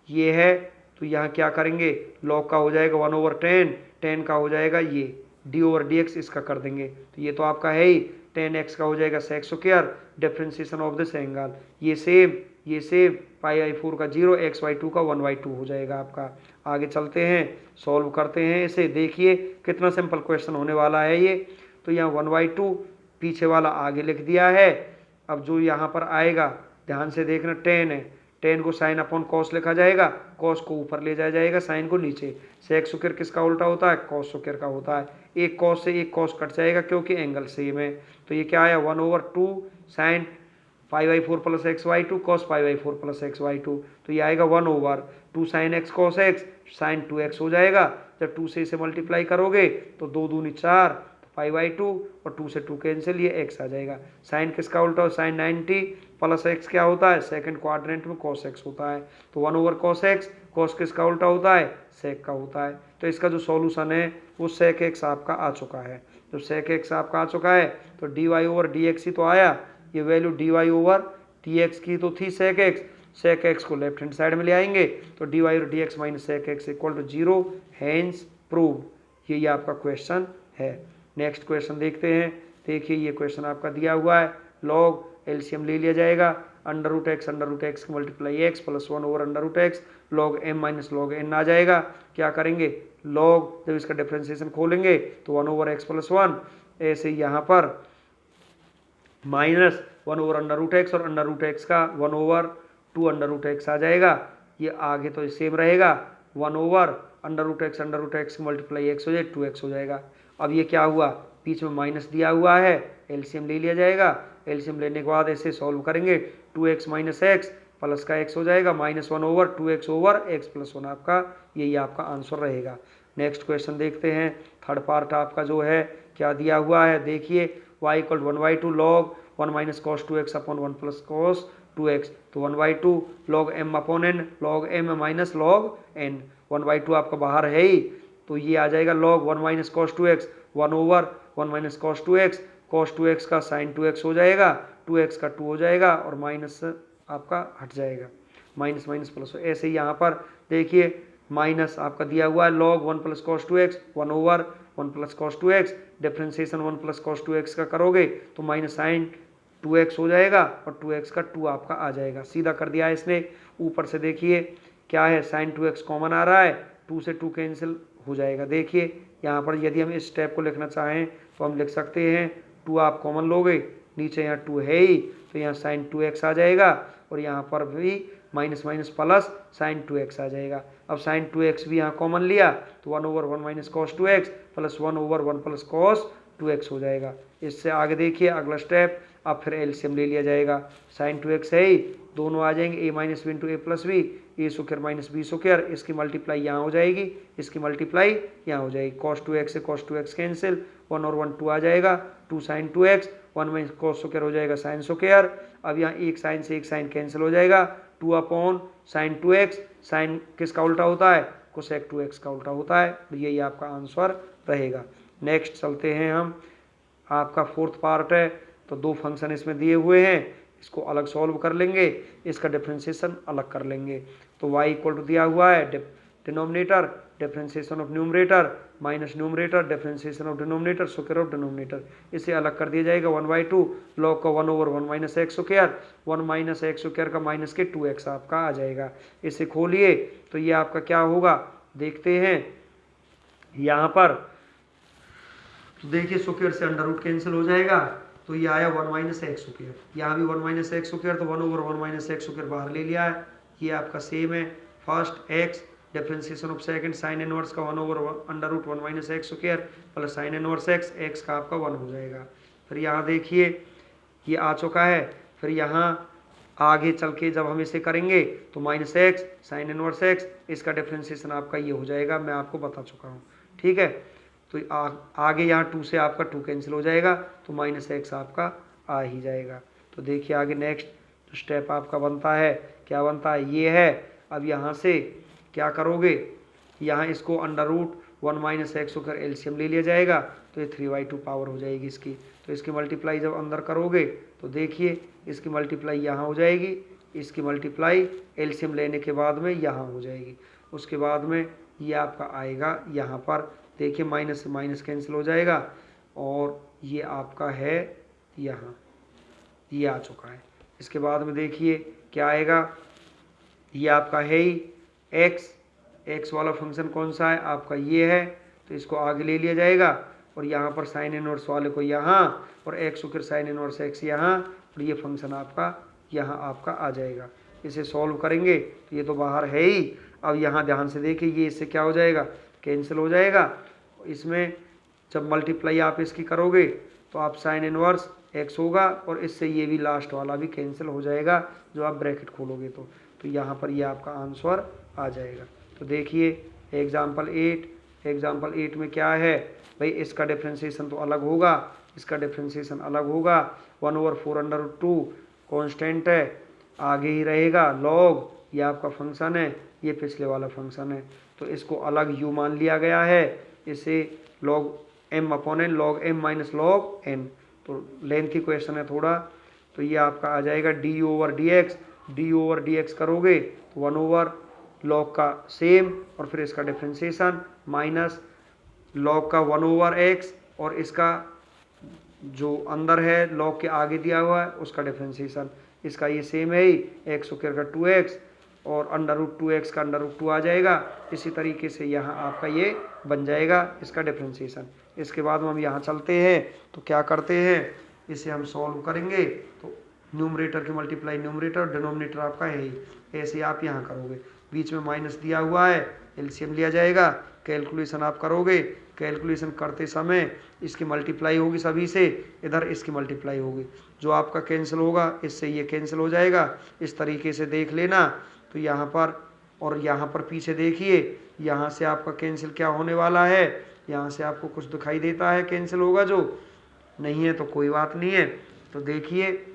ये है, तो यहाँ क्या करेंगे, लॉग का हो जाएगा 1/10, 10 का हो जाएगा ये डी ओवर डी एक्स इसका कर देंगे। तो ये तो आपका है ही, 10x का हो जाएगा sec square, differentiation of this angle, ये सेम π/4 का 0, x/2 का 1/2 हो जाएगा आपका। आगे चलते हैं, सॉल्व करते हैं इसे। देखिए कितना सिंपल क्वेश्चन होने वाला है ये। तो यहाँ 1/2 पीछे वाला आगे लिख दिया है। अब जो यहाँ पर आएगा ध्यान से देखना, 10 है, 10 को साइन अपॉन कॉस लिखा जाएगा, कॉस को ऊपर ले जाया जाएगा, साइन को नीचे। सेक स्क्वायर किसका उल्टा होता है, कॉस स्क्वायर का होता है। एक कॉस से एक कॉस कट जाएगा क्योंकि एंगल सेम है। तो ये क्या आया, 1/2 sign π/4 plus x/2 cos π/4 plus x/2। तो ये आएगा 1/2 sine x cos x, sine 2x हो जाएगा। जब 2 से इसे मल्टीप्लाई करोगे तो 2 दूनी 4 π/2 और 2 से 2 कैंसिल, ये x आ जाएगा। साइन किसका उल्टा हो, साइन 90 प्लस x क्या होता है, सेकंड क्वाड्रेंट में cos x होता है। तो 1/cos x, cos किसका उल्टा होता है, sec का होता है। तो इसका जो सॉल्यूशन है वो sec x आपका आ चुका है। जब sec x आपका आ चुका है तो dy ओवर dx ही तो आया, ये वैल्यू dy ओवर dx की तो थी sec x को लेफ्ट हैंड साइड में ले आएंगे तो dy और dx minus sec x equal to 0, hence prove. ये आपका क्वेश्चन है। नेक्स्ट क्वेश्चन देखते हैं। देखिए ये क्वेश्चन आपका दिया हुआ है, लॉग एलसीएम ले लिया जाएगा, अंडर रूट एक्स की multiply x plus 1 over under root x, log m minus log n आ जाएगा। क्या करेंगे, लॉग जब इसका डिफरेंशिएशन खोलेंगे तो 1 ओवर एक्स प्लस 1, ऐसे यहाँ पर minus 1 over under root x और अंडर रूट एक्स का 1/2 अंडर रूट एक्स आ जाएगा। ये आगे तो सेम रहेगा, 1 ओवर अंडर रूट एक्स की मल्टीप्लाई एक्स हो जाए 2x हो जाएगा। अब ये क्या हुआ, बीच में माइनस दिया हुआ है, एलसीएम ले लिया जाएगा। एलसीएम लेने के बाद ऐसे सॉल्व करेंगे, 2x माइनस एक्स प्लस का x हो जाएगा, -1 over 2x over x plus 1 आपका, यही आपका आंसर रहेगा। नेक्स्ट क्वेश्चन देखते हैं। थर्ड पार्ट आपका जो है क्या दिया हुआ है, देखिए y equal 1/2 log 1 minus cos 2x upon 1 plus cos 2x, तो 1/2 log m upon n, log m minus log n, 1/2 आपका बाहर है ही, तो ये आ जाएगा log 1 minus cos 2x 1 over 1 minus cos 2x का साइन 2x हो जाएगा, 2x का 2 हो जाएगा और माइनस आपका हट जाएगा, माइनस माइनस प्लस। ऐसे ही यहाँ पर देखिए माइनस आपका दिया हुआ है log 1 plus cos 2x 1 over 1 plus cos 2x, differentiation 1 plus cos 2x का करोगे तो माइनस साइन 2x हो जाएगा और 2x का 2 आपका आ जाएगा। सीधा कर दिया है इसने। ऊपर से देखिए क्या है, साइन 2x कॉमन आ रहा है, 2 से 2 कैंसिल हो जाएगा। देखिए यहाँ पर यदि हम इस स्टेप को लिखना चाहें तो हम लिख सकते हैं, 2 आप कॉमन लोगे, नीचे यहाँ 2 है ही तो यहाँ साइन 2x आ जाएगा और यहाँ पर भी minus minus plus sign 2x आ जाएगा। अब साइन 2x भी यहाँ कॉमन लिया तो 1 over 1 minus cos 2x plus 1 over 1 plus cos 2x हो जाएगा। इससे आगे देखिए अगला स्टेप, अब फिर एलसीएम ले लिया जाएगा, साइन 2x है ही, दोनों आ जाएंगे a minus b into a plus b, a square minus b square, इसकी मल्टीप्लाई यहाँ हो जाएगी, इसकी मल्टीप्लाई यहाँ हो जाएगी, cos 2x से cos 2x कैंसिल, 1 और 1 2 आ जाएगा, 2 sign 2x 1 minus cos square हो जाएगा साइन स्क्वायर। अब यहाँ एक साइन से एक साइन कैंसिल हो जाएगा, 2 अपॉन साइन 2x, साइन किसका उल्टा होता है, कोसेक 2x का उल्टा होता है। यही आपका आंसर रहेगा। नेक्स्ट चलते हैं हम, आपका फोर्थ पार्ट है। तो 2 फंक्शन इसमें दिए हुए हैं, इसको अलग सॉल्व कर लेंगे, इसका डिफरेंशिएशन अलग कर लेंगे। तो y इक्वल टू दिया हुआ है denominator differentiation of numerator minus numerator differentiation of denominator square of denominator, इसे अलग कर दिया जाएगा। 1/2 लॉग का 1 over 1 minus x square, 1 minus x square का माइनस के 2x आपका आ जाएगा। इसे खोलिए तो ये आपका क्या होगा, देखते हैं यहाँ पर। तो देखिए स्क्वायर से अंडर रूट कैंसिल हो जाएगा, तो ये आया 1 माइनस एक्स स्क्वायर, यहाँ भी 1 माइनस एक्स स्क्वायर, तो 1 ओवर 1 माइनस एक्स स्क्वायर बाहर ले लिया है, ये आपका सेम है। First x differentiation of second sine inverse का 1/√1 minus x square plus sign inverse x, x का आपका 1 हो जाएगा। फिर यहाँ देखिए ये आ चुका है। फिर यहाँ आगे चल के जब हम इसे करेंगे तो minus x sine inverse x, इसका डिफ्रेंसिएशन आपका ये हो जाएगा, मैं आपको बता चुका हूँ। ठीक है, तो आगे यहाँ 2 से आपका 2 कैंसिल हो जाएगा, तो माइनस एक्स आपका आ ही जाएगा। तो देखिए आगे नेक्स्ट जो स्टेप आपका बनता है, क्या बनता है, ये है। अब यहाँ से क्या करोगे, यहाँ इसको √1 माइनस एक्स होकर एलसीएम ले लिया जाएगा, तो ये 3/2 पावर हो जाएगी इसकी। तो इसकी मल्टीप्लाई जब अंदर करोगे तो देखिए इसकी मल्टीप्लाई यहाँ हो जाएगी, इसकी मल्टीप्लाई एलसीएम लेने के बाद में यहाँ हो जाएगी। उसके बाद में ये आपका आएगा यहाँ पर, देखिए माइनस से माइनस कैंसिल हो जाएगा, और ये आपका है यहाँ, ये आ चुका है। इसके बाद में देखिए क्या आएगा, ये आपका है ही एक्स वाला फंक्शन कौन सा है आपका, ये है, तो इसको आगे ले लिया जाएगा, और यहाँ पर साइन इनवर्स वाले को यहाँ, और एक्स फिर साइन इनवर्स एक्स यहाँ, और ये फंक्शन आपका यहाँ आपका आ जाएगा। इसे सॉल्व करेंगे तो ये तो बाहर है ही। अब यहाँ ध्यान से देखिए ये इससे क्या हो जाएगा, कैंसिल हो जाएगा। इसमें जब मल्टीप्लाई आप इसकी करोगे तो आप साइन इनवर्स एक्स होगा, और इससे ये भी लास्ट वाला भी कैंसिल हो जाएगा जो आप ब्रैकेट खोलोगे तो यहाँ पर ये आपका आंसर आ जाएगा। तो देखिए एग्जाम्पल 8 में क्या है भाई, इसका डिफ्रेंसिएशन तो अलग होगा, इसका डिफ्रेंसिएशन अलग होगा। 1/4√2 कॉन्स्टेंट है, आगे ही रहेगा लॉग, ये आपका फंक्शन है, ये पिछले वाला फंक्शन है, तो इसको अलग u मान लिया गया है। इसे log m/n log m minus log n, तो लेंथी क्वेश्चन है थोड़ा, तो ये आपका आ जाएगा d/dx करोगे तो 1/log का सेम, और फिर इसका डिफ्रेंसिएशन माइनस log का 1/x, और इसका जो अंदर है log के आगे दिया हुआ है उसका डिफ्रेंसिएशन, इसका ये सेम है ही, एक्स स्क्वायर का 2x, और √2x का √2 आ जाएगा। इसी तरीके से यहाँ आपका ये बन जाएगा इसका डिफ्रेंसिएशन। इसके बाद हम यहाँ चलते हैं तो क्या करते हैं, इसे हम सॉल्व करेंगे तो न्यूमरेटर की मल्टीप्लाई न्यूमरेटर, डिनोमिनेटर आपका है ही, ऐसे आप यहाँ करोगे, बीच में माइनस दिया हुआ है, एलसीएम लिया जाएगा, कैलकुलेशन आप करोगे, कैलकुलेशन करते समय इसकी मल्टीप्लाई होगी सभी से, इधर इसकी मल्टीप्लाई होगी, जो आपका कैंसिल होगा इससे ये कैंसिल हो जाएगा। इस तरीके से देख लेना। तो यहाँ पर और यहाँ पर पीछे देखिए, यहाँ से आपका कैंसिल क्या होने वाला है, यहाँ से आपको कुछ दिखाई देता है कैंसिल होगा, जो नहीं है तो कोई बात नहीं है। तो देखिए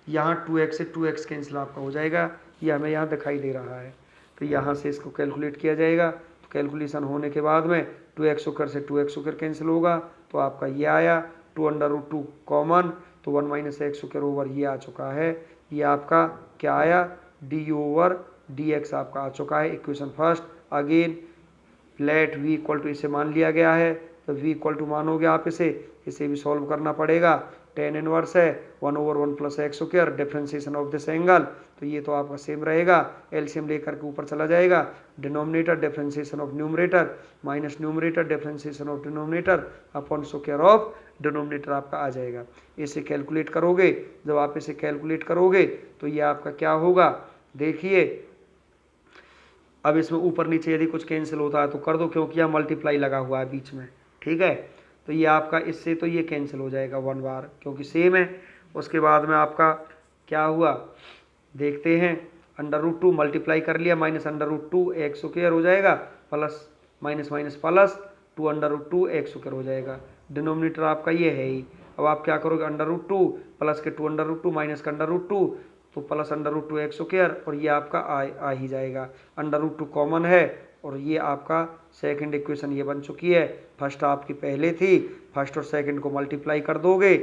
यहाँ 2x से 2x कैंसिल आपका हो जाएगा, ये हमें यहाँ दिखाई दे रहा है। तो यहाँ से इसको कैलकुलेट किया जाएगा, तो कैलकुलेशन होने के बाद में 2x स्क्वायर से 2x स्क्वायर कैंसिल होगा, तो आपका ये आया 2/√2 कॉमन, तो 1 माइनस एक्स स्क्वायर ओवर ये आ चुका है। ये आपका क्या आया, d/dx आपका आ चुका है। Equation first again let v equal to, इसे मान लिया गया है, तो v इक्वल टू मानोगे आप इसे भी सॉल्व करना पड़ेगा। tan इनवर्स है 1/1 plus x square, differentiation of this angle, तो ये तो आपका सेम रहेगा, एलसीएम लेकर के ऊपर चला जाएगा। Denominator differentiation of numerator minus numerator differentiation of denominator upon square of denominator आपका आ जाएगा। इसे कैलकुलेट करोगे, जब आप इसे कैलकुलेट करोगे तो ये आपका क्या होगा, देखिए अब इसमें ऊपर नीचे यदि कुछ कैंसिल होता है तो कर दो, क्योंकि यहाँ मल्टीप्लाई लगा हुआ है बीच में, ठीक है। तो ये आपका इससे तो ये कैंसिल हो जाएगा 1 बार, क्योंकि सेम है। उसके बाद में आपका क्या हुआ देखते हैं, √2 मल्टीप्लाई कर लिया माइनस √2 एक्स स्क्वायर हो जाएगा, plus minus minus plus 2/√2 x square हो जाएगा। डिनोमिनेटर आपका ये है ही। अब आप क्या करोगे, √2 प्लस के 2/√2 माइनस का √2, तो प्लस √2 एक्स स्क्वायर, और ये आपका आ ही जाएगा। √2 कॉमन है, और ये आपका सेकंड इक्वेशन ये बन चुकी है। फर्स्ट आपकी पहले थी, फर्स्ट और सेकंड को मल्टीप्लाई कर दोगे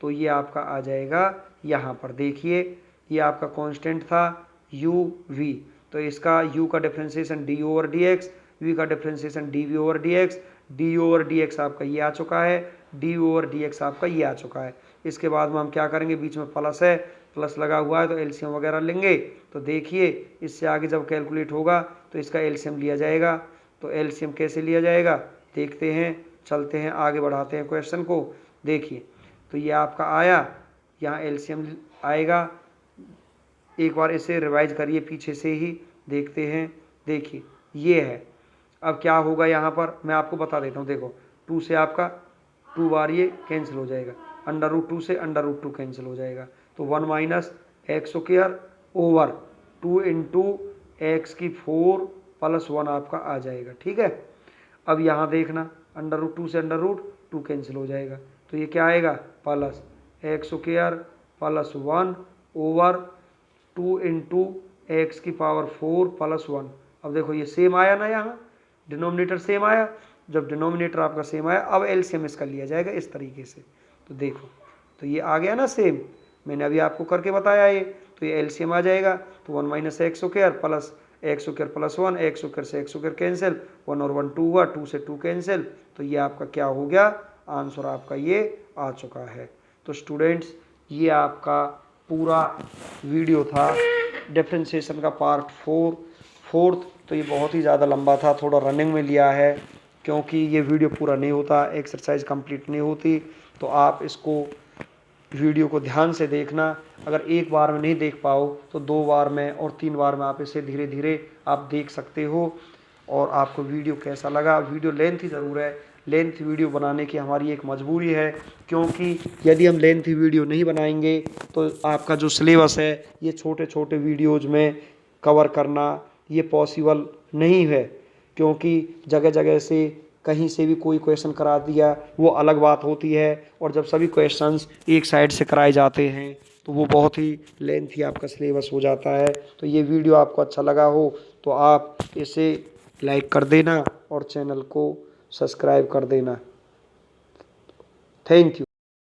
तो ये आपका आ जाएगा। यहाँ पर देखिए ये आपका कांस्टेंट था u/v, तो इसका u का डिफरेंशिएशन d/dx, v का डिफरेंशिएशन dv/dx, d/dx आपका ये आ चुका है, d/dx आपका ये आ चुका है। इसके बाद में हम क्या करेंगे, बीच में प्लस है, प्लस लगा हुआ है तो एलसीएम वगैरह लेंगे। तो देखिए इससे आगे जब कैलकुलेट होगा तो इसका एलसीएम लिया जाएगा। तो एलसीएम कैसे लिया जाएगा देखते हैं, चलते हैं आगे बढ़ाते हैं क्वेश्चन को। देखिए तो ये आपका आया, यहाँ एलसीएम आएगा, एक बार इसे रिवाइज करिए पीछे से ही, देखते हैं। देखिए ये है। अब क्या होगा यहाँ पर मैं आपको बता देता हूँ। देखो 2 से आपका 2 बार ये कैंसिल हो जाएगा, √2 से √2 कैंसिल हो जाएगा, तो 1 minus x square over 2 into x की 4 प्लस 1 आपका आ जाएगा। ठीक है। अब यहाँ देखना √2 से √2 कैंसिल हो जाएगा, तो ये क्या आएगा plus x square plus 1 over 2 into x की पावर 4 प्लस 1। अब देखो ये सेम आया ना, यहाँ डिनोमिनेटर सेम आया। जब डिनोमिनेटर आपका सेम आया अब एलसीएम इसका लिया जाएगा इस तरीके से। तो देखो तो ये आ गया ना सेम, मैंने अभी आपको करके बताया ये। तो ये एलसीएम आ जाएगा, तो 1 minus x square plus x square plus 1, x square से एक्स स्क्वायर कैंसिल, 1 और 1 2 हुआ, 2 से 2 कैंसिल। तो ये आपका क्या हो गया, आंसर आपका ये आ चुका है। तो स्टूडेंट्स ये आपका पूरा वीडियो था डिफरेंशिएशन का पार्ट 4th। तो ये बहुत ही ज़्यादा लंबा था, थोड़ा रनिंग में लिया है क्योंकि ये वीडियो पूरा नहीं होता, एक्सरसाइज कंप्लीट नहीं होती। तो आप इसको वीडियो को ध्यान से देखना। अगर एक बार में नहीं देख पाओ तो 2 बार में और 3 बार में आप इसे धीरे धीरे आप देख सकते हो। और आपको वीडियो कैसा लगा, वीडियो लेंथी ज़रूर है, लेंथ वीडियो बनाने की हमारी एक मजबूरी है, क्योंकि यदि हम लेंथी वीडियो नहीं बनाएंगे तो आपका जो सिलेबस है ये छोटे छोटे वीडियोज़ में कवर करना ये पॉसिबल नहीं है। क्योंकि जगह जगह से कहीं से भी कोई क्वेश्चन करा दिया वो अलग बात होती है, और जब सभी क्वेश्चंस एक साइड से कराए जाते हैं तो वो बहुत ही लेंथी आपका सिलेबस हो जाता है। तो ये वीडियो आपको अच्छा लगा हो तो आप इसे लाइक कर देना और चैनल को सब्सक्राइब कर देना। Thank you.